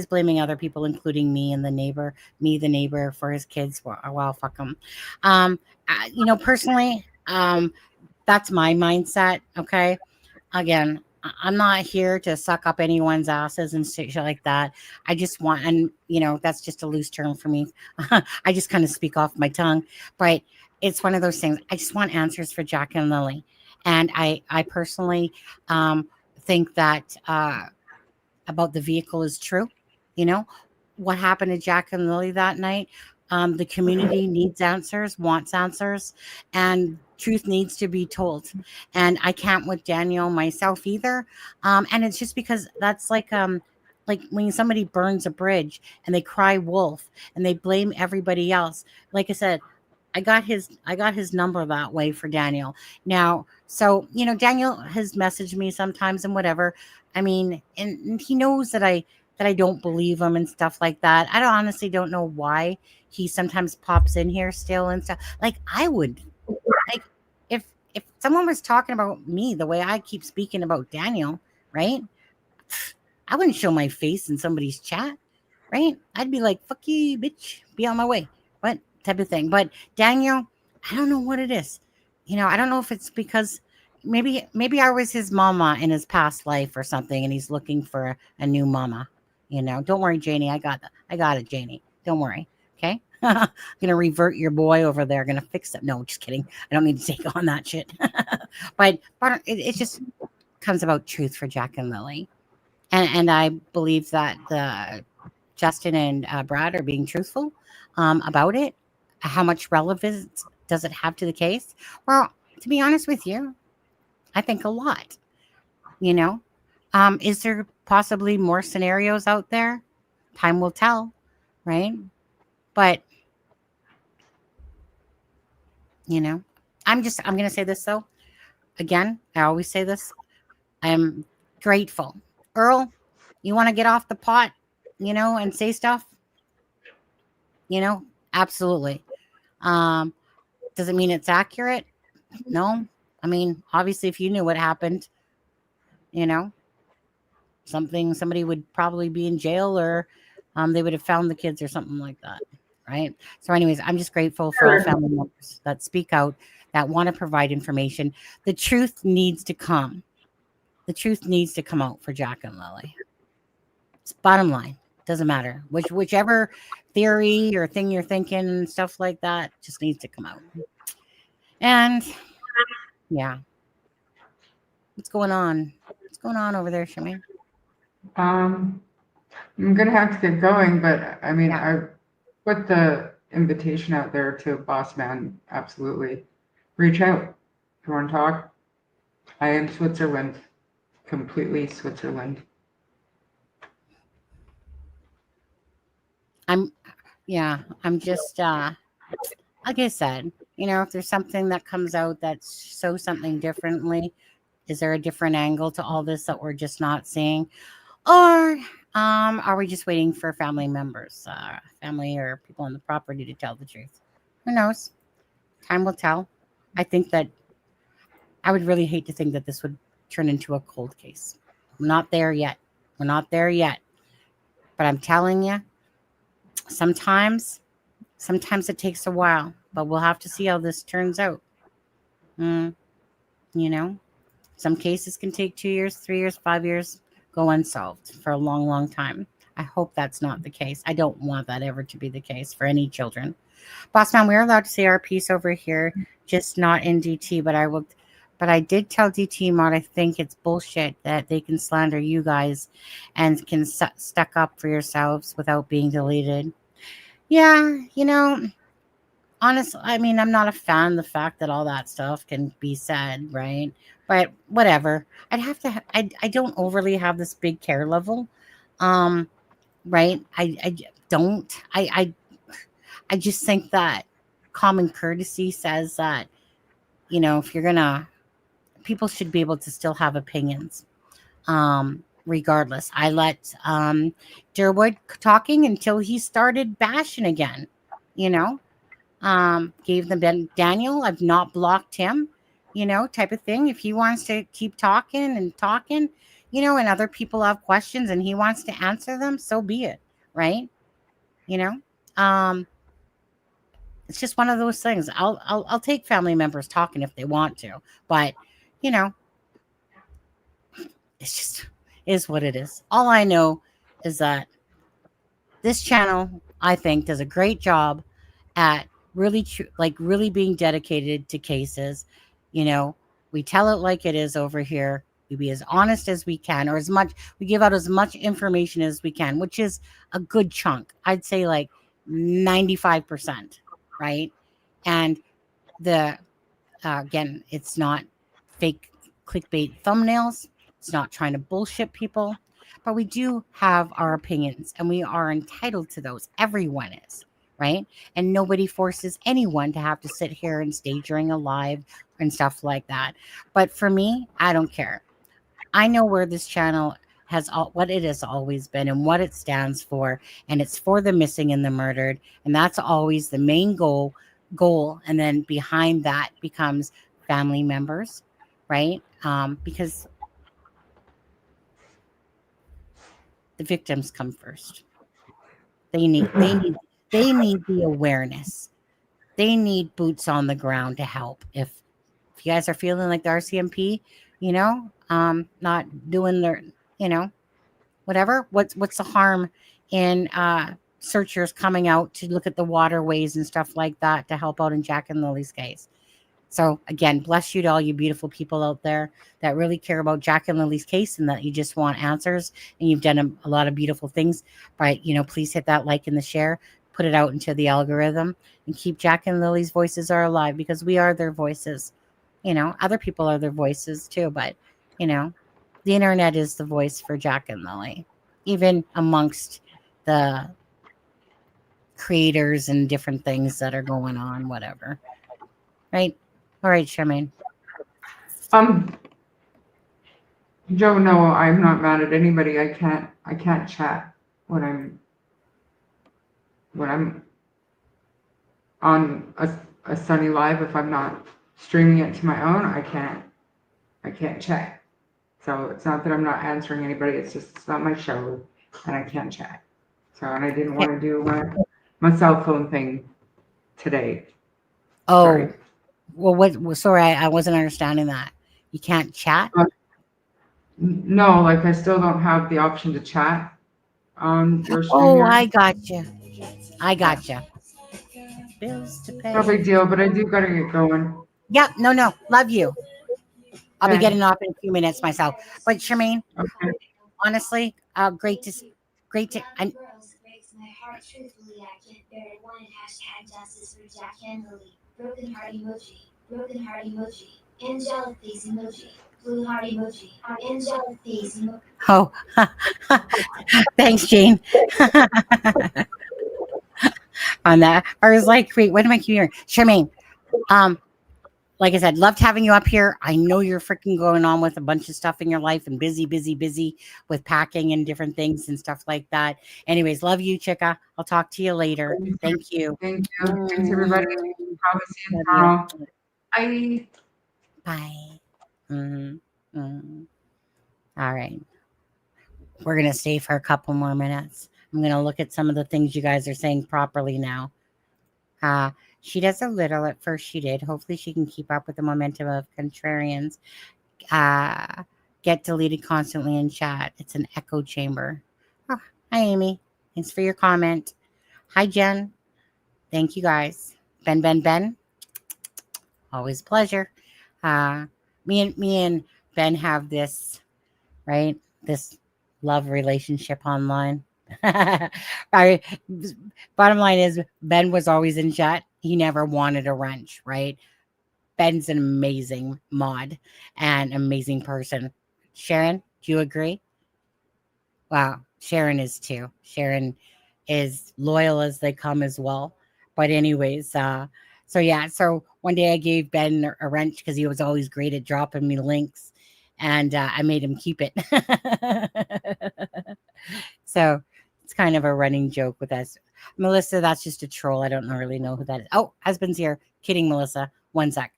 blaming other people, including me and the neighbor, the neighbor, for his kids. Well, fuck him. Personally, that's my mindset. Okay, again, I'm not here to suck up anyone's asses and shit like that. I just want, and that's just a loose term for me. I just kind of speak off my tongue, but it's one of those things. I just want answers for Jack and Lily, and I personally think that about the vehicle is true. You know, what happened to Jack and Lily that night? The community needs answers, wants answers, and truth needs to be told. And I can't with Daniel myself either. And it's just because that's like when somebody burns a bridge and they cry wolf and they blame everybody else. Like I said, I got his number that way for Daniel. Now, so Daniel has messaged me sometimes and whatever. I mean, and he knows that I don't believe him and stuff like that. I honestly don't know why he sometimes pops in here still and stuff. Like I would like if someone was talking about me the way I keep speaking about Daniel, right? I wouldn't show my face in somebody's chat, right? I'd be like, fuck you, bitch, be on my way. What type of thing? But Daniel, I don't know what it is. I don't know if it's because maybe I was his mama in his past life or something, and he's looking for a new mama. Don't worry, Janie. I got it, Janie. Don't worry. Okay. Gonna revert your boy over there. Gonna fix it. No, just kidding. I don't need to take on that shit. but it just comes about truth for Jack and Lily. And I believe that the Justin and Brad are being truthful about it. How much relevance does it have to the case? Well, to be honest with you, I think a lot. You know, is there possibly more scenarios out there? Time will tell, right? But you know, I'm gonna say this though. Again, I always say this. I'm grateful. Earl, you want to get off the pot, and say stuff, you know, absolutely. Um, does it mean it's accurate? No. I mean, obviously, if you knew what happened, you know, somebody would probably be in jail, or they would have found the kids or something like that, right? So anyways, I'm just grateful for all family members that speak out, that want to provide information. The truth needs to come. The truth needs to come out for Jack and Lily. It's bottom line. Doesn't matter whichever theory or thing you're thinking and stuff like that just needs to come out. And yeah, what's going on? What's going on over there, Shemaine? I'm gonna have to get going, but I mean, Yeah. I put the invitation out there to Boss Man. Absolutely, reach out if you want to talk. I am Switzerland, completely Switzerland. I'm just like I said, if there's something that comes out that shows something differently, is there a different angle to all this that we're just not seeing? Or are we just waiting for family members, family or people on the property to tell the truth? Who knows? Time will tell. I think that I would really hate to think that this would turn into a cold case. We're not there yet. We're not there yet. But I'm telling you, sometimes it takes a while, but we'll have to see how this turns out. Some cases can take 2 years, 3 years, 5 years, go unsolved for a long, long time. I hope that's not the case. I don't want that ever to be the case for any children. Bossman, we're allowed to say our piece over here, just not in DT, but I did tell DT Mod, I think it's bullshit that they can slander you guys and can stuck up for yourselves without being deleted. Yeah, honestly, I mean, I'm not a fan of the fact that all that stuff can be said, right? But whatever. I don't overly have this big care level. Right? I don't. I just think that common courtesy says that, if you're gonna, people should be able to still have opinions. Regardless. I let Durwood talking until he started bashing again, gave them Daniel, I've not blocked him, type of thing. If he wants to keep talking, and other people have questions and he wants to answer them, so be it, right? It's just one of those things. I'll take family members talking if they want to, but it's just is what it is. All I know is that this channel, I think, does a great job at really being dedicated to cases. We tell it like it is over here. We be as honest as we can, or we give out as much information as we can, which is a good chunk. I'd say like 95%, right? And again, it's not fake clickbait thumbnails. It's not trying to bullshit people, but we do have our opinions and we are entitled to those. Everyone is, right? And nobody forces anyone to have to sit here and stay during a live and stuff like that. But for me, I don't care. I know where this channel what it has always been and what it stands for, and it's for the missing and the murdered, and that's always the main goal. And then behind that becomes family members, right? Because the victims come first. They need the awareness. They need boots on the ground to help. If you guys are feeling like the RCMP, not doing their, whatever, what's the harm in searchers coming out to look at the waterways and stuff like that to help out in Jack and Lily's case? So again, bless you to all you beautiful people out there that really care about Jack and Lily's case and that you just want answers, and you've done a lot of beautiful things. But, please hit that like and the share, put it out into the algorithm, and keep Jack and Lily's voices are alive, because we are their voices. Other people are their voices too, but, the internet is the voice for Jack and Lily, even amongst the creators and different things that are going on, whatever. Right? All right, Charmaine. Joe, no, I'm not mad at anybody. I can't chat when I'm on a Sunny Live. If I'm not streaming it to my own, I can't chat. So it's not that I'm not answering anybody. It's just it's not my show, and I can't chat. So and I didn't want to do my cell phone thing today. Oh, Sorry. well, sorry, I wasn't understanding that. You can't chat? No, like I still don't have the option to chat on your stream Oh, yard. I gotcha. I Yeah. gotcha. Bills to No pay. big deal, but I do gotta get going. Yep, no. Love you. I'll be Okay. getting off in a few minutes myself. But Charmaine, Okay. honestly, great to. I'm, Breaks my heart truthfully. I can't bear it. Wanted hashtag justice for Jack and Lily. Broken heart emoji. Broken heart emoji. Angelic face emoji. Blue heart emoji. Angelic face emoji. oh, thanks, Jane. On that, I was like, wait, what am I hearing? Charmaine, um, like I said, loved having you up here. I know you're freaking going on with a bunch of stuff in your life and busy with packing and different things and stuff like that. Anyways, love you, Chica. I'll talk to you later. Thank you. Thank you. Thanks everybody. Probably see you Love tomorrow. you. Bye. Bye. All right. We're going to stay for a couple more minutes. I'm going to look at some of the things you guys are saying properly now. She does a little. At first she did. Hopefully she can keep up with the momentum of contrarians. Get deleted constantly in chat. It's an echo chamber. Oh, hi, Amy. Thanks for your comment. Hi, Jen. Thank you, guys. Ben. Always a pleasure. Me and Ben have this, right? This love relationship online. I, bottom line is Ben was always in chat. He never wanted a wrench, right? Ben's an amazing mod and amazing person. Sharon, do you agree? Wow, Sharon is too. Sharon is loyal as they come as well. But anyways, so one day I gave Ben a wrench because he was always great at dropping me links, and I made him keep it. So it's kind of a running joke with us. Melissa, that's just a troll. I don't really know who that is. Oh, husband's here. Kidding, Melissa. One sec.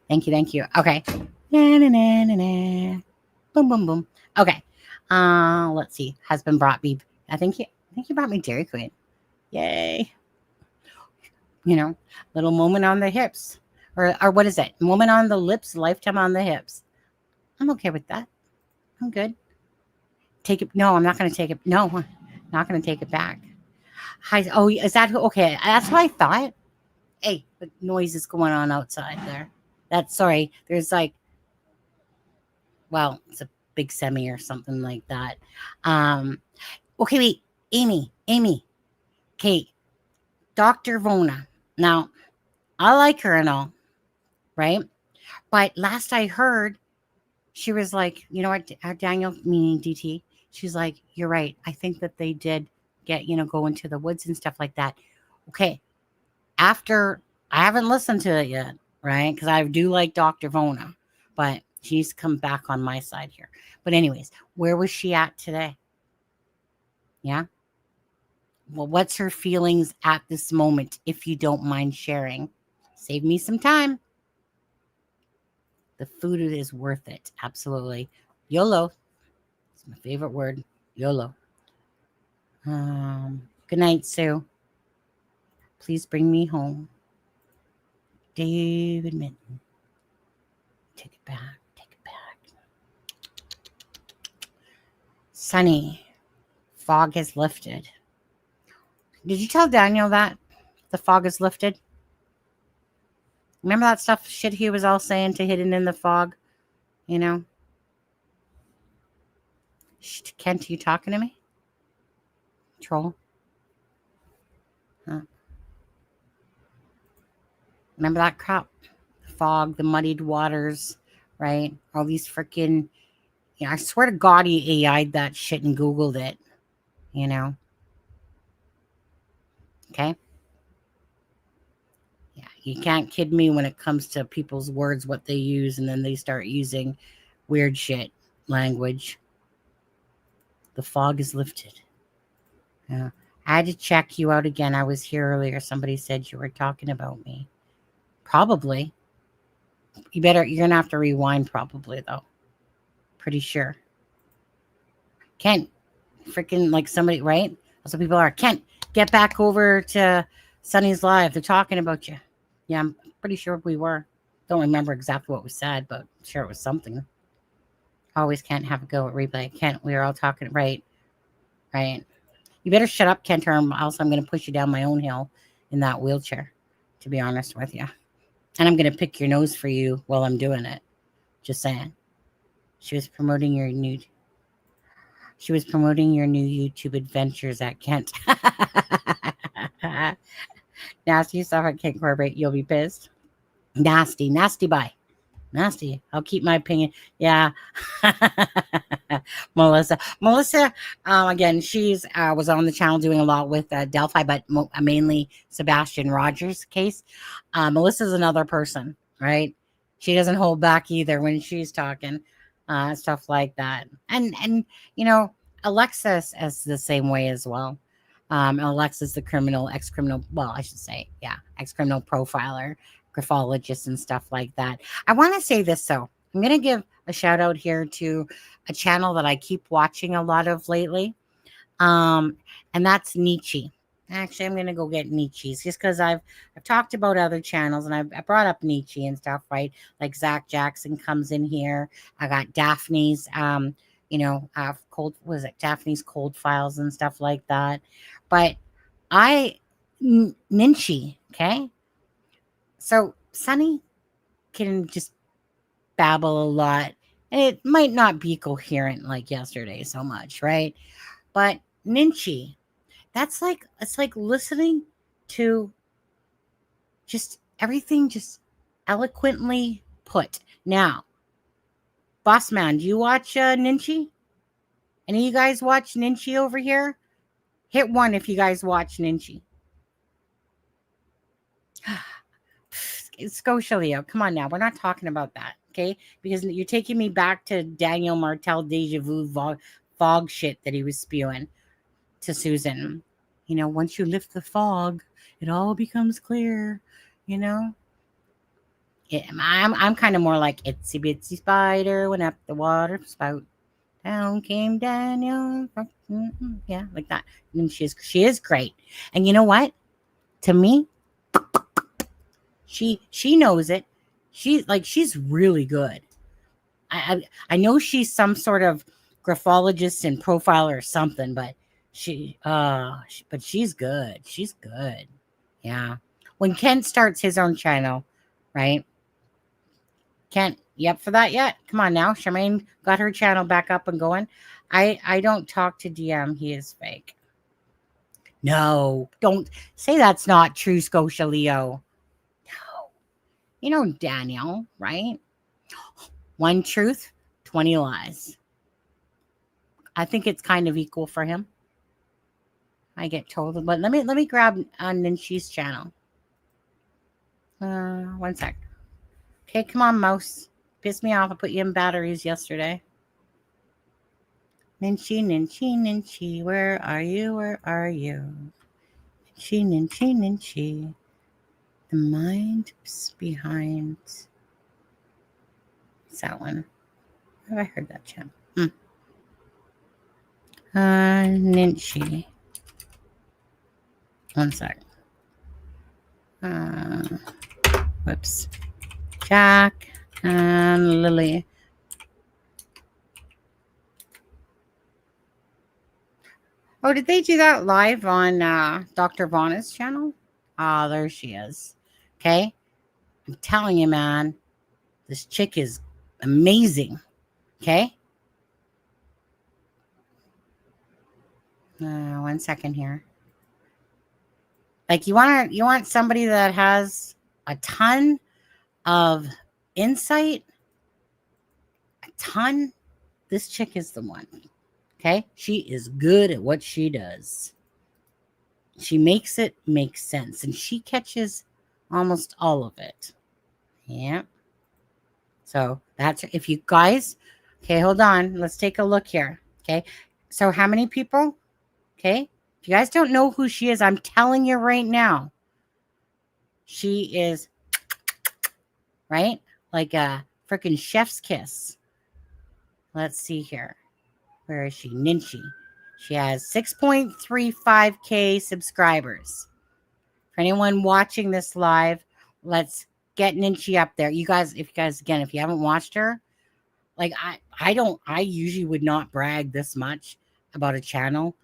Thank you. Okay. Na. Boom. Okay. Let's see. Husband brought me. I think he brought me Dairy Queen. Yay. Little moment on the hips. Or what is it? Moment on the lips, lifetime on the hips. I'm okay with that. I'm good. Take it. No, I'm not gonna take it. No, not gonna take it back. Hi. Oh, is that who? Okay, that's what I thought. Hey, the noise is going on outside there. That's sorry. There's like, well, it's a big semi or something like that. Okay, wait, Amy. Okay, Dr. Vona. Now, I like her and all, right? But last I heard, she was like, you know what, Daniel, meaning DT, she's like, you're right. I think that they did get, go into the woods and stuff like that. Okay, after, I haven't listened to it yet, right? Because I do like Dr. Vona, but she's come back on my side here. But anyways, where was she at today? Yeah. Well, what's her feelings at this moment, if you don't mind sharing? Save me some time. The food is worth it. Absolutely. YOLO. It's my favorite word. YOLO. Good night, Sue. Please bring me home. David Minton. Take it back. Sunny. Fog has lifted. Did you tell Daniel that the fog has lifted? Remember that shit he was all saying to hidden in the fog? Kent, are you talking to me? Troll? Huh. Remember that crap? The fog, the muddied waters, right? All these freaking, I swear to God he AI'd that shit and Googled it, Okay? Yeah, You can't kid me when it comes to people's words, what they use, and then they start using weird shit language. The fog is lifted. Yeah. I had to check you out again. I was here earlier. Somebody said you were talking about me. Probably. You're gonna have to rewind probably though. Pretty sure. Kent, freaking like somebody, right? That's what people are. Kent, get back over to Sunny's Live. They're talking about you. Yeah, I'm pretty sure we were. Don't remember exactly what was said, but I'm sure it was something. Always can't have a go at replay. Kent, we were all talking, right? Right. You better shut up, Kent, or else I'm going to push you down my own hill in that wheelchair, to be honest with you. And I'm going to pick your nose for you while I'm doing it. Just saying. She was promoting your new YouTube adventures at Kent. Nasty stuff at Kent Corbett. You'll be pissed. Nasty bye. Nasty. I'll keep my opinion. Yeah. Melissa, again, she's was on the channel doing a lot with Delphi, but mainly Sebastian Rogers' case. Melissa's another person, right? She doesn't hold back either when she's talking, stuff like that. And you know, Alexis is the same way as well. Alexis, the ex-criminal, well, I should say, yeah, ex-criminal profiler, graphologist and stuff like that. I want to say this though. I'm going to give a shout out here to a channel that I keep watching a lot of lately. And that's Nietzsche. Actually, I'm going to go get Nietzsche's just because I've talked about other channels and I brought up Nietzsche and stuff, right? Like Zach Jackson comes in here. I got Daphne's, Daphne's Cold Files and stuff like that. But Nietzsche, okay? So Sunny can just babble a lot. It might not be coherent like yesterday so much, right? But Nietzsche, it's like listening to just everything just eloquently put. Now, Boss Man, do you watch Nietzsche? Any of you guys watch Nietzsche over here? Hit 1 if you guys watch Nietzsche. Scotia Leo, come on now. We're not talking about that, okay? Because you're taking me back to Daniel Martell deja vu fog shit that he was spewing to Susan. You know, once you lift the fog, it all becomes clear, you know? I'm kind of more like itsy bitsy spider went up the water spout. Down came Daniel. Yeah, like that. And she is great. And you know what? To me, she knows it. She's really good. I know she's some sort of graphologist and profiler or something, but she's good. She's good. Yeah. When Kent starts his own channel, right? Kent, you up for that yet? Come on now. Charmaine got her channel back up and going. I don't talk to DM. He is fake. No, don't say that's not true, Scotia Leo. No. You know Daniel, right? 1 truth, 20 lies. I think it's kind of equal for him. I get told, but let me grab Ninchi's channel. 1 sec. Okay, come on, mouse. Pissed me off. I put you in batteries yesterday. Ninchi, where are you? Where are you? Ninchi. The mind behind. It's that one. Have I heard that channel? Ninchi. 1 sec. Whoops. Jack and Lily. Oh, did they do that live on Dr. Vanna's channel? Ah, there she is. Okay. I'm telling you, man, this chick is amazing. Okay. 1 second here. Like you want somebody that has a ton of insight, a ton. This chick is the one. Okay. She is good at what she does. She makes it make sense. And she catches Almost all of it. Yeah. So that's if you guys, okay, hold on. Let's take a look here. Okay. So how many people? Okay. If you guys don't know who she is, I'm telling you right now. She is right like a freaking chef's kiss. Let's see here. Where is she? Ninchi. She has 6.35K subscribers. For anyone watching this live, let's get Ninchi up there. You guys, if you haven't watched her, like I usually would not brag this much about a channel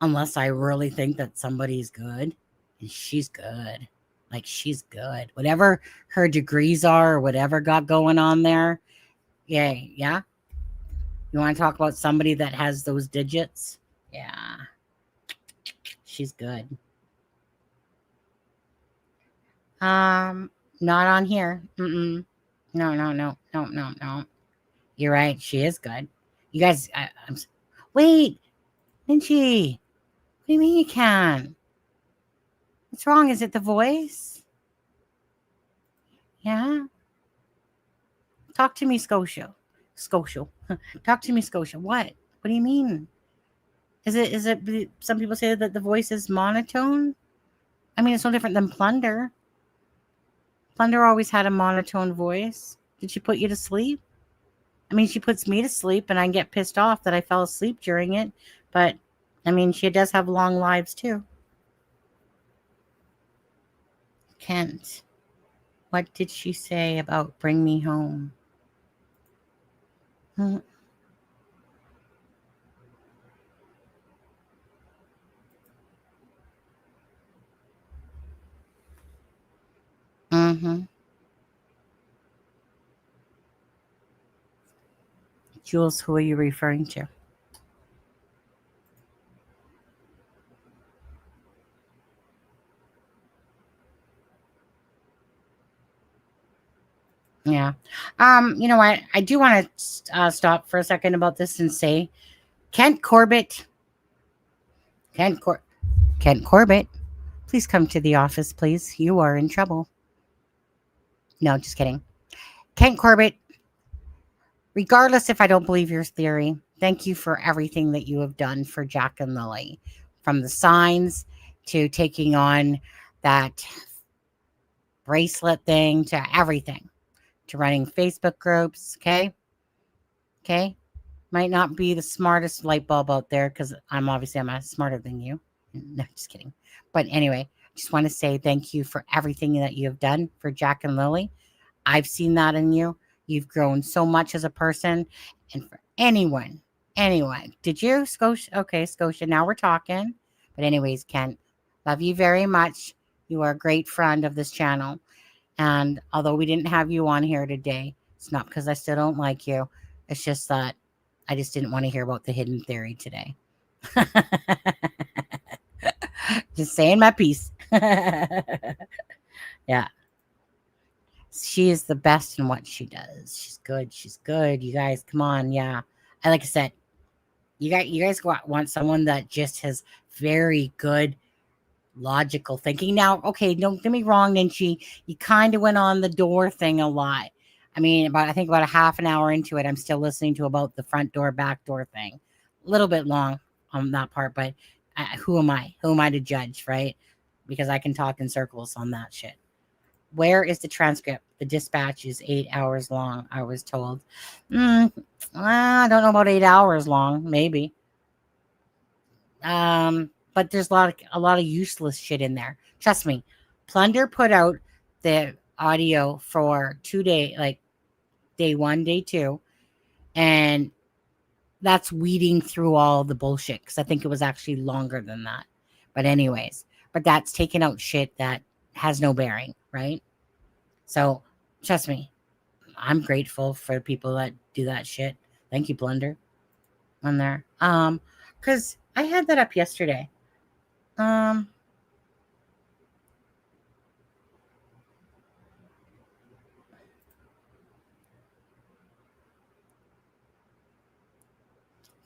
unless I really think that somebody's good. And she's good. Like she's good. Whatever her degrees are or whatever got going on there. Yeah, yeah. You want to talk about somebody that has those digits? Yeah. She's good. Not on here. No. You're right. She is good. You guys, wait, Minchie. What do you mean you can? What's wrong? Is it the voice? Yeah. Talk to me, Scotia. Talk to me, Scotia. What? What do you mean? Is it, some people say that the voice is monotone? I mean, it's no different than Plunder. Plunder always had a monotone voice. Did she put you to sleep? I mean, she puts me to sleep, and I get pissed off that I fell asleep during it. But, I mean, she does have long lives, too. Kent, what did she say about bring me home? Mm-hmm. Jules, who are you referring to? Yeah. You know what? I do want to stop for a second about this and say, Kent Corbett, please come to the office, please. You are in trouble. No, just kidding. Kent Corbett, regardless if I don't believe your theory, thank you for everything that you have done for Jack and Lily, from the signs to taking on that bracelet thing to everything, to running Facebook groups. Okay. Might not be the smartest light bulb out there because I'm smarter than you. No, just kidding. But anyway, just want to say thank you for everything that you have done for Jack and Lily. I've seen that in you. You've grown so much as a person. And for anyone. Did you, Scotia? Okay, Scotia, now we're talking. But anyways, Ken, love you very much. You are a great friend of this channel. And although we didn't have you on here today, it's not because I still don't like you. It's just that I just didn't want to hear about the hidden theory today. Just saying my piece. Yeah. She is the best in what she does. She's good. You guys, come on. Yeah. And like I said, you guys want someone that just has very good logical thinking. Now, okay, don't get me wrong, Ninchi. You kind of went on the door thing a lot. I mean, I think about a half an hour into it, I'm still listening to about the front door, back door thing. A little bit long on that part, but who am I? Who am I to judge, right? Because I can talk in circles on that shit. Where is the transcript? The dispatch is 8 hours long, I was told. I don't know about 8 hours long, maybe. But there's a lot of useless shit in there. Trust me. Plunder put out the audio for 2 days, like day 1, day 2, and that's weeding through all the bullshit because I think it was actually longer than that. But anyways, that's taking out shit that has no bearing, right? So trust me, I'm grateful for people that do that shit. Thank you, Plunder, on there. Because I had that up yesterday.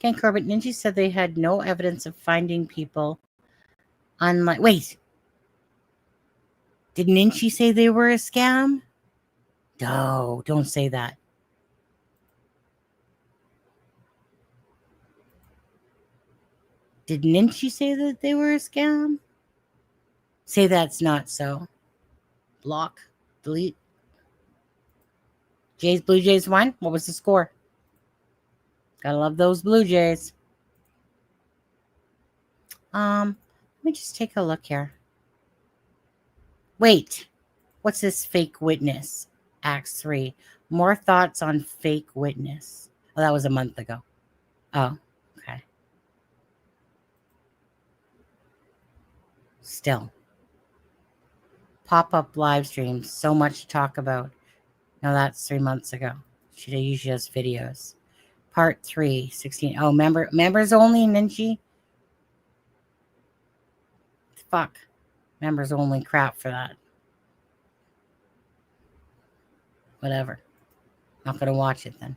Ken Corbett, Ninja said they had no evidence of finding people. Wait. Did Ninchi say they were a scam? No, don't say that. Did Ninchi say that they were a scam? Say that's not so. Block. Delete. Blue Jays won. What was the score? Gotta love those Blue Jays. Let me just take a look here. Wait. What's this fake witness? Acts 3. More thoughts on fake witness. Oh, that was a month ago. Oh, okay. Still. Pop-up live streams. So much to talk about. No, that's 3 months ago. She usually has videos. Part 3, 16. Oh, members only, Ninchi? Fuck. Members only crap for that. Whatever. Not gonna watch it then.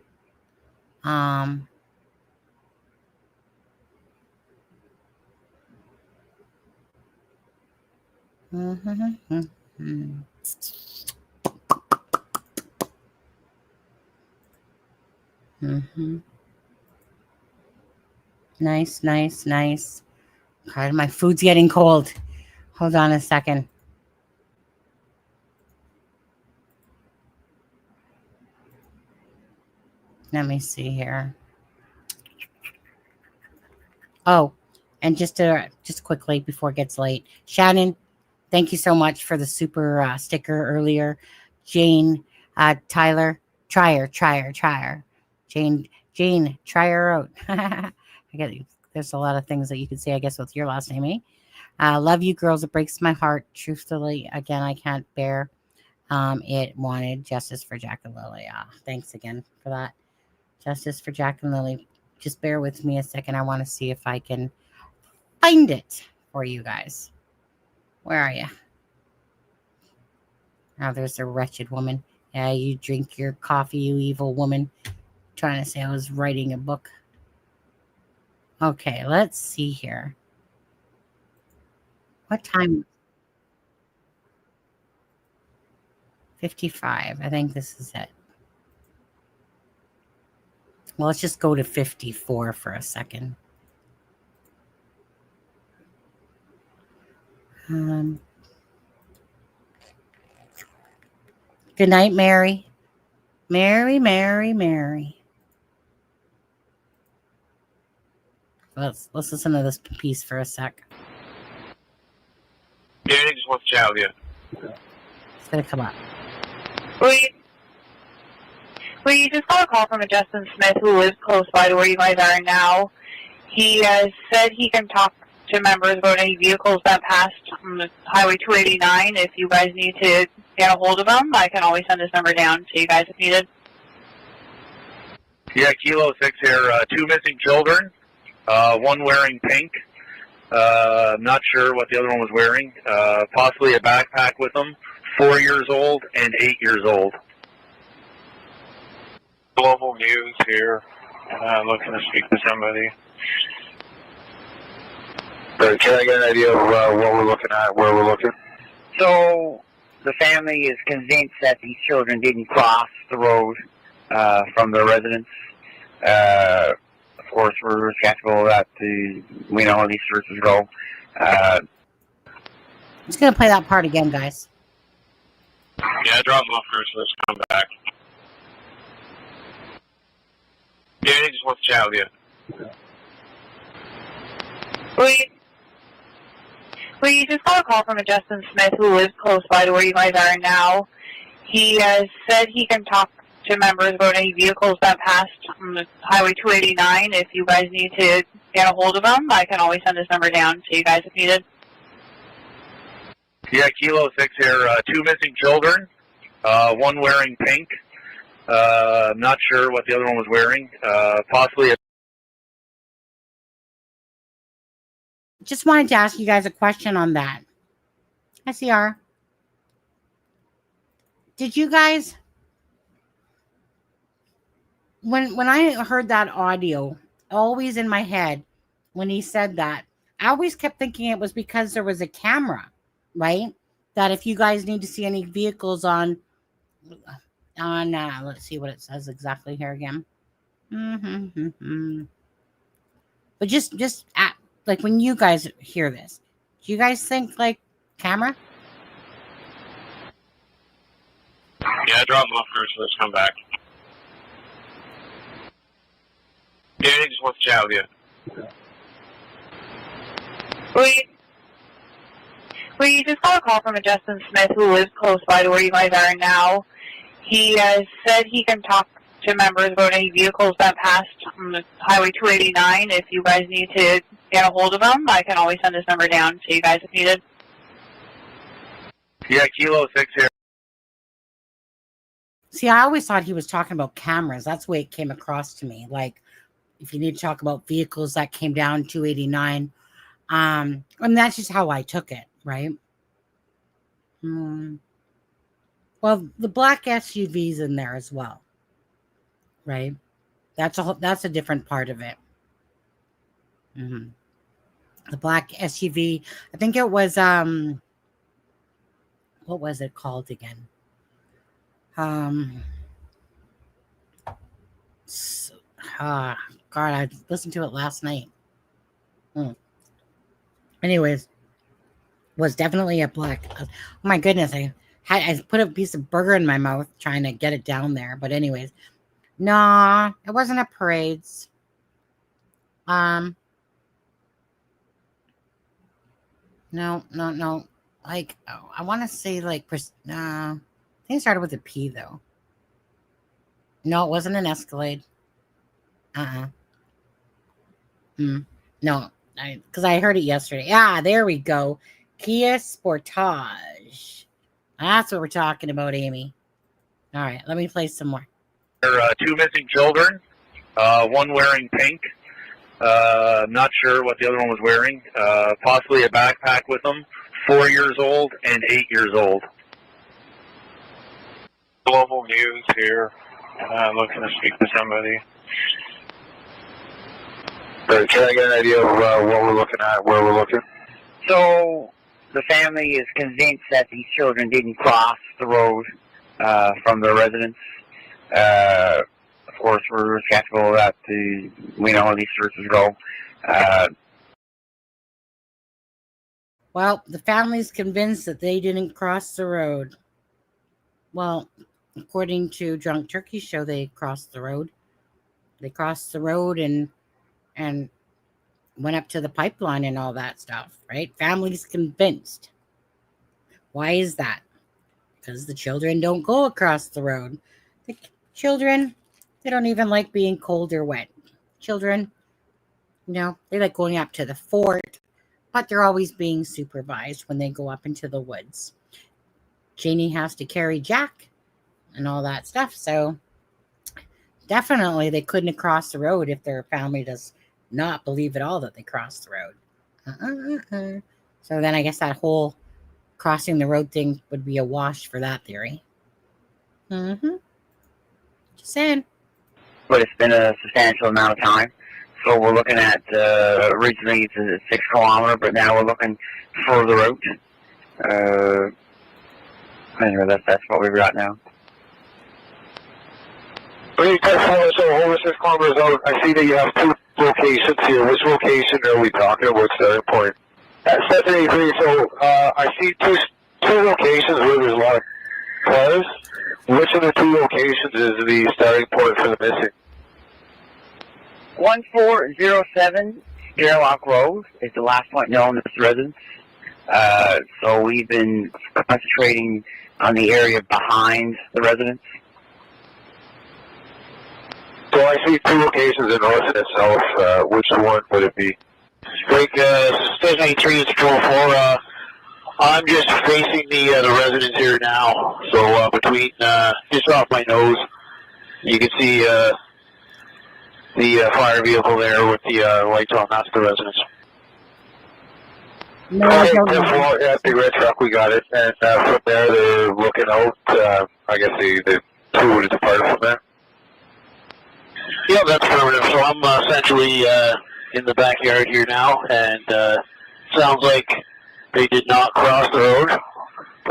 Nice, nice, nice. God, my food's getting cold. Hold on a second. Let me see here. Oh, and just quickly before it gets late, Shannon, thank you so much for the super sticker earlier. Jane, Tyler, try her. Jane, try her out. There's a lot of things that you could say, I guess, with your last name, eh? Love you, girls. It breaks my heart. Truthfully, again, I can't bear it. Wanted justice for Jack and Lily. Thanks again for that. Justice for Jack and Lily. Just bear with me a second. I want to see if I can find it for you guys. Where are you? Oh, there's a wretched woman. Yeah, you drink your coffee, you evil woman. Trying to say I was writing a book. Okay, let's see here. What time? 55. I think this is it. Well, let's just go to 54 for a second. Good night, Mary. Mary. Let's listen to this piece for a sec. Yeah, I just want to chat with you. It's gonna come up. We just got a call from a Justin Smith who lives close by to where you guys are now. He said he can talk to members about any vehicles that passed Highway 289. If you guys need to get a hold of him, I can always send his number down to you guys if needed. Yeah, Kilo 6 here. 2 missing children. One wearing pink. Not sure what the other one was wearing. Possibly a backpack with them. 4 years old and 8 years old. Global News here. Looking to speak to somebody. Can I get an idea of what we're looking at, where we're looking? So the family is convinced that these children didn't cross the road from their residence. Of course, we're skeptical that we know how these searches go. I'm just gonna play that part again, guys. Yeah, drop them off first. Let's come back. Yeah, I just want to chat with you. We just got a call from a Justin Smith who lives close by to where you guys are now. He said he can talk to members about any vehicles that passed Highway 289. If you guys need to get a hold of him, I can always send his number down to you guys if needed. Yeah, Kilo 6 here. 2 missing children. One wearing pink. Not sure what the other one was wearing. Possibly a... Just wanted to ask you guys a question on that. SCR. Did you guys, when I heard that audio, always in my head, when he said that, I always kept thinking it was because there was a camera, right? that if you guys need to see any vehicles on let's see what it says exactly here again. But just like when you guys hear this, do you guys think like camera? Yeah, drop them off first. Let's come back. Danny just wants to chat with you. We just got a call from a Justin Smith who lives close by to where you guys are now. He has said he can talk to members about any vehicles that passed Highway 289. If you guys need to get a hold of him, I can always send his number down to you guys if needed. Yeah, Kilo 6 here. See, I always thought he was talking about cameras. That's the way it came across to me. Like, if you need to talk about vehicles that came down 289, and that's just how I took it, right? Well, the black SUV's in there as well, right? That's a different part of it. The black SUV. I think it was what was it called again? God, I listened to it last night. Anyways, was definitely a black. Oh my goodness, I put a piece of burger in my mouth trying to get it down there. But anyways, no, it wasn't a Parades. No. Like, I want to say like, I think it started with a P though. No, it wasn't an Escalade. No, because I heard it yesterday. There we go. Kia Sportage. That's what we're talking about, Amy. All right, let me play some more. There are 2 missing children, one wearing pink. Not sure what the other one was wearing. Possibly a backpack with them. 4 years old and 8 years old. Global News here. Looking to speak to somebody. Can I get an idea of what we're looking at, where we're looking? So the family is convinced that these children didn't cross the road from their residence. Of course, we're skeptical that we know how these searches go. Well, the family's convinced that they didn't cross the road. Well, according to Drunk Turkey Show, they crossed the road. They crossed the road and went up to the pipeline and all that stuff, right? Family's convinced. Why is that? Because the children don't go across the road. The children, they don't even like being cold or wet. Children, they like going up to the fort, but they're always being supervised when they go up into the woods. Janie has to carry Jack and all that stuff. So definitely they couldn't have crossed the road if their family does not believe at all that they crossed the road. So then I guess that whole crossing the road thing would be a wash for that theory. Just saying. But it's been a substantial amount of time. So we're looking at, originally it's a 6 kilometer, but now we're looking further out. Anyway, that's what we've got now. Okay, so over 6 kilometers out, I see that you have 2 locations here. Which location are we talking about, starting point? That's 783, so I see two locations where there's a lot of cars. Which of the 2 locations is the starting point for the missing? 1407 Gairloch Road is the last point known as residence. So we've been concentrating on the area behind the residence. So I see 2 locations, the north and the south. Which one would it be? Break, Station 83 is Control 4. I'm just facing the residence here now. So between, just off my nose, you can see the fire vehicle there with the lights on. That's the residence. No, Okay, yeah, the red truck, we got it. And from there, they're looking out. I guess the 2 would have departed from there. Yeah, that's affirmative. So I'm essentially in the backyard here now, and sounds like they did not cross the road.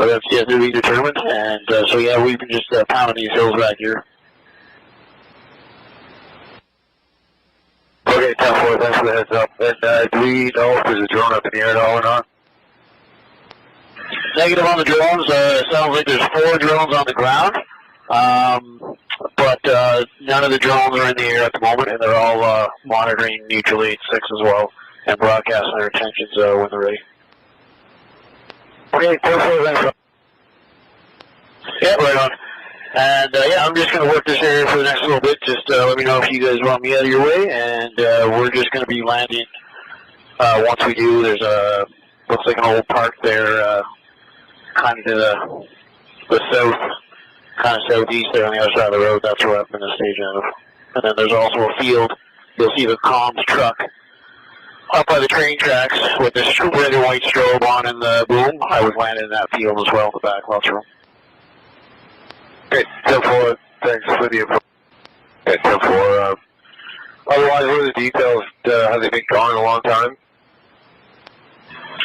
But that's yet to be determined. And so, yeah, we've been just pounding these hills back here. Okay, 10-4, thanks for the heads up. And do we know if there's a drone up in the air at all or not? Negative on the drones. It sounds like there's 4 drones on the ground. But none of the drones are in the air at the moment, and they're all monitoring Neutral 86 as well and broadcasting their intentions when they're ready. Okay, 10-4, thanks. Yeah, right on. And yeah, I'm just going to work this area for the next little bit. Just let me know if you guys want me out of your way, and we're just going to be landing. Once we do, there's a looks like an old park there, kind of to the south, kind of southeast there on the other side of the road. That's where I'm going to stage out of. And then there's also a field. You'll see the comms truck up by the train tracks with this red and white strobe on in the boom. I was landing in that field as well in the back, lots of room. Okay, 10-4, thanks for the info. Okay, 10-4. Otherwise, what are the details? Have they been gone a long time?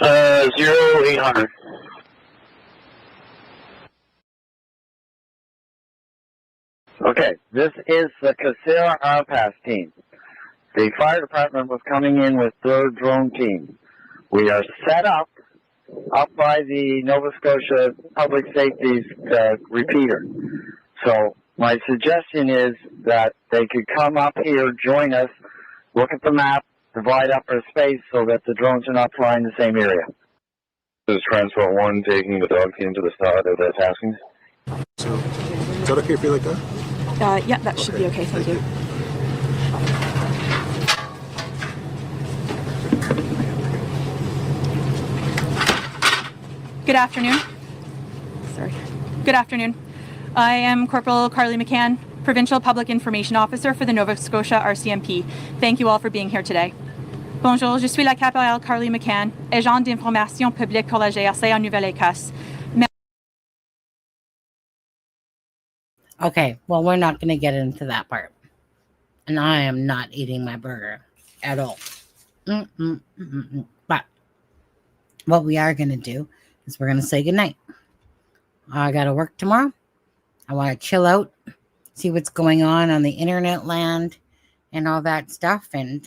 0800. Okay, this is the Casera RPAS team. The fire department was coming in with their drone team. We are set up by the Nova Scotia Public Safety's repeater. So my suggestion is that they could come up here, join us, look at the map, divide up our space so that the drones are not flying the same area. This is Transport 1 taking the dog team to the start of the tasking. So, is that okay for you like that? Yeah, that should be okay, thank you. Good afternoon. Sorry. Good afternoon. I am Corporal Carly McCann, Provincial Public Information Officer for the Nova Scotia RCMP. Thank you all for being here today. Bonjour, je suis la caporale Carly McCann, agent d'information publique pour la GRC en Nouvelle-Écosse. Okay, well, we're not going to get into that part. And I am not eating my burger at all. But what we are going to do is we're going to say goodnight. I got to work tomorrow. I want to chill out, see what's going on the internet land and all that stuff. And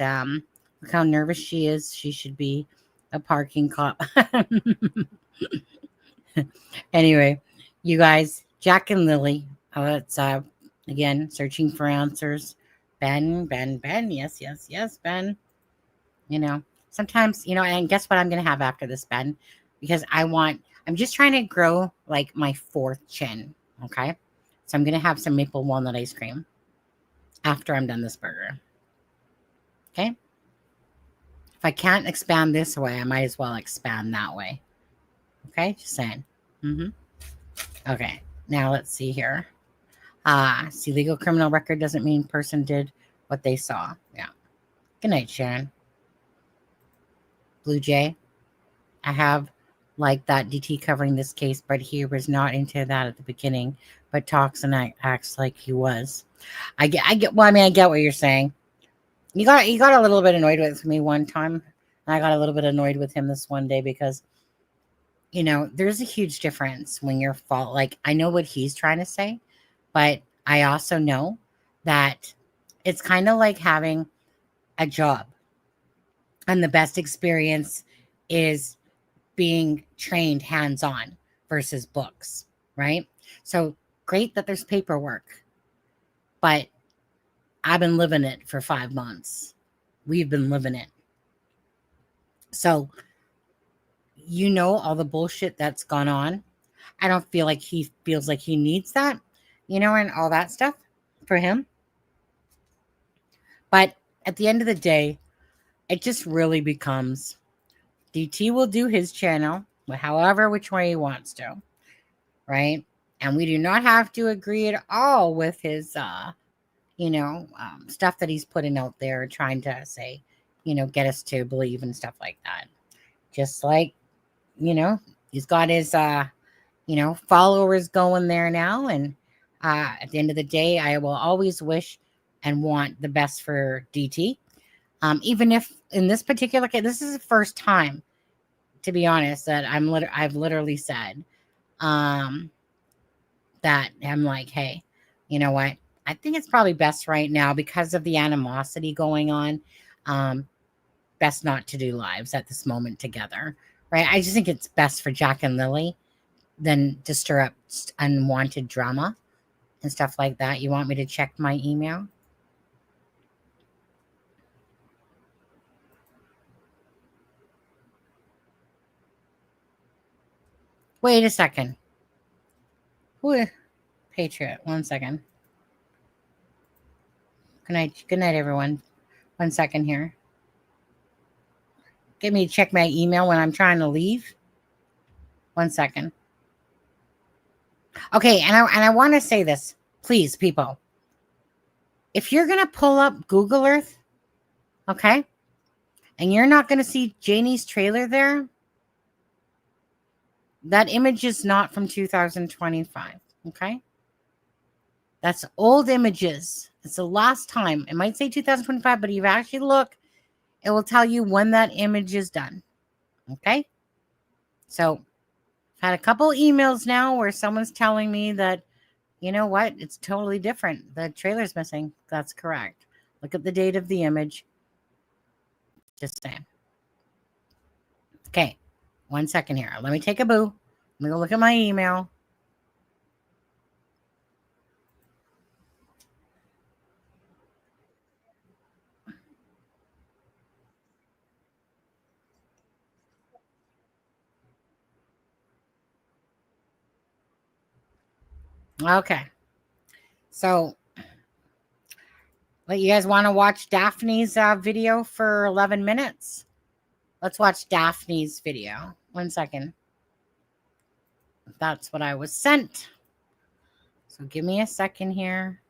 look how nervous she is. She should be a parking cop. Anyway, you guys, Jack and Lily. It's again searching for answers. Ben. Yes, Ben. You know, sometimes, you know, and guess what I'm gonna have after this, Ben? Because I'm just trying to grow like my 4th chin. Okay. So I'm gonna have some maple walnut ice cream after I'm done this burger. Okay. If I can't expand this way, I might as well expand that way. Okay, just saying. Okay, now let's see here. See, legal criminal record doesn't mean person did what they saw. Yeah. Good night, Sharon. Blue Jay. I have like that DT covering this case, but he was not into that at the beginning, but talks and acts like he was. I get what you're saying. You got a little bit annoyed with me one time, and I got a little bit annoyed with him this one day because, you know, there's a huge difference when you're like, I know what he's trying to say, but I also know that it's kind of like having a job, and the best experience is being trained hands-on versus books, right? So great that there's paperwork, but I've been living it for 5 months. We've been living it. So, you know, all the bullshit that's gone on. I don't feel like he feels like he needs that, you know, and all that stuff for him. But at the end of the day, it just really becomes DT will do his channel, however, which way he wants to, right? And we do not have to agree at all with his, stuff that he's putting out there, trying to say, you know, get us to believe and stuff like that. Just like, you know, he's got his, followers going there now. And at the end of the day, I will always wish and want the best for DT. Even if in this particular case, this is the first time, to be honest, that I've literally said, that I'm like, hey, you know what? I think it's probably best right now because of the animosity going on. Best not to do lives at this moment together, right? I just think it's best for Jack and Lily than to stir up unwanted drama and stuff like that. You want me to check my email? Wait a second. Ooh, Patriot, 1 second. Good night, everyone. 1 second here. Get me to check my email when I'm trying to leave. 1 second. Okay, and I want to say this, please, people. If you're gonna pull up Google Earth, okay, and you're not gonna see Janie's trailer there, that image is not from 2025. Okay, that's old images. It's the last time. It might say 2025, but if you actually look, it will tell you when that image is done. Okay, so I've had a couple emails now where someone's telling me that, you know what, it's totally different. The trailer's missing. That's correct. Look at the date of the image. Just saying. Okay, 1 second here. Let me take a boo. Let me go look at my email. Okay. So, you guys want to watch Daphne's video for 11 minutes? Let's watch Daphne's video. 1 second. That's what I was sent. So give me a second here.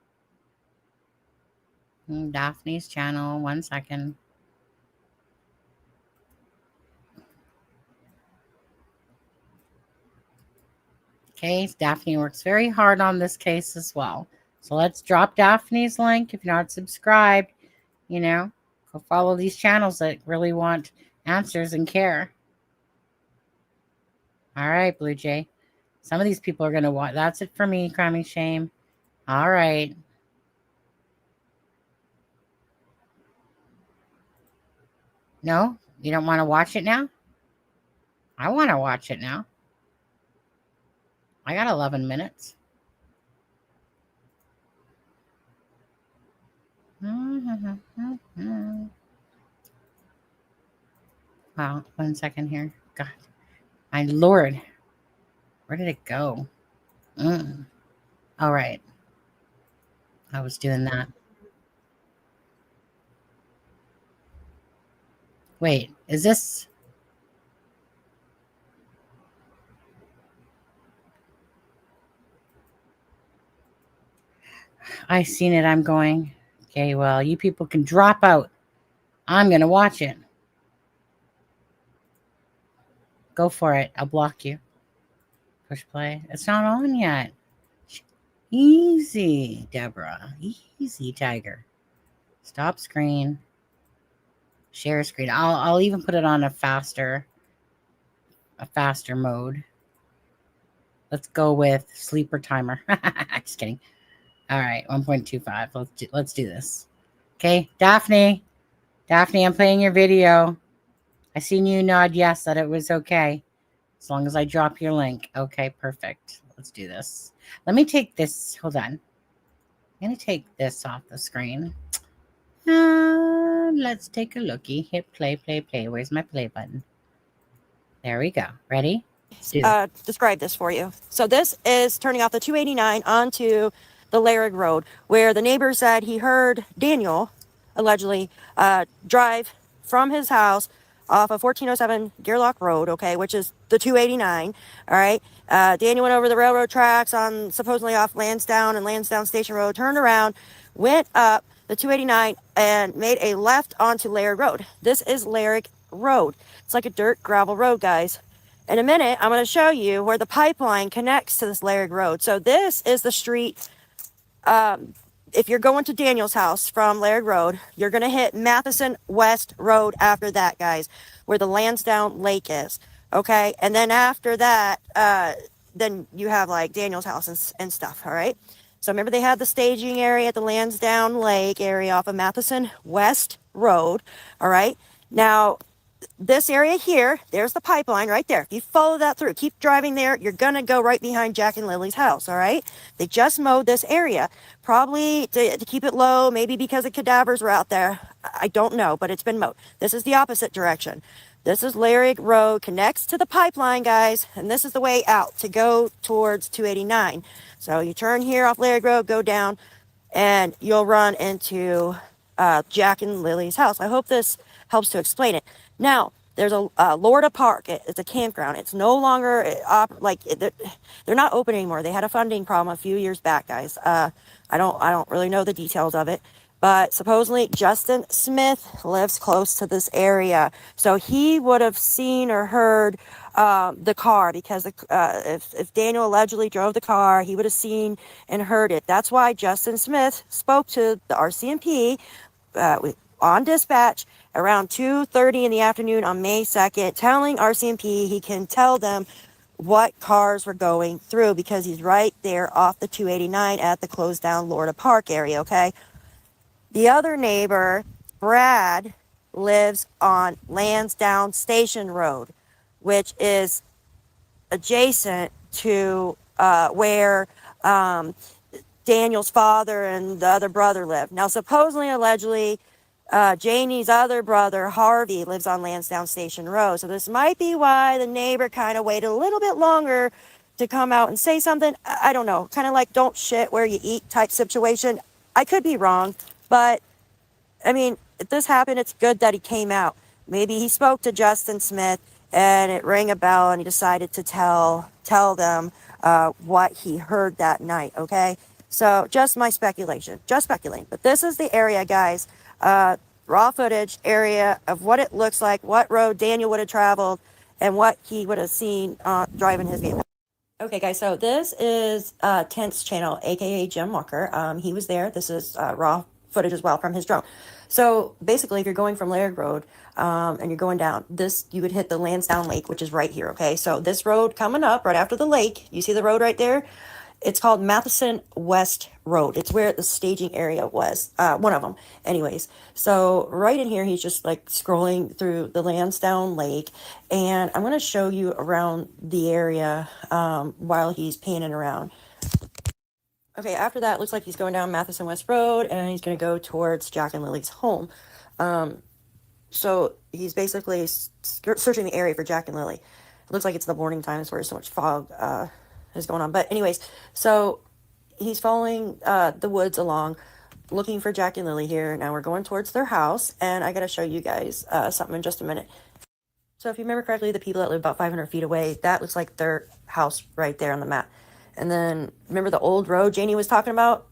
Daphne's channel. 1 second. Okay, Daphne works very hard on this case as well. So let's drop Daphne's link. If you're not subscribed, you know, go follow these channels that really want answers and care. All right, Blue Jay. Some of these people are going to watch. That's it for me, Crime and Shame. All right. No? You don't want to watch it now? I want to watch it now. I got 11 minutes. Wow, 1 second here. God, my Lord. Where did it go? All right. I was doing that. Wait, is this? I seen it. I'm going. Okay, well, you people can drop out. I'm going to watch it. Go for it. I'll block you. Push play. It's not on yet. Easy, Deborah. Easy, Tiger. Stop screen. Share screen. I'll even put it on a faster mode. Let's go with sleeper timer. Just kidding. All right, 1.25. Let's do this. Okay, Daphne. Daphne, I'm playing your video. I seen you nod yes that it was okay. As long as I drop your link. Okay, perfect. Let's do this. Let me take this. Hold on. I'm going to take this off the screen. Let's take a looky. Hit play, play, play. Where's my play button? There we go. Ready? Describe this for you. So this is turning off the 289 onto the Laird Road, where the neighbor said he heard Daniel, allegedly, drive from his house off of 1407 Gairloch Road, okay, which is the 289, all right? Daniel went over the railroad tracks on supposedly off Lansdowne and Lansdowne Station Road, turned around, went up the 289 and made a left onto Laird Road. This is Laird Road. It's like a dirt gravel road, guys. In a minute, I'm going to show you where the pipeline connects to this Laird Road. So this is the street. If you're going to Daniel's house from Laird Road, you're going to hit Matheson West Road after that, guys, where the Lansdowne Lake is. Okay, and then after that, then you have like Daniel's house and stuff. All right. So remember they had the staging area at the Lansdowne Lake area off of Matheson West Road. All right. Now, this area here, there's the pipeline right there. If you follow that through, keep driving there, you're going to go right behind Jack and Lily's house, all right? They just mowed this area, probably to keep it low, maybe because the cadavers were out there. I don't know, but it's been mowed. This is the opposite direction. This is Lairg Road, connects to the pipeline, guys, and this is the way out to go towards 289. So you turn here off Lairg Road, go down, and you'll run into Jack and Lily's house. I hope this helps to explain it. Now, there's a Lorda Park. It's a campground. It's no longer they're not open anymore. They had a funding problem a few years back, guys. I don't really know the details of it, but supposedly Justin Smith lives close to this area, so he would have seen or heard the car, because if Daniel allegedly drove the car, he would have seen and heard it. That's why Justin Smith spoke to the RCMP on dispatch around 2:30 in the afternoon on May 2nd, telling RCMP he can tell them what cars were going through because he's right there off the 289 at the closed down Lorda Park area, okay? The other neighbor, Brad, lives on Lansdowne Station Road, which is adjacent to where Daniel's father and the other brother live. Now, supposedly, allegedly, Janie's other brother, Harvey, lives on Lansdowne Station Road. So this might be why the neighbor kind of waited a little bit longer to come out and say something. I don't know. Kind of like don't shit where you eat type situation. I could be wrong, but I mean, if this happened, it's good that he came out. Maybe he spoke to Justin Smith and it rang a bell and he decided to tell them what he heard that night, okay? So just my speculation, just speculating. But this is the area, guys. Raw footage area of what it looks like, what road Daniel would have traveled, and what he would have seen driving his vehicle. Okay, guys, so this is Tent's channel, aka Jim Walker. He was there. This is raw footage as well from his drone. So basically, if you're going from Lairg Road and you're going down, you would hit the Lansdowne Lake, which is right here, okay? So this road coming up right after the lake, you see the road right there? It's called Matheson West Road. It's where the staging area was, one of them. Anyways, so right in here, he's just like scrolling through the Lansdowne Lake, and I'm going to show you around the area while he's panning around. Okay, after that, looks like he's going down Matheson West Road, and he's going to go towards Jack and Lily's home. So he's basically searching the area for Jack and Lily. It looks like it's the morning times where so much fog is going on. But anyways, so he's following the woods along, looking for Jack and Lily here. Now we're going towards their house, and I got to show you guys something in just a minute. So if you remember correctly, the people that live about 500 feet away, that looks like their house right there on the map. And then remember the old road Janie was talking about?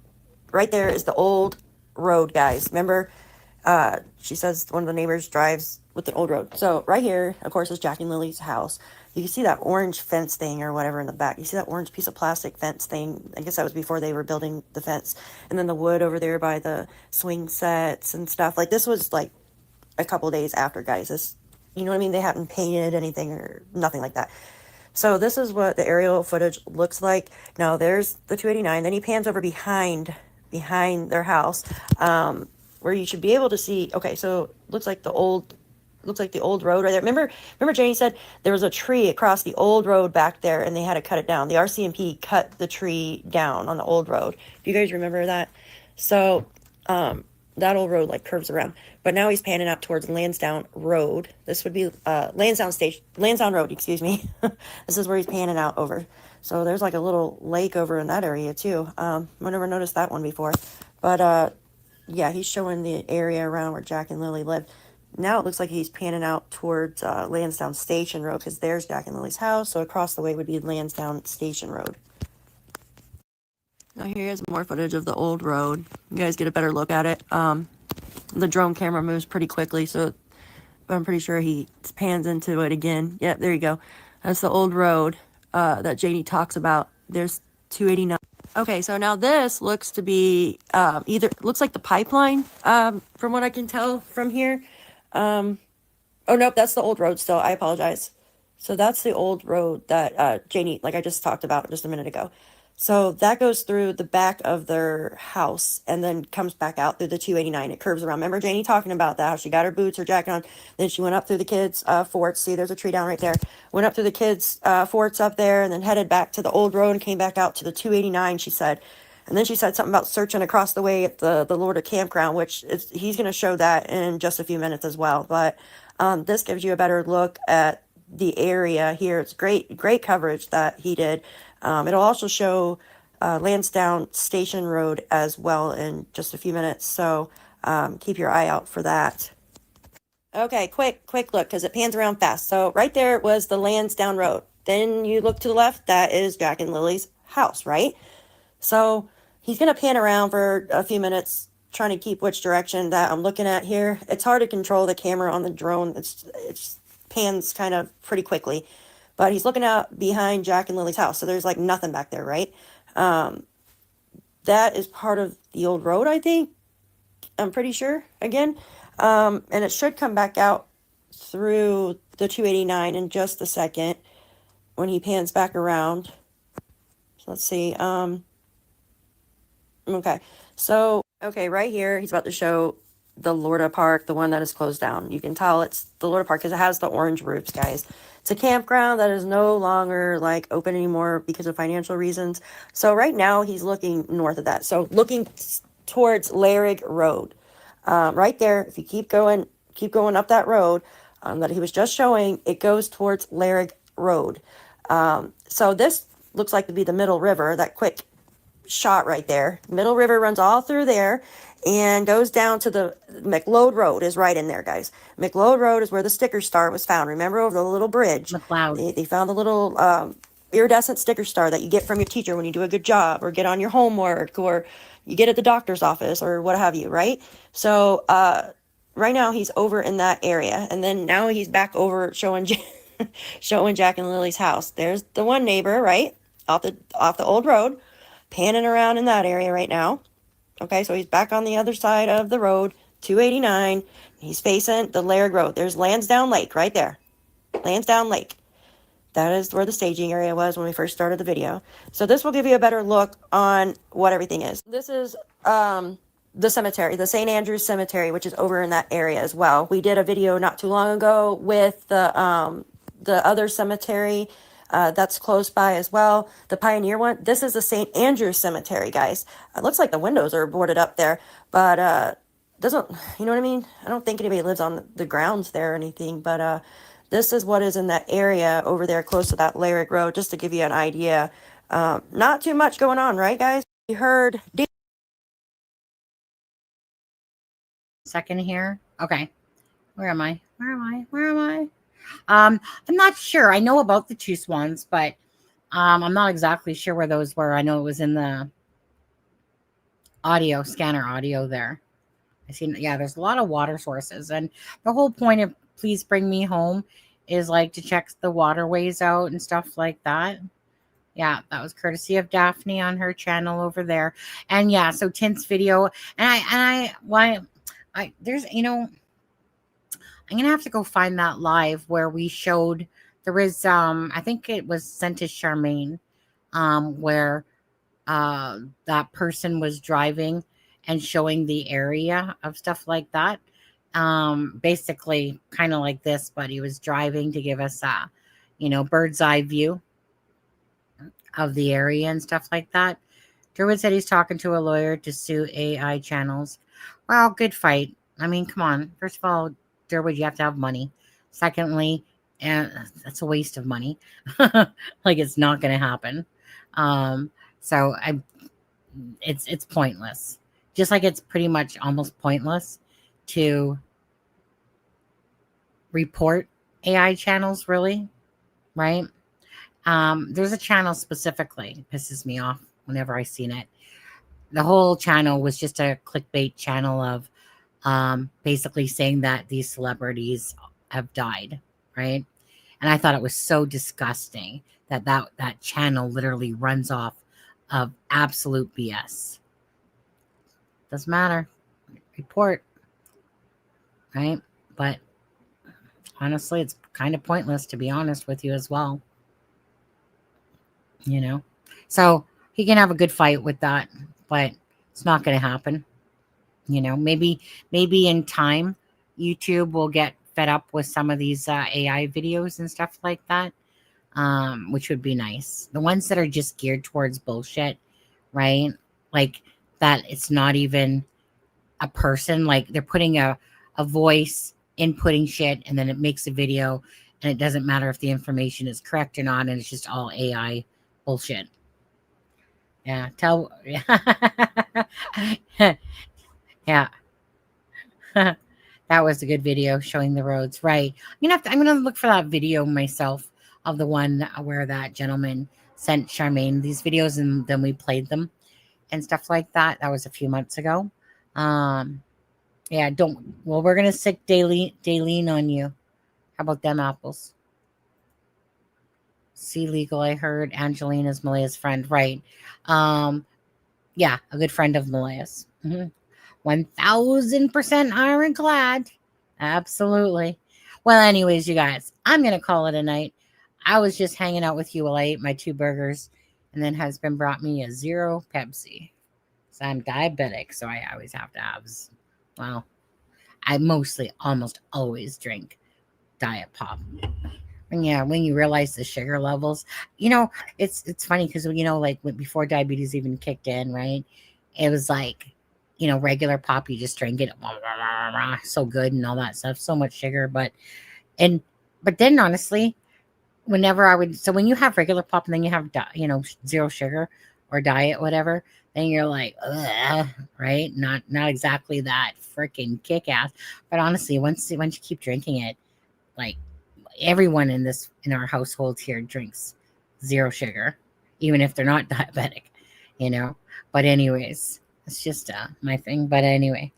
Right there is the old road, guys. Remember, she says one of the neighbors drives with the old road. So right here, of course, is Jack and Lily's house. You can see that orange fence thing or whatever in the back. You see that orange piece of plastic fence thing. I guess that was before they were building the fence. And then the wood over there by the swing sets and stuff. Like, this was like a couple days after, guys. This, you know what I mean? They haven't painted anything or nothing like that. So this is what the aerial footage looks like. Now there's the 289. Then he pans over behind their house, where you should be able to see. Okay, so looks like the old road right there. Remember Janie said there was a tree across the old road back there, and they had to cut it down. The RCMP cut the tree down on the old road. Do you guys remember that? So that old road like curves around. But now he's panning out towards Lansdowne Road. This would be Lansdowne Road, excuse me. This is where he's panning out over. So there's like a little lake over in that area too. I never noticed that one before. But yeah, he's showing the area around where Jack and Lily live. Now it looks like he's panning out towards Lansdowne Station Road, because there's Jack and Lily's house. So across the way would be Lansdowne Station Road. Now here's more footage of the old road. You guys get a better look at it. The drone camera moves pretty quickly, so I'm pretty sure he pans into it again. Yeah, there you go. That's the old road that Janie talks about. There's 289. Okay, so now this looks to be looks like the pipeline, from what I can tell from here. Oh, nope, that's the old road still. I apologize. So that's the old road that Janie, like I just talked about just a minute ago. So that goes through the back of their house and then comes back out through the 289. It curves around. Remember Janie talking about that, how she got her boots, her jacket on. Then she went up through the kids' forts. See, there's a tree down right there. Went up through the kids' forts up there and then headed back to the old road and came back out to the 289, she said. And then she said something about searching across the way at the Lorda campground, which he's going to show that in just a few minutes as well. But this gives you a better look at the area here. It's great coverage that he did. It'll also show Lansdowne Station Road as well in just a few minutes. So keep your eye out for that. Okay, quick look because it pans around fast. So right there was the Lansdowne Road. Then you look to the left, that is Jack and Lily's house, right? So he's going to pan around for a few minutes trying to keep which direction that I'm looking at here. It's hard to control the camera on the drone. It's pans kind of pretty quickly, but he's looking out behind Jack and Lily's house. So there's like nothing back there, right? That is part of the old road, I think. I'm pretty sure again. And it should come back out through the 289 in just a second when he pans back around. So let's see. Okay. So, okay, right here, he's about to show the Lorda Park, the one that is closed down. You can tell it's the Lorda Park because it has the orange roofs, guys. It's a campground that is no longer like open anymore because of financial reasons. So right now he's looking north of that. So looking towards Lairg Road. Right there, if you keep going up that road that he was just showing, it goes towards Lairg Road. So this looks like to be the Middle River, that quick shot right there. Middle River runs all through there and goes down to the McLeod Road is right in there, guys. McLeod Road is where the sticker star was found. Remember, over the little bridge? McLeod. They found the little iridescent sticker star that you get from your teacher when you do a good job or get on your homework or you get at the doctor's office or what have you, right? So right now he's over in that area, and then now he's back over showing showing Jack and Lily's house. There's the one neighbor, right? Off the old road, panning around in that area right now. Okay, so he's back on the other side of the road, 289. He's facing the Lairg Road. There's Lansdowne Lake right there. Lansdowne Lake. That is where the staging area was when we first started the video. So this will give you a better look on what everything is. This is the cemetery, the St. Andrew's Cemetery, which is over in that area as well. We did a video not too long ago with the other cemetery that's close by as well, the Pioneer one. This is the St. Andrew's Cemetery, guys. It looks like the windows are boarded up there, but doesn't, you know what I mean? I don't think anybody lives on the grounds there or anything, but this is what is in that area over there close to that Lairg Road, just to give you an idea. Not too much going on, right, guys? You heard... Second here. Okay. Where am I? I'm not sure. I know about the two swans, but I'm not exactly sure where those were. I know it was in the audio, scanner audio there. I see, yeah, there's a lot of water sources. And the whole point of Please Bring Me Home is like to check the waterways out and stuff like that. Yeah, that was courtesy of Daphne on her channel over there. And yeah, so Tint's video. And I there's, you know, I'm going to have to go find that live where we showed, there was, I think it was sent to Charmaine, where that person was driving and showing the area of stuff like that. Basically kind of like this, but he was driving to give us a, you know, bird's eye view of the area and stuff like that. Derwood said he's talking to a lawyer to sue AI channels. Well, good fight. I mean, come on. First of all, Derwood, you have to have money. Secondly, and that's a waste of money. Like, it's not going to happen. So it's pointless. Just like it's pretty much almost pointless to report AI channels, really, right? There's a channel specifically, pisses me off whenever I seen it. The whole channel was just a clickbait channel of basically saying that these celebrities have died, right? And I thought it was so disgusting that channel literally runs off of absolute BS. Doesn't matter. Report, right? But honestly, it's kind of pointless, to be honest with you as well. You know, so he can have a good fight with that, but it's not going to happen. You know, maybe in time, YouTube will get fed up with some of these AI videos and stuff like that, which would be nice. The ones that are just geared towards bullshit, right? Like that it's not even a person, like they're putting a voice inputting shit and then it makes a video and it doesn't matter if the information is correct or not, and it's just all AI bullshit. Yeah, yeah. That was a good video showing the roads, right? I'm gonna look for that video myself of the one where that gentleman sent Charmaine these videos and then we played them and stuff like that. That was a few months ago. Yeah, we're gonna stick Daleen on you. How about them apples? See legal, I heard Angelina's Malaya's friend, right? Yeah, a good friend of Malaya's. 1000% ironclad. Absolutely. Well, anyways, you guys, I'm gonna call it a night. I was just hanging out with you while I ate my 2 burgers, and then husband brought me a 0 Pepsi. So I'm diabetic, so I always have to have. Well, I almost always drink Diet Pop. And yeah, when you realize the sugar levels, it's funny because like before diabetes even kicked in, right? It was like, regular pop, you just drink it, so good and all that stuff, so much sugar. But then honestly, when you have regular pop and then you have 0 sugar or diet, whatever, then you're like, ugh, right? Not exactly that freaking kick ass. But honestly, once you keep drinking it, like everyone in our household here drinks 0 sugar, even if they're not diabetic, But anyways, it's just my thing. But anyway,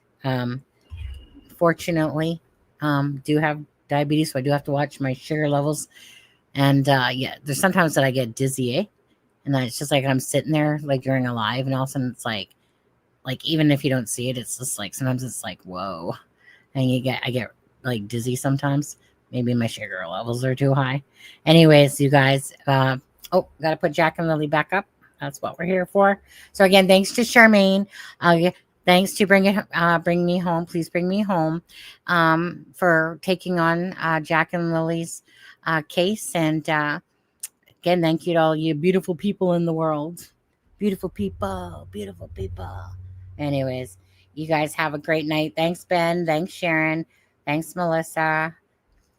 fortunately, do have diabetes, so I do have to watch my sugar levels. And yeah, there's sometimes that I get dizzy, and then it's just like I'm sitting there like during a live, and all of a sudden it's like even if you don't see it, it's just like sometimes it's like whoa, and I get like dizzy sometimes. Maybe my sugar levels are too high. Anyways, you guys, gotta put Jack and Lily back up. That's what we're here for. So again, thanks to Charmaine. Thanks to bring me home. Please bring me home for taking on Jack and Lily's case. And again, thank you to all you beautiful people in the world. Beautiful people. Beautiful people. Anyways, you guys have a great night. Thanks, Ben. Thanks, Sharon. Thanks, Melissa.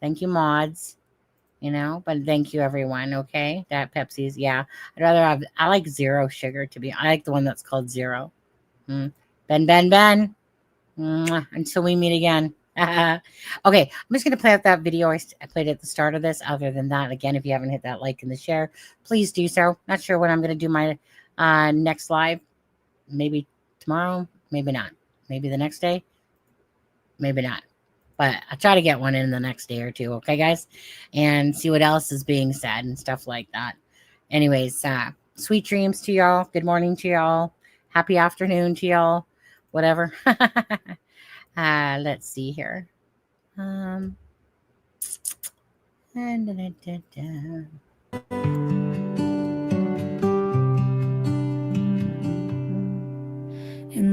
Thank you, mods. But thank you, everyone. Okay, that Pepsi's, yeah. I like 0 sugar I like the one that's called 0. Ben. Until we meet again. Okay, I'm just going to play out that video I played at the start of this. Other than that, again, if you haven't hit that like and the share, please do so. Not sure when I'm going to do my next live. Maybe tomorrow, maybe not. Maybe the next day, maybe not. But I'll try to get one in the next day or 2, okay, guys? And see what else is being said and stuff like that. Anyways, sweet dreams to y'all. Good morning to y'all. Happy afternoon to y'all. Whatever. Let's see here. In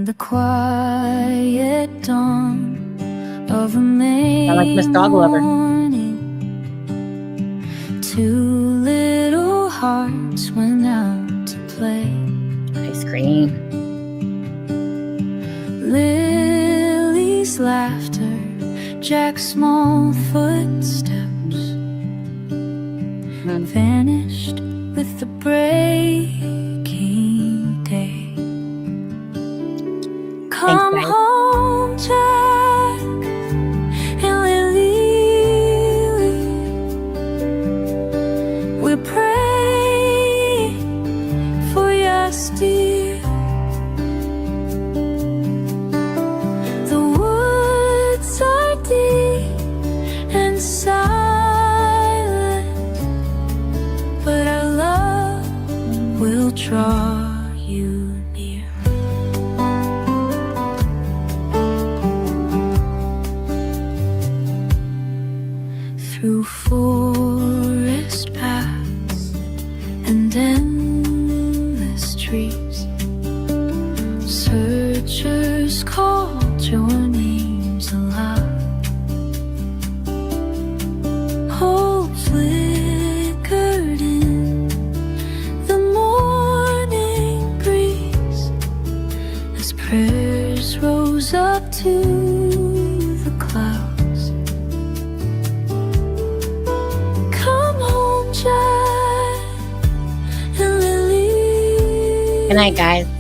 the quiet dawn of a May I like Miss Dog Lover. morning, 2 little hearts went out to play. Ice cream. Lily's laughter, Jack's small footsteps vanished with the breaking day. Come guys. home, Jack and Lily. We're praying for your steer. The woods are deep and silent, but our love will draw you near. Through night, guys.